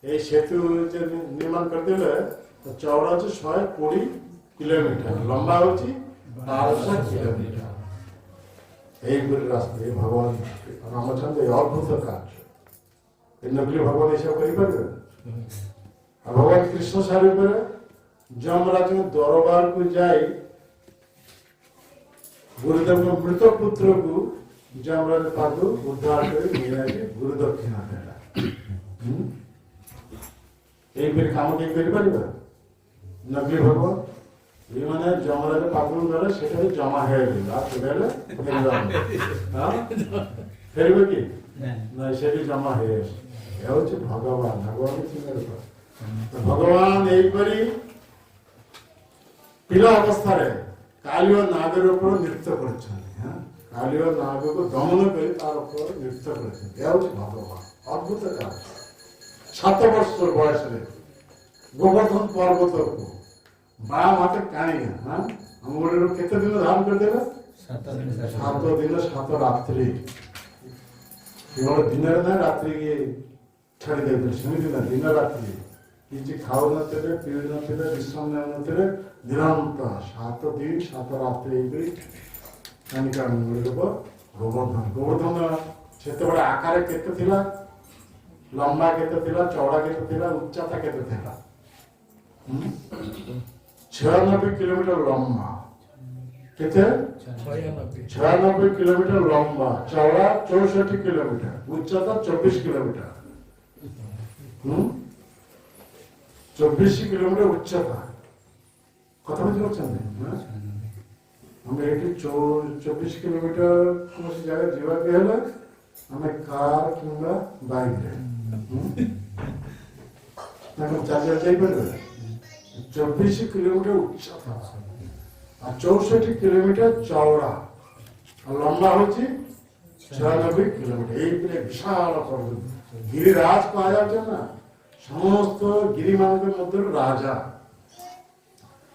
ये सेतु निर्माण कर दिले तो चौड़ा हो 120 किलोमीटर, लंबा हो 1200 किलोमीटर। यही रास्ता ये भगवान रामचंद्र अद्भुत कार्य नकली भगवान ऐसा कर भगवान कृष्ण सारी जमराज दरबार को जाए गुरुदेव मृत पुत्र को जमराज पाद उद्धार कर गुरु दक्षिणा देला काम के नकली भगवान ये माने जमराज पाद से जमा है फिर कि ना से जमा है भगवान भगवान भगवान यहीपरी पिला अवस्था काली और नागर ऊपर नृत्य कर काली और नाग को दमन कर नृत्य कर भगवान अद्भुत काम 7 वर्ष बयस गोवर्धन पर्वत को बाम हाथ टाणी केते दिन धारण कर देगा 7 दिन 7 रात्रि କେବଳ ଦିନରେ ନା ରାତ୍ରିକି ଛାଡ଼ି ଦେଉଥିଲେ, ସେମିତି ନା ଦିନ ରାତ୍ରି କିଛି ଖାଉନଥିଲେ, ପିଉ ନଥିଲେ, ବିଶ୍ରାମ ନେଉନଥିଲେ, ନିରନ୍ତର 7 ଦିନ 7 ରାତ୍ରି ହେଇକରି କାନିକା ମିଳିବ ଗୋବର୍ଦ୍ଧନ। ଗୋବର୍ଦ୍ଧନ ସେତେବେଳେ ଆକାର କେତେ ଥିଲା, ଲମ୍ବା କେତେ ଥିଲା, ଚଉଡ଼ା କେତେ ଥିଲା, ଉଚ୍ଚତା କେତେ ଥିଲା? 96 କିଲୋମିଟର ଲମ୍ବା, କେତେ? 96 କିଲୋମିଟର ଲମ୍ବା, ଚଉଡ଼ା 64 କିଲୋମିଟର, ଉଚ୍ଚତା 24 କିଲୋମିଟର। 24 କିଲୋମିଟର ଉଚ୍ଚତା। କଥା ବୁଝିପାରୁଛନ୍ତି? ଆମେ ଏଠି 24 କିଲୋମିଟର କୌଣସି ଜାଗା ଯିବାକୁ ହେଲେ ଆମେ କାର କିମ୍ବା ବାଇକରେ ତାଙ୍କ ଚାଲି ଯାଇପାରିବେ। 24 କିଲୋମିଟର ଉଚ୍ଚତା আর 64 কিলোমিটার চওড়া আর লম্বা হচ্ছে 96 কিলোমিটার। এইপরে বিশাল পর্বত গিরিরাজ পাওয়া যাচ্ছে না, সমস্ত গিরিমানকের মধ্যে রাজা,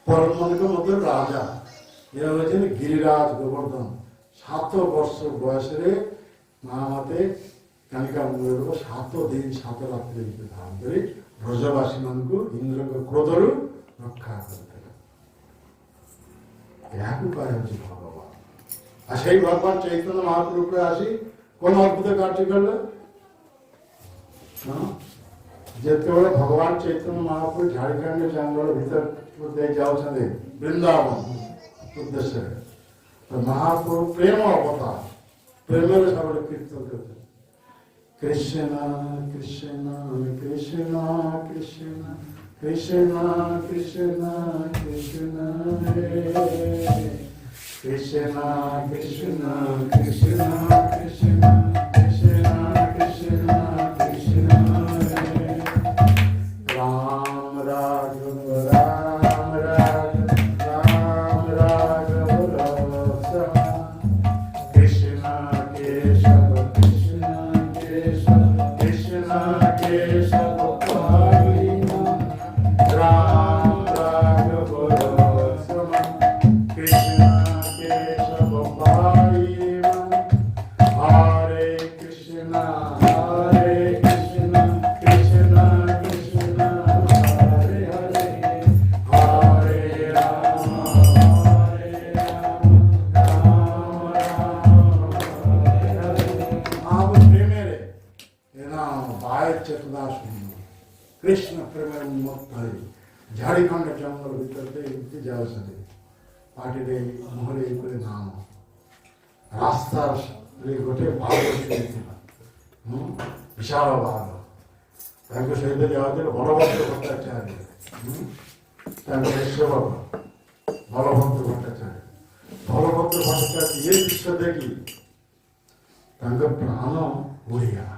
পর্বতমানকের মধ্যে রাজা। এরা হয়েছেন গিরিরাজ গোবর্ধন। 7 বর্ষ বয়সে মহামাতে কানিকা মন্দির 7 দিন 7 রাত্রি ধারণ করে ব্রজবাসী মানুষ ইন্দ্রଙ୍କ ক্ରୋধରୁ রক্ষা করতে। ଏହାକୁ କୁହାଯାଉଛି ଭଗବାନ। ଆଉ ସେଇ ଭଗବାନ ଚୈତନ୍ୟ ମହାପ୍ରଭୁରେ ଆସି କଣ ଅଦ୍ଭୁତ କାର୍ଯ୍ୟ କଲେ? ଯେତେବେଳେ ଭଗବାନ ଚୈତନ୍ୟ ମହାପ୍ରଭୁ ଝାଡ଼ଖଣ୍ଡ ଜଙ୍ଗଲ ଭିତରକୁ ଦେଇ ଯାଉଛନ୍ତି ବୃନ୍ଦାବନ ଉଦ୍ଦେଶ୍ୟରେ, ତ ମହାପ୍ରଭୁ ପ୍ରେମ ଅବତାର, ପ୍ରେମରେ ସବୁବେଳେ କୀର୍ତ୍ତନ କରୁଛନ୍ତି Krishna Krishna Krishna Krishna Krishna Krishna Krishna Hare Krishna Krishna Krishna Krishna Krishna Krishna Krishna Hare Ram Raghav Ram Raghav Ram Raghav Rasa Krishna Kesava Krishna Kesava Krishna Kesava Krishna প্রেমের উন্মত্ত হয়ে ঝাড়খণ্ড জঙ্গল ভিতরে এমতি যাওয়ার পাটিরে মোহরে করে নাম রাস্তার গোটে বাঘ ছিল, বিশাল বাঘ। ତାଙ୍କ ସହିତ ଯାଉଥିଲେ ବଳଭଦ୍ର ଭଟ୍ଟାଚାର୍ଯ୍ୟ, ତାଙ୍କ ସେବକ ବଳଭଦ୍ର ଭଟ୍ଟାଚାର୍ଯ୍ୟ। ବଳଭଦ୍ର ଭଟ୍ଟାଚାର୍ଯ୍ୟ ଏ ଦୃଶ୍ୟ ଦେଖି ତାଙ୍କ ପ୍ରାଣ ଉଡ଼ିଗଲା।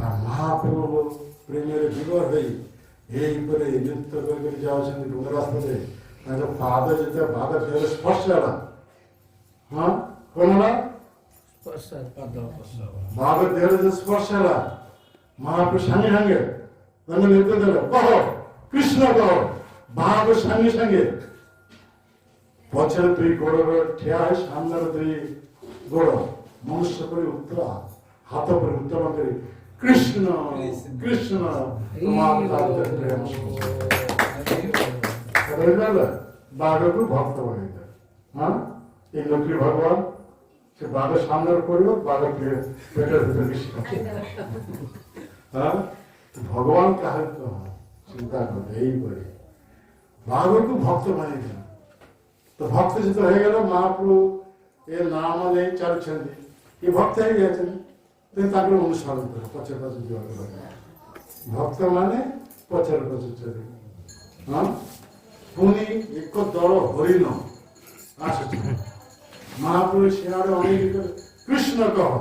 আর মহাপ্রভু প্রেমের বিবর হয়ে এইপরে নৃত্য করে যাওয়ার ডুঙ্গর রাস্তাতে তাଙ୍କ ପାଦ ଯେତେବେଳେ ପାଦ ଦେହରେ ସ୍ପର୍ଶ ହେଲା, ହଁ କଣ ହେଲା? ପାଦ ଦେହରେ ଯେ ସ୍ପର୍ଶ ହେଲା, ମହାପ୍ରଭୁ ସାଙ୍ଗେ ସାଙ୍ଗେ ତାଙ୍କ ନୃତ୍ୟ ଦେଲେ କହ କୃଷ୍ଣ କହ। ମହାପ୍ରଭୁ ସାଙ୍ଗେ ସାଙ୍ଗେ ପଛରେ 2 ଗୋଡ ଠିଆ ହେଇ ସାମ୍ନାରେ 2 ଗୋଡ ମନୁଷ୍ୟ କରି ଉତ୍ତର ହାତ ପରେ ଉତ୍ତର କରି কৃষ্ণ কৃষ্ণ বাঘକୁ ভক্ত বনাই দেয়। হ্যাঁ, এই লক্ষ্মী ভগবান সে বাঘের সামনে পড়বে, বাঘের পেটের ভিতরে হ্যাঁ ভগবান কাহার চিন্তা করবে এইপরে বাঘକୁ ভক্ত বানিয়ে দেন। তো ভক্ত যেতে হয়ে গেল, মহাপ্রভু এ নাম নেই চালুଛନ୍ତି, ଏ ଭକ୍ତ ହେଇଯାଇଛନ୍ତି। ତାଙ୍କର ଅନୁସରଣ କର, ପଛରେ ପଛରେ ଯିବାକୁ ଭକ୍ତ ମାନେ ପଛରେ ପଛରେ ଚଲେ। ହଁ, ପୁଣି ଏକ ଦଳ ହରିଣ ଆସୁଛି, ମହାପ୍ରଭୁ ସିଆଡ଼େ ଅନେକ କୃଷ୍ଣ କହ,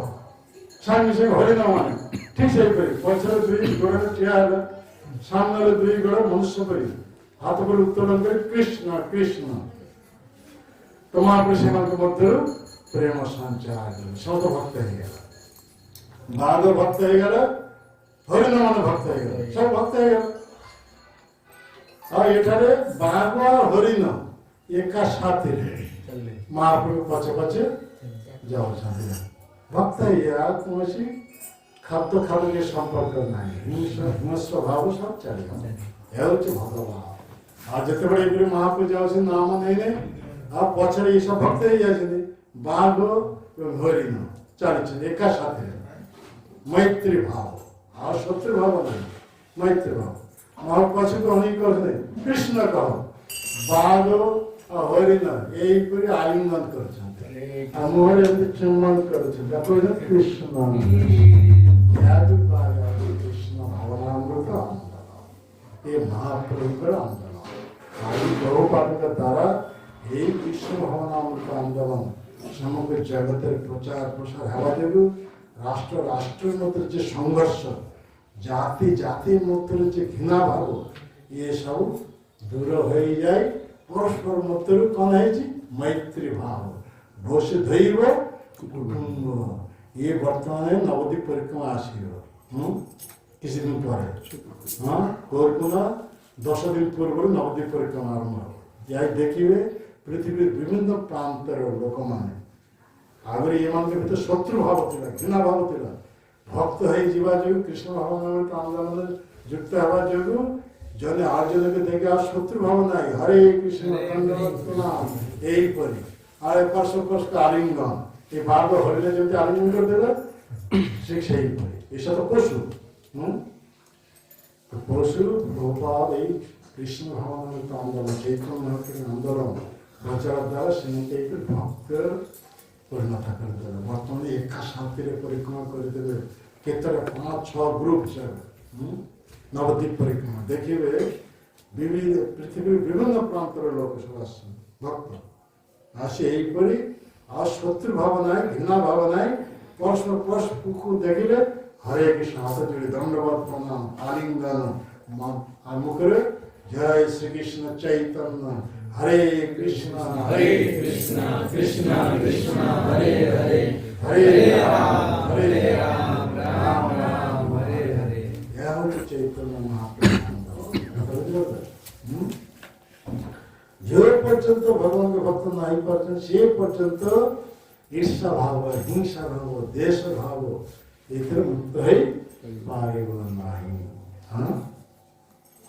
ସାଙ୍ଗେ ସାଙ୍ଗେ ହରିଣ ମାନେ ଠିକ ସେଇପରି ପଛରେ 2 ଗୋଡ଼ରେ ଠିଆ ହେଲେ, ସାମ୍ନାରେ 2 ଗୋଡ଼ ମନୁଷ୍ୟ କରି ହାତ କରି ଉତ୍ତୋଳନ କରି କୃଷ୍ଣ କୃଷ୍ଣ। ତ ମହାପ୍ରଭୁ ସେମାନଙ୍କ ମଧ୍ୟରୁ ପ୍ରେମ ସଞ୍ଚାର କଲେ, ସମସ୍ତ ଭକ୍ତ ହେଇଗଲା। ବାଘ ଭକ୍ତ ହେଇଗଲା, ହରିଣ ମାନେ ଭକ୍ତ ହେଇଗଲା, ସବୁ ଭକ୍ତ ହେଇଗଲା। ଆଉ ଏଠାରେ ବାଘ ଆଉ ହରିଣ ଏକା ସାଥିରେ ମହାପ୍ରଭୁ ପଛେ ପଛେ ଯାଉଛନ୍ତି। ভক্ত ইয়া কৌশি খাদ্য খাদ্যকে সম্পর্ক নাই হিংস্র ভাব সব চালে এ হচ্ছে ভগবান আর যেତେବେଳେ এগুলি মহাপূজা আছে নাম নেই আর পছরে এইসব ভক্ত হয়ে যাচ্ছেন বাঘ এবং হরিণ চালিয়েছেন একা সাথে মৈত্রী ভাব আর শত্রু ভাব নাই মৈত্রী ভাব মহাপছকে অনেক কথা কৃষ্ণ কহ বাঘ আর হরিণ এইপরি আলিঙ্গন করেছেন আর মুহরে এমনি চুম্বন করেছেন দেখো কৃষ্ণ কৃষ্ণ ভাবনামৃত আন্দোলন এই মহাপ্রভুর আন্দোলন আর এই বহুপাঠকের দ্বারা এই কৃষ্ণ ভাবনামৃত আন্দোলন সমগ্র জগতের প্রচার প্রসার হওয়া যোগ রাষ্ট্র রাষ্ট্রের মধ্যে যে সংঘর্ষ জাতি জাতির মধ্যে যে ঘৃণা ভাব এসব দূর হয়ে যায় পরস্পর মধ্যে কোন হয়েছে মৈত্রী ভাব বসে ধৈব কুটুম্ব ये वर्तमान नवद्वीप परिक्रमा आसियो किसी दिन पर हाँ कोरकुना 10 दिन पूर्व नवद्वीप परिक्रमा आरंभ या देखिए पृथ्वी विभिन्न प्रांतर लोक माने आगे ये मान के भीतर शत्रु भाव थिला घृणा भाव थिला भक्त है जीवा जो कृष्ण भावना आंदोलन युक्त हवा जो जने आज जने के देखे आज शत्रु भाव नहीं हरे कृष्ण यही परी आरे परस्पर का आलिंगन ये बाघ हरिणे जब आलिंगन कर देगा शिक्षा ही पड़े ऐसा तो पशु तो पशु गोपाल ये कृष्ण भावना आंदोलन चैतन्य आंदोलन प्रचार द्वारा से भक्त परिणत कर देगा बर्तमान एक शांति परिक्रमा कर देवे केतटा 5-6 ग्रुप हिसाब नवद्वीप परिक्रमा देखिए विविध पृथ्वी विभिन्न प्रांतर लोक सब भक्त आसे यही परी আর শত্রু ভাবনায় ঘৃণা ভাবনায় পরস্পর পরস্পর দেখিলে হরে কৃষ্ণ হাতে জুড়ে দণ্ডবত প্রণাম আলিঙ্গন আর মুখে জয় শ্রীকৃষ্ণ চৈতন্য হরে কৃষ্ণ কৃষ্ণ কৃষ্ণ হরে হরে হরে রাম রাম রাম হরে হরে চৈতন্য মহাপ্রভু जो पर्यंत भगवान के भक्त नहीं पार्छन से पर्यंत ईर्षा भाव हिंसा भाव देश भाव इतर मुक्त है पारिब नहीं हाँ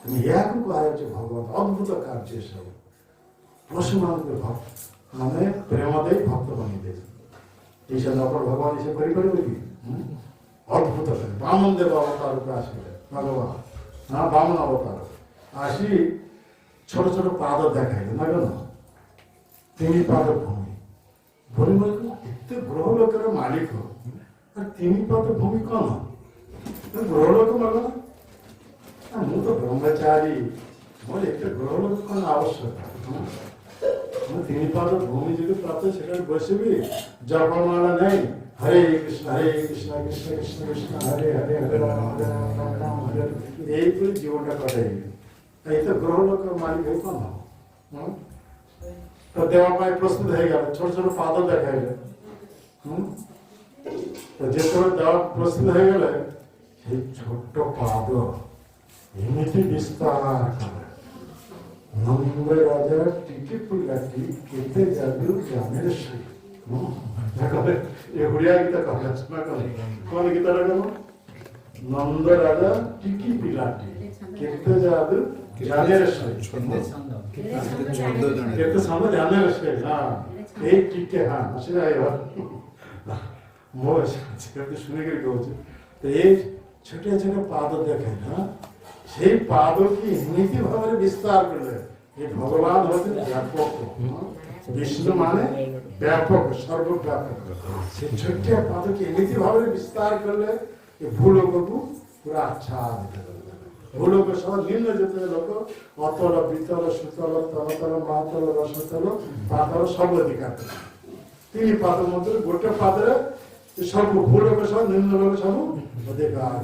तुम याकू कार्य जो भगवान अद्भुत कार्य सब पशुमान के भक्त माने प्रेमदे भक्त बनी दे ऐसा नपर भगवान इसे करी परिबेगी अद्भुत है वामन देव अवतार का आशीर्वाद भगवान हाँ वामन अवतार आशी ছোট ছোট পাদ দেখাইল না কেন তিনি পাদ ভূমি ভূমি বলতে এতে গ্রহ লোকের মালিক আর তিনি পাদ ভূমি কন গ্রহ লোক মানে ମୁଁ ତ ବ୍ରହ୍ମଚାରୀ ମୋର ଏତେ ଗ୍ରହ ଲୋକ କଣ ଆବଶ୍ୟକ ମୁଁ ତିନି ପାଦ ଭୂମି ଯଦି ପ୍ରାପ୍ତ ସେଠାରେ ବସିବି ଜପମାଳା ନାହିଁ ହରେ କୃଷ୍ଣ କୃଷ୍ଣ କୃଷ୍ଣ କୃଷ୍ଣ ହରେ ହରେ ହରେ ରାମ ରାମ ହରେ এইপরি জীবনটা কাটাইবি এই তো গ্রহ লোকের মালিক হয়ে কোন তো দেওয়া পায় প্রস্তুত হয়ে গেল ছোট ছোট পাদ দেখাইলে তো যেତେବେଳେ দেওয়া প্রস্তুত হয়ে গেলে সেই ছোট্ট পাদ এমনিতে বিস্তার করে নন্দ রাজার টিকে পিলাটি কেটে যাদু গ্রামের দেখো এ হুড়িয়া গীতা কথা শোনা কোন গীতাটা কেন নন্দ রাজা টিকি পিলাটি কেটে যাদু ध्यान एक टीके हाँ शुने तो ये छोटे छोटे पाद देखे हाँ से पादों की नीति भाव विस्तार कर ले ये भगवान होते व्यापक विष्णु माने व्यापक सर्वव्यापक से छोटे पादों की नीति भाव विस्तार कर ले ये भूलों को पूरा अच्छा भूलोक सह निम्न जितने लोक अतल बीतल सुतल तलतल महातल रसतल पातल सब अधिकार तीन पाद मध्य गोटे पादे सब भूलोक सह निम्न लोक सब अधिकार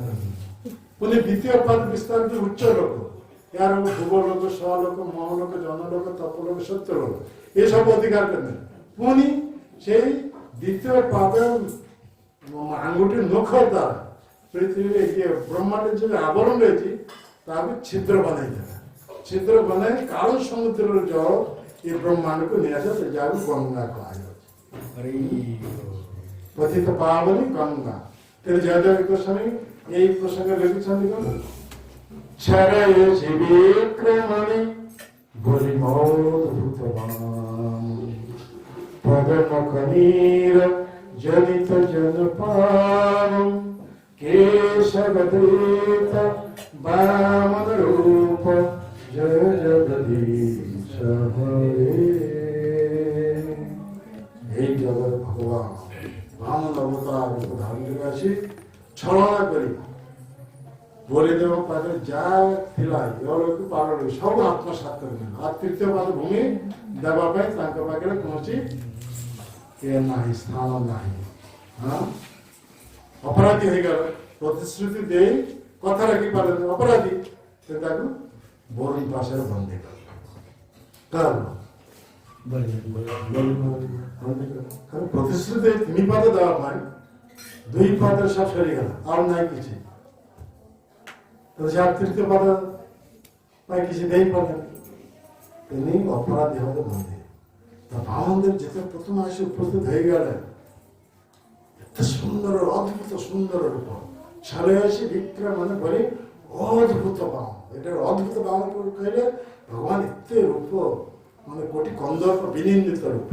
पुनः द्वितीय पाद विस्तार जो उच्च लोक यार भूगोलोक सहलोक महलोक जनलोक तपलोक सत्यलोक ये सब अधिकार करने पुनी से द्वितीय पाद आंगुठी नख द्वारा पृथ्वी ब्रह्मांड जो आवरण रही छिद्र बनाई छिद्र बनाई काल समुद्र जल ये ब्रह्मांड को नहीं आसा जाए गंगा कहा ପତିତ ପାବନି ଗଙ୍ଗା। ତେଣୁ ଜୟଦେବ ଗୋସ୍ୱାମୀ এই প্রসঙ্গে লিখেছেন ছড়ায় বিক্রমণি বলি মৌধূত পদমকনীর জনিত জনপান কেশবদৃত বামন রূপ জয় জগদীশ হরে। এই জগৎ ভগবান বামন অবতার রূপ ধারণ করে আছে ছলনা করি বলিদেব পাদে যা ଥିଲା ଏଗୁଡ଼ାକୁ ପାଳନ ସବୁ ଆତ୍ମସାତ କରିନେଲେ। ଆଉ ତୃତୀୟ ପାଦ ଭୂମି ଦେବା ପାଇଁ ତାଙ୍କ ପାଖରେ କୌଣସି ଇଏ ନାହିଁ, ସ୍ଥାନ ନାହିଁ। ହଁ ଅପରାଧୀ ହେଇଗଲେ, ପ୍ରତିଶ୍ରୁତି ଦେଇ କଥା ରଖିପାରିଲେ ଅପରାଧୀ, ସେ ତାକୁ ବୋରିଂ ପାଶରେ ବନ୍ଦୀ କଲେ। କାରଣ ପ୍ରତିଶ୍ରୁତି 3 ପାଦ ଦେବା ପାଇଁ 2 ପାଦରେ ସବ ସରିଗଲା, ଆଉ ନାହିଁ କିଛି। তো যা তৃতীয় পদ পাই কিছু দেই পারেন, তিনি অপরাধী হতে বন্দী। তা বামনদেব যেতে প্রথম আসে উপস্থিত হয়ে গেলেন, এত সুন্দর অদ্ভুত সুন্দর রূপ ছাড়ে আসি বিক্রম মানে বলি অদ্ভুত বাম। এটার অদ্ভুত বাম কহিলে ভগবান এতে রূপ মানে কোটি কন্দর্প বিনিন্দিত রূপ।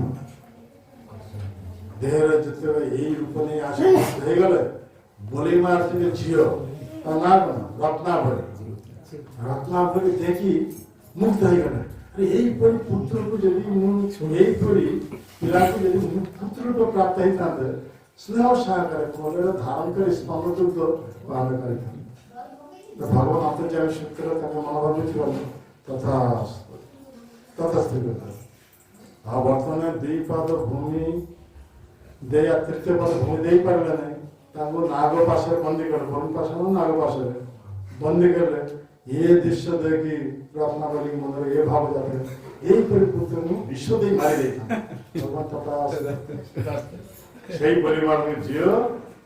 দেহের যেতেବେଳେ এই রূপ নিয়ে আসে হয়ে গেলে বলিমার থেকে ঝিও তার না কেন রত্নাভরী, রত্নাভরী দেখি মুগ্ধ হয়ে গেলেন। এইপরি পুত্রକୁ ଯଦି ମୁଁ এইপରି ପିଲାକୁ ଯଦି ପୁତ୍ର ରୂପ ପ୍ରାପ୍ତ ହେଇଥାନ୍ତେ ସ୍ନେହ ସହକାରେ କୋଳରେ ଧାରଣ କରି ସ୍ମରଣଯୁକ୍ତ ପାଳନ କରିଥାନ୍ତେ। ଭଗବାନ ଅନ୍ତର୍ଯାମୀ ସୂତ୍ରରେ ତାଙ୍କ ମନୋଭାବ ଥିବ ତଥା ତଥାସ୍ଥିତ। ଆଉ ବର୍ତ୍ତମାନ 2 ପାଦ ଭୂମି ଦେଇ ତୃତୀୟ ପାଦ ଭୂମି ଦେଇପାରିଲେ ନାହିଁ, ତାଙ୍କୁ ନାଗ ପାଶରେ ବନ୍ଦୀ କଲେ। ବରୁଣ ପାଶ ନାଗ ପାଶରେ ବନ୍ଦୀ କଲେ। ଏ ଦୃଶ୍ୟ ଦେଖି ରତ୍ନାବଳୀ ମନରେ ଏ ଭାବ ଯାତ୍ରା এইপରି ପୁତ୍ରକୁ ବିଷ ଦେଇ ମାରି ଦେଇଥାନ୍ତି। সেই পরিবারের ঝিও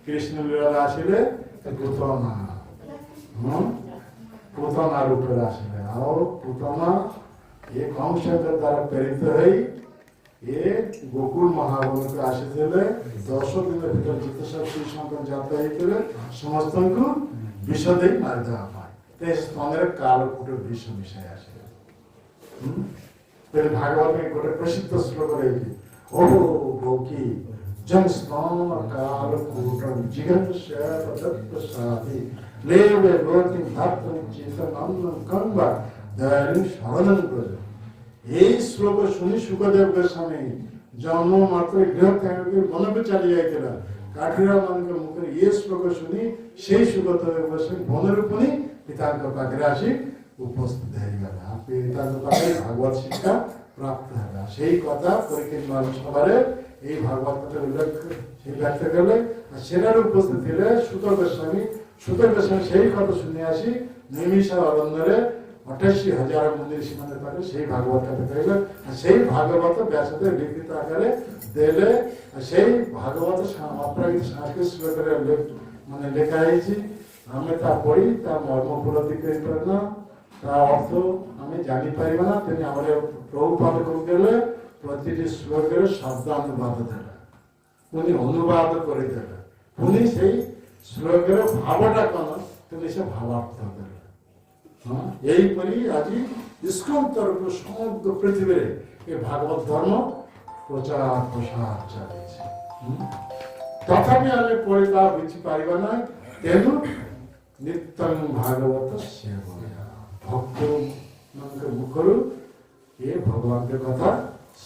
কৃষ্ণ লীলায় আসিলে পুতনা পুতনা রূপে আসিলে। আর পুতনা এ কংসের দ্বারা প্রেরিত হয়ে এ গোকুল মহাবনকে আসিলে 10 দিনের ভিতরে চিত্তস্বর শ্রী শঙ্কর যাত্রা হয়েছিল সমস্তଙ୍କୁ বিষ দেই মারি দেওয়া হয়। স্তনের কালকূটের বিষ মিশাই আসে। ভাগবত গোটে প্রসিদ্ধ শ্লোক রয়েছে, ও ভোকি জং স্তন কালকূটম জিগৎসাদি লেবে লোতি ভাতম চিন্তনম কংবা দয়ালু শরণং ব্রজ। এই শ্লোক শুনি সুখদেব গোস্বামী জন্ম মাত্র গৃহ ত্যাগ করে বনকে চালি যাইছিল। কাঠুরা ମାନଙ୍କ মুখରେ ଏ ଶ୍ଲୋକ ଶୁଣି সেই ସୁଖଦେବ ଗୋସ୍ୱାମୀ ବନରୁ ପୁଣି ପିତାଙ୍କ ପାଖରେ ଆସି ଉପସ୍ଥିତ ହେଇଗଲା। ପିତାଙ୍କ ପାଖରେ ଭାଗବତ ଶିକ୍ଷା ପ୍ରାପ୍ତ ହେଲା। সেই କଥା পরীক্ষিত সভারে এই ভাগবত কথা উল্লেখ সেই ব্যক্ত করলে। সেটার উপস্থিত ଥିଲେ সুত গোস্বামী। সুত গোস্বামী সেই কথা শুনে আসি নিমিষা অরণ্যরে 88,000 মন্দির সীমানের পাখে সেই ভাগবত কথা কহিলে। সেই ভাগবত ব্যাসদেব লিখিত আকারে দেলে। সেই ভাগবত অপ্রাকৃত সংস্কৃত শ্লোকের মানে লেখা হয়েছে। আমি তা পড়ি, তা মর্ম উপলব্ধি করিপার না, তা অর্থ আমি জানিপারিব না। তিনি আমাদের প্রভুপাদ করে প্রতিটি শ্লোকের শব্দানুবাদ দেবে, উনি অনুবাদ করে দেবে। উনি সেই শ্লোকের ভাবটা কন তিনি সে ভাবার্থ দেবে। হ্যাঁ, এইপরি আজি ইস্কন তরফ সমগ্র পৃথিবীরে এই ভাগবত ধর্ম প্রচার প্রসার চালিয়েছে। তথাপি আমি পড়ি তা বুঝিপারিবা না। তেণু নিত্যং ভাগবত সেবন, ভক্ত মুখରୁ ଏ ଭଗବାନଙ୍କ କଥା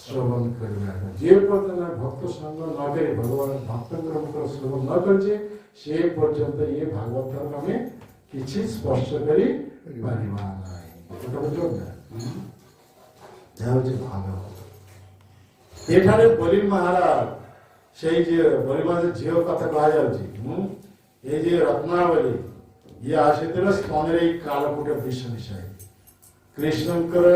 ଶ୍ରବଣ କରିବା। ଯେ ପର୍ଯ୍ୟନ୍ତ ଭକ୍ତ ସଙ୍ଗ ନ କରି ଭଗବାନ ଭକ୍ତଙ୍କର ମୁଖର ଶ୍ରବଣ ନ କରିଛେ ସେ ପର୍ଯ୍ୟନ୍ତ ଏ ଭାଗବତ ଆମେ କିଛି ସ୍ପର୍ଶ କରି ପାରିବା ନାହିଁ। ଏହା ହେଉଛି ଭାଗବତ। ଏଠାରେ ବଲି ମହାରାଜ ସେଇ ଯେ ବଲିମାନ ଝିଅ କଥା କୁହାଯାଉଛି, এই যে রত্নাবলী ইয়ে আসিছিল স্তনের এই কালকূট বিষ মিশাই। কৃষ্ণଙ୍କର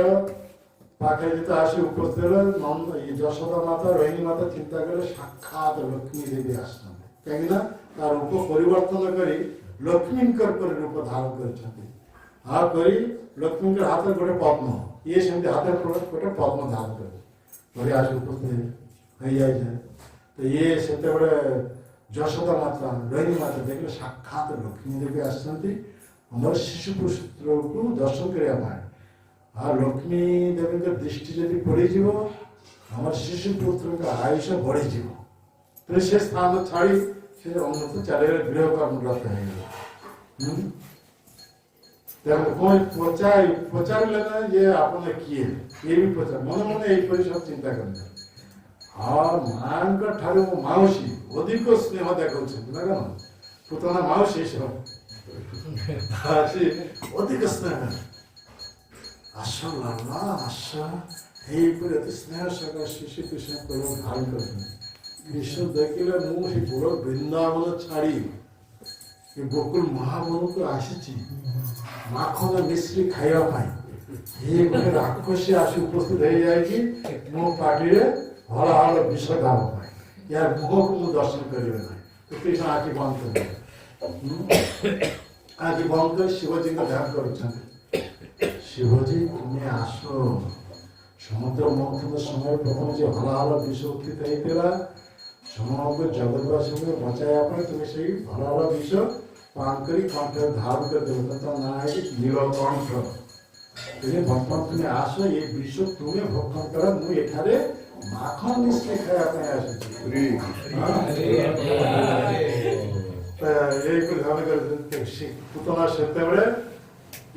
পাখে যেতে আসে উপস্থিত হলে নন্দ যশোদা মাতা রোহিণী মাতা চিন্তা করে সাক্ষাৎ লক্ষ্মী দেবী আসছেন। କାହିଁକିନା ତାର ରୂପ ପରିବର୍ତ୍ତନ କରି ଲକ୍ଷ୍ମୀଙ୍କର ପରି ରୂପ ଧାରଣ କରିଛନ୍ତି। ଆଉ କରି ଲକ୍ଷ୍ମୀଙ୍କର ହାତରେ ଗୋଟେ ପଦ୍ମ, ଇଏ ସେମିତି ହାତରେ ଗୋଟେ ପଦ୍ମ ଧାରଣ କରି ଆସି ଉପସ୍ଥିତ ହେଇଯାଇଛି। ତ ଇଏ ସେତେବେଳେ ଯଶୋଦା ମାତା ରୋହିଣୀ ମାତା ଦେଖିଲେ ସାକ୍ଷାତ ଲକ୍ଷ୍ମୀ ଦେବୀ ଆସିଛନ୍ତି ଆମର ଶିଶୁ ପୁତ୍ରକୁ ଦର୍ଶନ କରିବା ପାଇଁ। ଆଉ ଲକ୍ଷ୍ମୀ ଦେବୀଙ୍କ ଦୃଷ୍ଟି ଯଦି ପଡ଼ିଯିବ ଆମର ଶିଶୁ ପୁତ୍ରଙ୍କ ଆୟୁଷ ବଢ଼ିଯିବ। ତେଣୁ ସେ ସ୍ଥାନ ଛାଡ଼ି ସେ ଅନ୍ୟତ୍ର ଚାଲିଗଲେ, ଗୃହ କର୍ମରତ ହେଇଗଲେ। ତେଣୁ କଣ ପଚାରିଲେ ନା ଯେ ଆପଣ କିଏ, କିଏ ବି ପଚାର ମନେ ମନେ ଏହିପରି ସବୁ ଚିନ୍ତା କରନ୍ତି। ହଁ ମାଙ୍କ ଠାରୁ ମୋ ମାଉସୀ ଅଧିକ ସ୍ନେହ ଦେଖାଉଛନ୍ତି ନା କଣ, ପୁତନା ମାଉସୀ ସବୁ ଅଧିକ ସ୍ନେହ। ଆସ ଲାଲା ଆସ, এইপରି ଅତି ସ୍ନେହ ସକାଶେ ଶ୍ରୀକୃଷ୍ଣ ପ୍ରଭୁ ଧାରଣ କରିଛନ୍ତି। କୃଷ୍ଣ ଦେଖିଲେ ମୁଁ ସେ ପୁର ବୃନ୍ଦାବନ ଛାଡ଼ି ଏ ଗୋକୁଳ ମହାବନକୁ ଆସିଛି ମାଖନ ମିଶ୍ରି ଖାଇବା ପାଇଁ। ଇଏ ଗୋଟେ ରାକ୍ଷସୀ ଆସି ଉପସ୍ଥିତ ହେଇଯାଇଛି ମୋ ପାଟିରେ ହଳ ହଳ ବିଷ ଦେବା ପାଇଁ। ୟାର ମୁହଁକୁ ମୁଁ ଦର୍ଶନ କରିବେ ନାହିଁ। ତ କୃଷ୍ଣ ଆଖି ବନ୍ଦ କରିବେ, ଆଖି ବନ୍ଦ କରି ଶିବଜୀଙ୍କ ଧ୍ୟାନ କରୁଛନ୍ତି। ଶିବଜୀ ତୁମେ ଆସ, ସମୁଦ୍ର ମନ୍ଥନ ସମୟ ପ୍ରଥମ ଯେ ହଳ ହଳ ବିଷ ଉତ୍ଥିତ ହେଇଥିଲା, ସମଗ୍ର ଜଗତବାସୀଙ୍କୁ ବଚାଇବା ପାଇଁ ତୁମେ ସେଇ ହଳ ହଳ ବିଷ ପାନ କରି କଣ୍ଠରେ ଧାରଣ କରିଦେବ। ତା ନାଁ ହେଇଛି ନୀଳକଣ୍ଠ। ତୁମେ ବର୍ତ୍ତମାନ ତୁମେ ଆସ, ଏ ବିଷ ତୁମେ ଭକ୍ଷଣ କର, ମୁଁ ଏଠାରେ ମାଖନ ମିଶ୍ରି ଖାଇବା ପାଇଁ ଆସିଛି। ଏଇପରି ଧାରଣ କରିଛନ୍ତି। ପୁତନା ସେତେବେଳେ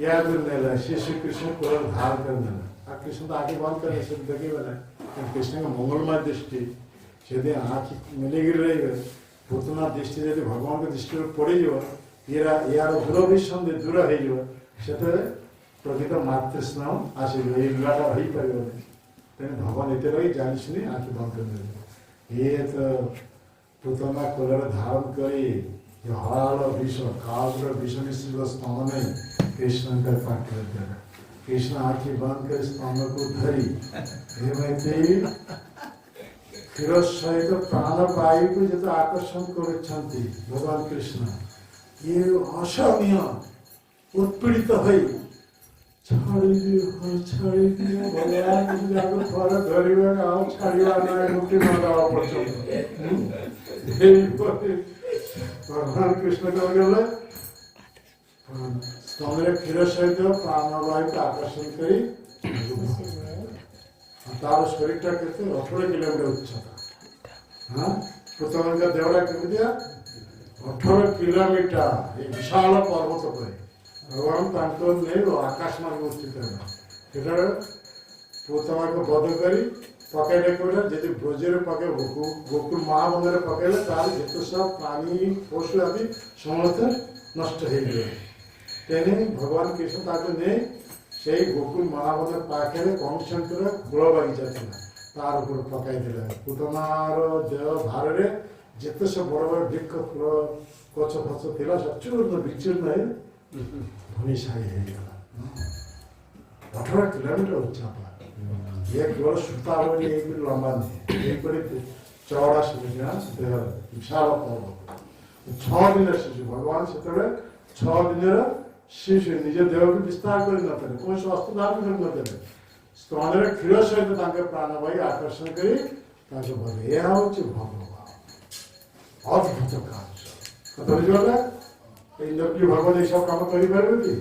ୟାଦ ନେଲେ, ସେ ଶ୍ରୀକୃଷ୍ଣ କୋଳ ଧାରଣ କରିନେଲେ। ଆଉ କୃଷ୍ଣ ତ ଆଖି ବନ୍ଦ କଲେ, ସେ ଦେଖିବେ ନା କୃଷ୍ଣଙ୍କ ମଙ୍ଗଳମୟ ଦୃଷ୍ଟି, ଯଦି ଆଖି ମିଳିକିରି ରହିବେ, ପୁତନା ଦୃଷ୍ଟି ଯଦି ଭଗବାନଙ୍କ ଦୃଷ୍ଟିରେ ପଡ଼ିଯିବ, ୟାର ଦୂରଭିସନ୍ଧି ଦୂର ହେଇଯିବ। ସେତେବେଳେ ପ୍ରକୃତ ମାତୃସ୍ନେହ ଆସିବ, ଏଇ ଲୀଳାଟା ହେଇପାରିବନି। ତେଣୁ ଭଗବାନ ଏଥିଲାଗି ଜାଣି ଶୁଣି ଆଖି ବନ୍ଦ କରିଦେବେ। ଇଏ ତ ପୁତନା କୋଳରେ ଧାରଣ କରି ହଳ ବିଷ କାଳର ବିଷ ମିଶ୍ରିତ ସ୍ତନ ନେଇ କୃଷ୍ଣଙ୍କ ପାଖରେ ଦେଲେ। କୃଷ୍ଣ ଆଖି ବନ୍ଦ କରି ସ୍ତନକୁ ଧରି ଏମିତି କ୍ଷୀର ସହିତ ପ୍ରାଣ ବାୟୁକୁ ଯେତେ ଆକର୍ଷଣ କରୁଛନ୍ତି ଭଗବାନ କୃଷ୍ଣ, ଇଏ ଅସହନୀୟ ଉତ୍ପୀଡ଼ିତ ହୋଇ ଛାଡ଼ିଦିଅ ଭଗବାନ ଯାକୁ ଥରେ ଧରିବେ ଆଉ ଛାଡ଼ିବା ନାହିଁ, ମୁକ୍ତି ନ ଦେବା ପର୍ଯ୍ୟନ୍ତ। ଭଗବାନ କୃଷ୍ଣ କଣ କଲେ, ସ୍ତନରେ କ୍ଷୀର ସହିତ ପ୍ରାଣବାୟୁକୁ ଆକର୍ଷଣ କରି ତାର ଶରୀରଟା କେତେ 18 କିଲୋମିଟର ଉଚ୍ଚତା। ପୁତନାଙ୍କ ଦେହଟା କେମିତିଆ 18 କିଲୋମିଟର, ଏ ବିଶାଳ ପର୍ବତ ପରି ଭଗବାନ ତାଙ୍କ ନେଇ ଆକାଶ ମାର୍ଗ ଉଚ୍ଚିତ ହେଲା। ସେଠାରେ ପୁତନାକୁ ବଧ କରି ପକାଇଲେ କୋଉଟା, ଯଦି ଭୋଜିରେ ପକେଇବ ଗୋକୁଳ ମହାବନରେ ପକେଇଲେ ତାହେଲେ ଯେତେ ସବୁ ପ୍ରାଣୀ ପଶୁ ଆଦି ସମସ୍ତେ ନଷ୍ଟ ହେଇଯିବେ। ତେଣୁ ଭଗବାନ କୃଷ୍ଣ ତାକୁ ନେଇ ସେଇ ଗୋକୁଳ ମହାବନ ପାଖରେ କଂସଙ୍କର ଫୁଳ ବଗିଚା ଥିଲା, ତାର ଉପରେ ପକାଇଥିଲେ। ପୁତନାର ଦେହ ଭାରରେ ଯେତେ ସବୁ ବଡ଼ ବଡ଼ ବୃକ୍ଷ ଫୁଲ ଗଛ ଫଛ ଥିଲା ସବୁ ଚୂର୍ଣ୍ଣ ବିଚୂର୍ଣ୍ଣ ହେଇ ଭୂମିଶାୟୀ ହେଇଗଲା। 18 କିଲୋମିଟର ଉଚ୍ଚତା। ये केवल सूता बनी एक लंबा नहीं, एक बड़ी चौड़ा शिशु देह विशाल पर्वत। 6 दिन शिशु भगवान से 6 दिन शिशु निज देह को विस्तार कर नଥିଲେ, कौन स्वास्थ्य धारण कर नଥିଲେ, स्तନରେ କ୍ଷୀର ସହିତ ତାଙ୍କ ପ୍ରାଣବାୟୁ ଆକର୍ଷଣ କରି ତାଙ୍କୁ ବଲେ। ଏହା ହେଉଛି ଭଗବାନ ଅଦ୍ଭୁତ କାର୍ଯ୍ୟ। କଥା ବୁଝିଗଲା? ଏଇ ନକଲି ଭଗବାନ ଏସବୁ କାମ କରିପାରିବେ କି?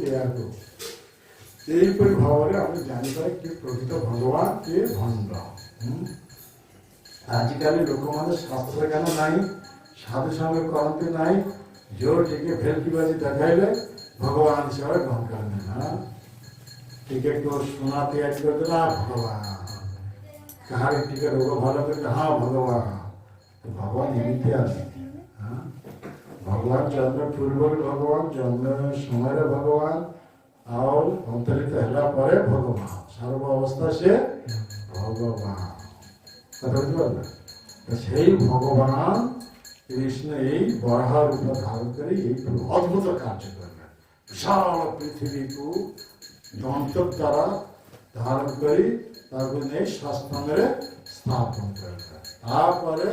ଏହାକୁ এইপরি ভাবে আমি জানিপারে কি প্রকৃত ভগবান কিଏ ভণ্ড। ଆଜିକାଲି ଲୋକମାନେ ଶାସ୍ତ୍ର ଜ୍ଞାନ ନାହିଁ, ସାଧୁ ସଙ୍ଗେ କରନ୍ତି ନାହିଁ, ଯୋଉ ଟିକେ ଭେଲ୍କିବାଜି ଦେଖାଇଲେ ଭଗବାନ ହିସାବରେ ଗ୍ରହଣ କରନ୍ତି। ଟିକେ ସୁନା ତିଆରି କରିଦେଲା ଭଗବାନ, କାହାର ଟିକେ ରୋଗ ଭଲ କରିଲେ ହଁ ଭଗବାନ। ଭଗବାନ ଏମିତି ଆସେ। ଭଗବାନ ଜନ୍ମ ପୂର୍ବରୁ ଭଗବାନ, ଜନ୍ମ ସମୟରେ ଭଗବାନ, ଆଉ ଅନ୍ତରିତ ହେଲା ପରେ ଭଗବାନ, ସର୍ବ ଅବସ୍ଥା ସେ ଭଗବାନ। କଥା ବୁଝିପାରିଲ? ସେଇ ଭଗବାନ କୃଷ୍ଣ ଏଇ ବରାହ ରୂପ ଧାରଣ କରି ଏଇ ଅଦ୍ଭୁତ କାର୍ଯ୍ୟ କରିଲେ। ବିଶାଳ ପୃଥିବୀକୁ ଦନ୍ତ ଦ୍ୱାରା ଧାରଣ କରି ତାକୁ ନେଇ ସ୍ୱସ୍ଥାନରେ ସ୍ଥାପନ କରିଲେ। ତାପରେ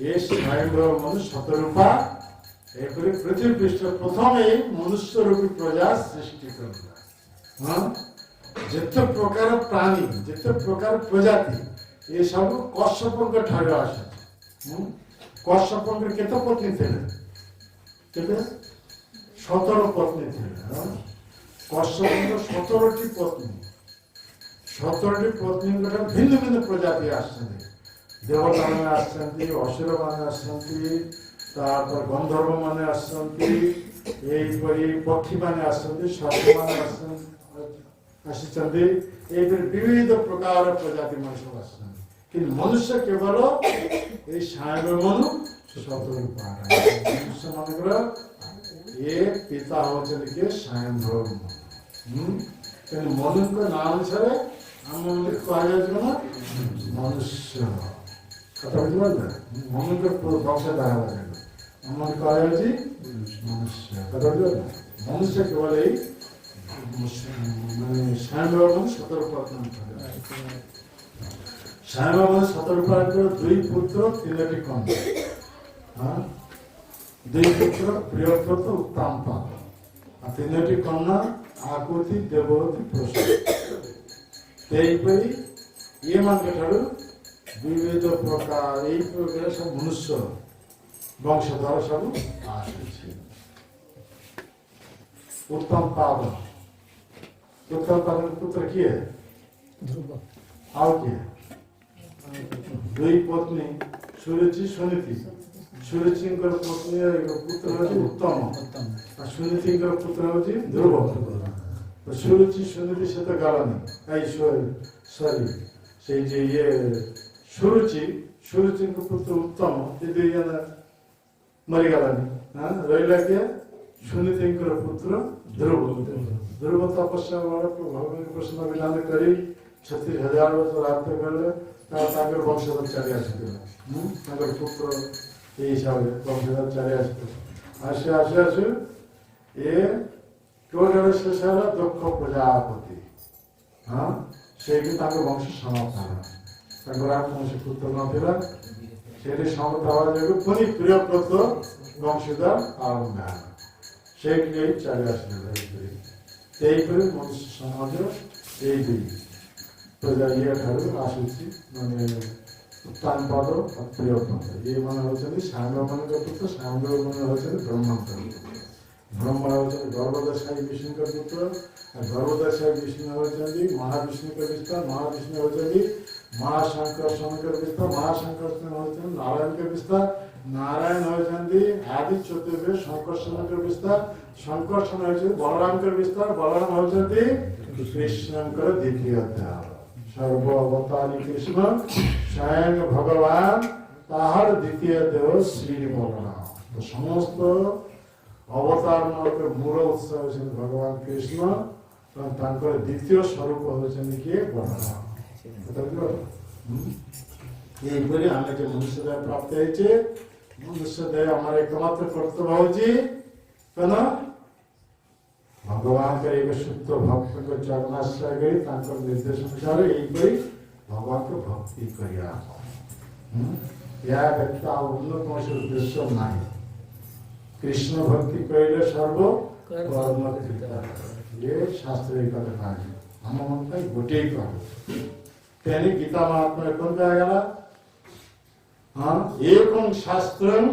ଏ ସ୍ୱୟଂ ଶତରୂପା ଏପରି ପୃଥିବୀ ପୃଷ୍ଠ ପ୍ରଥମେ ମନୁଷ୍ୟ ରୂପୀ ପ୍ରଜା ସୃଷ୍ଟି କରିଲା। ଯେତେ ପ୍ରକାର ପ୍ରାଣୀ, ଯେତେ ପ୍ରକାର ପ୍ରଜାତି ଏସବୁ କଶ୍ୟପଙ୍କ ଠାରୁ ଆସିଛି। କଶ୍ୟପଙ୍କର କେତେ ପତ୍ନୀ ଥିଲେ? କେତେ? 17 ପତ୍ନୀ ଥିଲେ। କଶ୍ୟପଙ୍କର 17ଟି ପତ୍ନୀ। 17ଟି ପତ୍ନୀଙ୍କର ଭିନ୍ନ ଭିନ୍ନ ପ୍ରଜାତି ଆସିଛନ୍ତି। ଦେବତାମାନେ ଆସିଛନ୍ତି, ଅସୁରମାନେ ଆସିଛନ୍ତି, ତାପରେ ଗନ୍ଧର୍ବମାନେ ଆସିଛନ୍ତି, ଏହିପରି ପକ୍ଷୀମାନେ ଆସିଛନ୍ତି, ସର୍ପମାନେ ଆସିଛନ୍ତି, ଏହିପରି ବିବିଧ ପ୍ରକାର ପ୍ରଜାତି ମଣିଷ ଆସିଛନ୍ତି। କିନ୍ତୁ ମନୁଷ୍ୟ କେବଳ ଏଇ ସାୟବମନୁ 17 ପାହାଡ଼। ମନୁଷ୍ୟ ମାନଙ୍କର ଏ ପିତା ହଉଛନ୍ତି କିଏ? ସାୟମ୍ଭବ। କିନ୍ତୁ ମନୁଙ୍କ ନାଁ ଅନୁସାରେ ଆମ କୁହାଯାଉଛି କଣ? ମନୁଷ୍ୟ। କଥା ବୁଝିପାରିଲେ? ମନୁଙ୍କ ବଂଶଧାର ଆମ କୁହାଯାଉଛି ମନୁଷ୍ୟ। କଥା ବୁଝିପାରିଲେ? ମନୁଷ୍ୟ କେବଳ ଏଇ ମାନେ ସାୟମ୍ଭବ 17 ପତ୍ନୀ। ସାୟମ୍ଭବ 17 ପାହାଡ଼ର 2 ପୁତ୍ର 3ଟି କନ୍ୟା। 2 ପୁତ୍ର ପ୍ରିୟବ୍ରତ ଉତ୍ତାମପାଦ, ଆଉ 3ଟି କନ୍ୟା ଆକୁତି, ଦେବବତୀ, ପ୍ରସୂତି। ସେହିପରି ଏମାନଙ୍କ ଠାରୁ ବିବିଧ ପ୍ରକାର ଏଇ ପ୍ରକାର ସବୁ ମନୁଷ୍ୟ ବଂଶଧର ସବୁ ଆସୁଛି। ଉତ୍ତମପାଦ ପୁତ୍ର କିଏ? ଧ୍ରୁବ। ଆଉ କିଏ? 2 ପତ୍ନୀ ସୁରୁଚି, ସୁନୀତି। ସୁରୁଚିଙ୍କର ପତ୍ନୀ ପୁତ୍ର ହେଉଛି ଉତ୍ତମ, ଆଉ ସୁନୀତିଙ୍କର ପୁତ୍ର ହେଉଛି ଧ୍ରୁବ। ସୁରୁଚି ସୁନୀତି ସେ ତ ଗାଳନି। ସରି ସେଇ ଯେ ଇଏ ସୁରୁଚିଙ୍କ ପୁତ୍ର ଉତ୍ତମ, ଏ 2 ଜଣ ମରିଗଲାନି। ରହିଲା କିଏ? ସୁନୀତିଙ୍କର ପୁତ୍ର ଧ୍ରୁବ। ଧ୍ରୁବ ତପସ୍ୟା ଭଗବାନଙ୍କ ପ୍ରଶ୍ନ ବିଧାନ କରି 36,000 ବର୍ଷ ରାତ କଲେ, ତାଙ୍କର ବଂଶଧର ଚାଲି ଆସିଥିଲା। ତାଙ୍କର ପୁତ୍ର ଏଇ ହିସାବରେ ବଂଶଧର ଚାଲି ଆସିଥିଲା। ଆସୁ ଏ କେଉଁଠାରେ ଶେଷ ହେଲା? ଦକ୍ଷ ପ୍ରଜାପତି। ସେଇଠି ତାଙ୍କ ବଂଶ ସମାପ୍ତ ହେଲା। ତାଙ୍କର ଆଉ କୌଣସି ପୁତ୍ର ନଥିଲା। ସେଇଠି ସମାପ୍ତ ହେବା ଯୋଗୁଁ ପୁଣି ପ୍ରିୟବ୍ରତ ବଂଶଧର ଆରମ୍ଭ ହେଲା। ସେଇଠି ଯାଇ ଚାଲି ଆସିଥିଲା। ସେହିପରି ମନୁଷ୍ୟ ସମାଜ ଏଇ 2 ପ୍ରଜା ଇଏ ଠାରୁ ଆସୁଛି। ମାନେ ଉତ୍ତାନପାଦ ଆଉ ପ୍ରିୟବ୍ରତ, ଏମାନେ ହେଉଛନ୍ତି ସାୟମ୍ଭବମାନଙ୍କ ପୁତ୍ର। ସାୟମ୍ଭବମାନେ ହେଉଛନ୍ତି ବ୍ରହ୍ମାଙ୍କର ପୁତ୍ର। ବ୍ରହ୍ମା ହେଉଛନ୍ତି ଗର୍ଭଦଶାୟୀ ବିଷ୍ଣୁଙ୍କ ପୁତ୍ର। ଗର୍ଭଦଶାୟୀ ବିଷ୍ଣୁ ହେଉଛନ୍ତି ମହାବିଷ୍ଣୁଙ୍କ ବିସ୍ତାର। ମହାବିଷ୍ଣୁ ହେଉଛନ୍ତି ମହାଶଙ୍କର୍ଷଣଙ୍କ ବିସ୍ତାର। ମହାଶଙ୍କର୍ଷଣ ହେଉଛନ୍ତି ନାରାୟଣଙ୍କ ବିସ୍ତାର। ନାରାୟଣ ହେଉଛନ୍ତି ଆଦି ଚତୁର୍ବେଦ ଶଙ୍କର୍ଷଣଙ୍କ ବିସ୍ତାର। ଶଙ୍କର୍ଷଣ ହେଉଛନ୍ତି ବଳରାମଙ୍କର ବିସ୍ତାର। ବଳରାମ ହେଉଛନ୍ତି କୃଷ୍ଣଙ୍କର ଦ୍ୱିତୀୟ ଦେହ। ସର୍ବ ଅବତାରୀ କୃଷ୍ଣ ସ୍ୱୟଂ ଭଗବାନ, ତାହାର ଦ୍ୱିତୀୟ ଦେହ ଶ୍ରୀ ବଳରାମ। ସମସ୍ତ ଅବତାର ମୂଳ ଉତ୍ସ ହେଉଛନ୍ତି ଭଗବାନ କୃଷ୍ଣ, ତାଙ୍କର ଦ୍ୱିତୀୟ ସ୍ୱରୂପ ହେଉଛନ୍ତି କିଏ? ବଳରାମ। ଏହିପରି ଆମେ ଯେ ମନୁଷ୍ୟ ଦେହ ପ୍ରାପ୍ତ ହେଇଛେ, ମନୁଷ୍ୟ ଦେହ ଆମର ଏକମାତ୍ର କର୍ତ୍ତବ୍ୟ ହେଉଛି କଣ? ଭଗବାନଙ୍କର ଏକ ସୁପ୍ତ ଭକ୍ତଙ୍କ ଚରଣାଶ୍ରୟ କରି ତାଙ୍କର ନିର୍ଦ୍ଦେଶ ଅନୁସାରେ ଏହିପରି ଭଗବାନଙ୍କ ଭକ୍ତି କରିବା। ଏହା ବ୍ୟତୀତ ଆଉ ଅନ୍ୟ କୌଣସି ଉଦ୍ଦେଶ୍ୟ ନାହିଁ। କୃଷ୍ଣ ଭକ୍ତି କହିଲେ ସର୍ବ କର୍ମ ଏ ଶାସ୍ତ୍ର କଥା ନାହିଁ। ଆମ ମନ ପାଇଁ ଗୋଟିଏ କର୍ମ। ତେଣୁ ଗୀତା ମହାତ୍ମାରେ କଣ କୁହାଗଲା? एकं शास्त्रं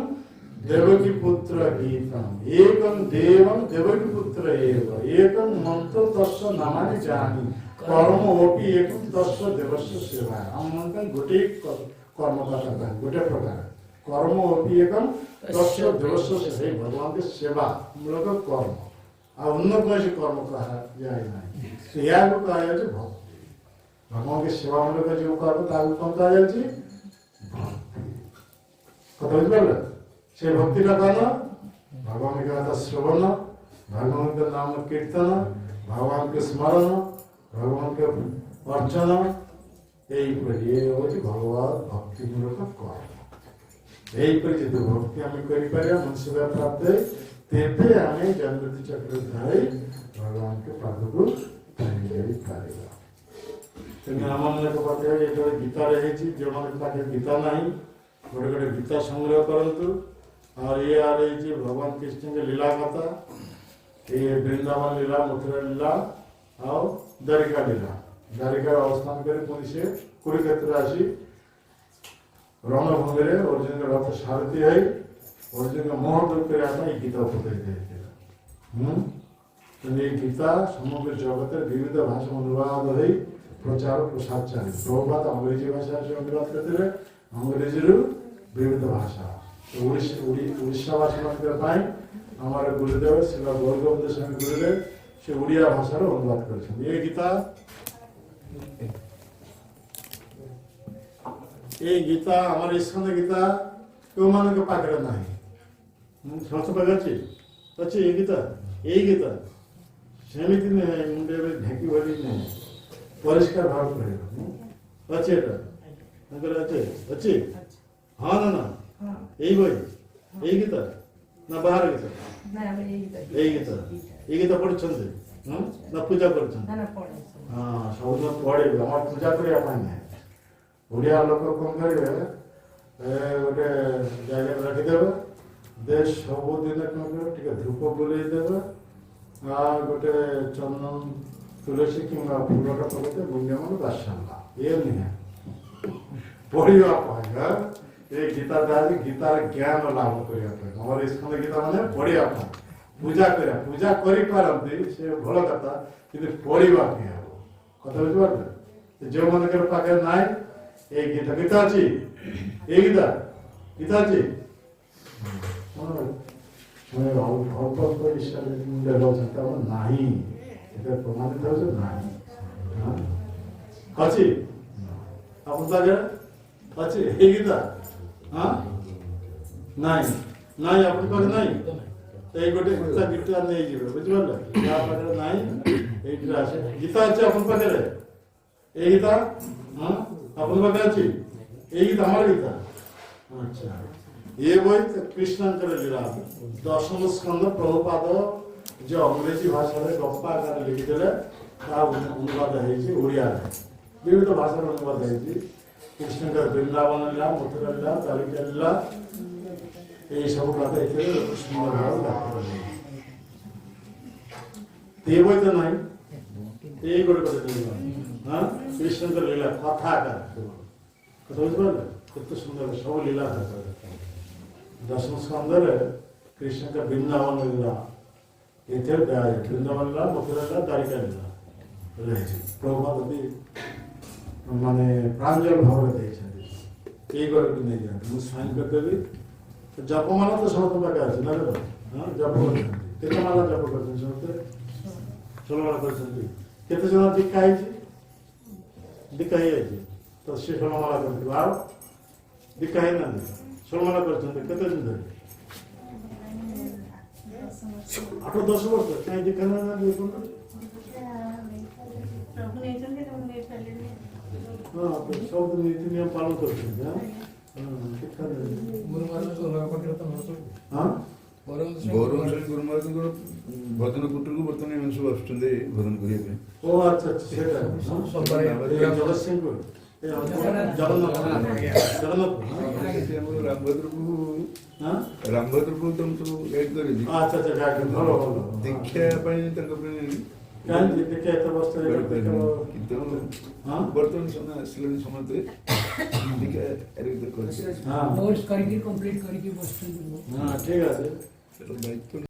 देवकी पुत्र गीतम्, एकं देवं देवकी पुत्र एव, एकं मंत्र तस्य नामानि जानी, कर्मोपि एकं तस्य देवस्य सेवा। हम मन का गोटे कर्म करता गोटे प्रकार कर्मोपि एकं तस्य देवस्य सेवा। भगवान के सेवा मूलक कर्म आ अन्य कोई कर्म कहा जाए नहीं। तो यह को कहा जाए भक्ति। भगवान के सेवा मूलक जो कर्म ताकू कौन कहा जाए? भक्ति। कथा बुझिपारे से भक्तिटा कौन? भगवान के कथा श्रवण, भगवान के नाम कीर्तन, भगवान के स्मरण, भगवान के अर्चना, यही भगवान भक्ति मूलक कर्म। यही भक्ति आम कर मनुष्य प्राप्त तेरे आम जन्मति चक्र धारी भगवान के पाद को आम पाखे ये गीता रही जो पाखे गीता ना गोटे गोटे गीता संग्रह करूँ। और ये आ रही भगवान कृष्ण के लीला कथा, ये वृंदावन लीला, मथुरा लीला और द्वारिका लीला। द्वारिका अवस्थान कर पुणी से कुरुक्षेत्र आसी ରଣଭୂମିରେ ଅର୍ଜୁନଙ୍କ ରଥ ସାରଥୀ ହୋଇ ଅର୍ଜୁନଙ୍କ ମୋହ ଦୂର କରିବା ପାଇଁ ଏଇ ଗୀତା ଉପଦେଶ ଦେଇଥିଲା। କିନ୍ତୁ ଏଇ ଗୀତା ସମଗ୍ର ଜଗତରେ ବିବିଧ ଭାଷା ଅନୁବାଦ ହୋଇ ପ୍ରଚାର ପ୍ରସାର ଚାଲିଛି। ପ୍ରଭୁପାଦ ଅଂଗ୍ରେଜୀ ଭାଷାରେ ଅନୁବାଦ କରିଥିଲେ, ଅଂଗ୍ରେଜୀରୁ ବିବିଧ ଭାଷା। ଓଡ଼ିଶାବାସୀମାନଙ୍କ ପାଇଁ ଆମର ଗୁରୁଦେବ ଶ୍ରୀ ଗୌରଗୋବିନ୍ଦ ସ୍ୱାମୀ ଗୁରୁଦେବ ସେ ଓଡ଼ିଆ ଭାଷାର ଅନୁବାଦ କରିଛନ୍ତି। ଏ ଗୀତା ଆମର ଇସ୍କନ ଗୀତା କେଉଁମାନଙ୍କ ପାଖରେ ନାହିଁ? ସମସ୍ତ ପାଖରେ ଅଛି ଅଛି ଏ ଗୀତା। ଏଇ ଗୀତା ସେମିତି ନୁହେଁ, ମୁଣ୍ଡ ଏବେ ଢେଙ୍କି ଭଳି ନୁହେଁ, ପରିଷ୍କାର ଭାବରେ ରହିବ। ଅଛି ଏଟା ତାଙ୍କର ଅଛି ଅଛି ହଁ ନା ଏଇ ବହି ଏଇ ଗୀତା ନା ବାହାର ଗୀତା? ଏଇ ଗୀତା ପଢୁଛନ୍ତି ନା ପୂଜା କରୁଛନ୍ତି? ହଁ ସବୁଦିନ ପଢିବେ, ଆମର ପୂଜା କରିବା ପାଇଁ ନାହିଁ। ଓଡ଼ିଆ ଲୋକ କଣ କରିବେ, ଗୋଟେ ଜାଗାରେ ରଖିଦେବେ, ସବୁଦିନ କଣ କରିବେ ଟିକେ ଧୂପ ବୁଲେଇ ଦେବେ, ଆଉ ଗୋଟେ ଚନ୍ଦନ ତୁଳସୀ କିମ୍ବା ଫୁଲଟା ପକେଇଦେବେ, ମୁଣ୍ଡିଆମାନେ ବାସନା ଇଏ ନୁହେଁ ପଢିବା ପାଇଁ। ଏ ଗୀତାଟା ଗୀତାର ଜ୍ଞାନ ଲାଭ କରିବା ପାଇଁ। ଆମର ଇସ୍କନ ଗୀତା ମାନେ ପଢିବା ପାଇଁ, ପୂଜା କରିବା। ପୂଜା କରିପାରନ୍ତି ସେ ଭଲ କଥା, କିନ୍ତୁ ପଢିବା ପାଇଁ ହବ କଥା ବୁଝିପାରିଲେ? ଯେଉଁମାନଙ୍କର ପାଖରେ ନାହିଁ এই গীতা গীতা আছে, এই গীতা গীতা আছে অল্প অল্প হিসাবে ନାହିଁ এটা প্রমাণিত হচ্ছে ନାହିଁ ଅଛି আপনার পাখে আছে এই গীতা? হ্যাঁ নাই নাই আপনার পাখে নাই, এই গোটে গীতা গীতা নিয়ে যাবে বুঝিপারলে? যার পাখে নাই এইটা আছে। গীতা আছে আপনার পাখে এই গীতা? হ্যাঁ আপনার পাখে আছে এই গীতা? আমার গীতা? আচ্ছা ये বই কৃষ্ণাঙ্কর লীলা দশম স্কন্ধ প্রভুপাদ যে অংরেজি ভাষায় গপ্পা আকারে লিখিদেলে তা অনুবাদ হয়েছে ওড়িয়ারে, বিভিন্ন ভাষার অনুবাদ হয়েছে। কৃষ্ণঙ্কর বৃন্দাবন লীলা, মথুরা লীলা, দ্বারিকা লীলা এই সব কথা এখানে সুন্দর ভাবে ব্যাখ্যা করা হয়েছে। এই বই তো নাই, এই করে করে হ্যাঁ কৃষ্ণঙ্কর লীলা কথা আকার কথা বুঝতে পারলে? কত সুন্দর সব লীলা থাকে। दशम स्कंदर कृष्ण का वृंदावन लीला इथे वृंदावन लीला, मथुरा लीला, द्वारिका लीला रही। प्रभुपाद माने प्रांजल भाव ଦେଇଛନ୍ତି এই গরকে নেই যান ମୁଁ ସାଇନ୍ କରିଦେବି। ଜପମାଲା ତ ସମସ୍ତ ପାଖରେ ଅଛି ନା? ହଁ ଜପ କରୁଛନ୍ତି। କେତେ ମାଲା ଜପ କରୁଛନ୍ତି ସମସ୍ତେ? 16 ମାଳ କରୁଛନ୍ତି। କେତେ ଜଣ ଦୀକ୍ଷା ହେଇଛି? ଦୀକ୍ଷା ହେଇଯାଇଛି ତ ସେ 16 ମାଳ କରୁଥିବ। ଆଉ ଦୀକ୍ଷା ହେଇନାହାନ୍ତି? 16 ମାଳ କରିଛନ୍ତି। କେତେ ଦିନ ଧରି? 8-10 ବର୍ଷ। କାହିଁ ଦୀକ୍ଷା ନେଇନାହାନ୍ତି? ହଁ ସବୁ ନୀତି ନିୟମ ପାଳନ କରୁଛନ୍ତି। ଗୁରୁମାଙ୍କର ଭଜନ କୁଟୀରକୁ ବର୍ତ୍ତମାନ ଏମାନେ ସବୁ ଆସୁଛନ୍ତି ଭଜନ କରିବା ପାଇଁ। ଓ ଆଚ୍ଛା ଆଚ୍ଛା ସେଇଟା ଜଗତସିଂହପୁର ଜଗନ୍ନାଥ ରାମଭଦ୍ରକୁ ତମେ ସବୁ ଗାଇଡ୍ କରିବି। ଆଚ୍ଛା ଆଚ୍ଛା ଗାଇଡ୍ ଭଲ ଭଲ ଦୀକ୍ଷା ପାଇଁ ତାଙ୍କ ପାଇଁ କାହିଁକି ଦୀକ୍ଷା ଏତେ ବର୍ଷ କିନ୍ତୁ ବର୍ତ୍ତମାନ ସମୟ ଆସିଲାଣି ସମସ୍ତେ ଦୀକ୍ଷା କରିଛି। ନୋଟ୍ସ କରିକି କମ୍ପ୍ଲିଟ୍ କରିକି ବସୁଛନ୍ତି। ହଁ ଠିକ ଅଛି। ଦାୟିତ୍ୱ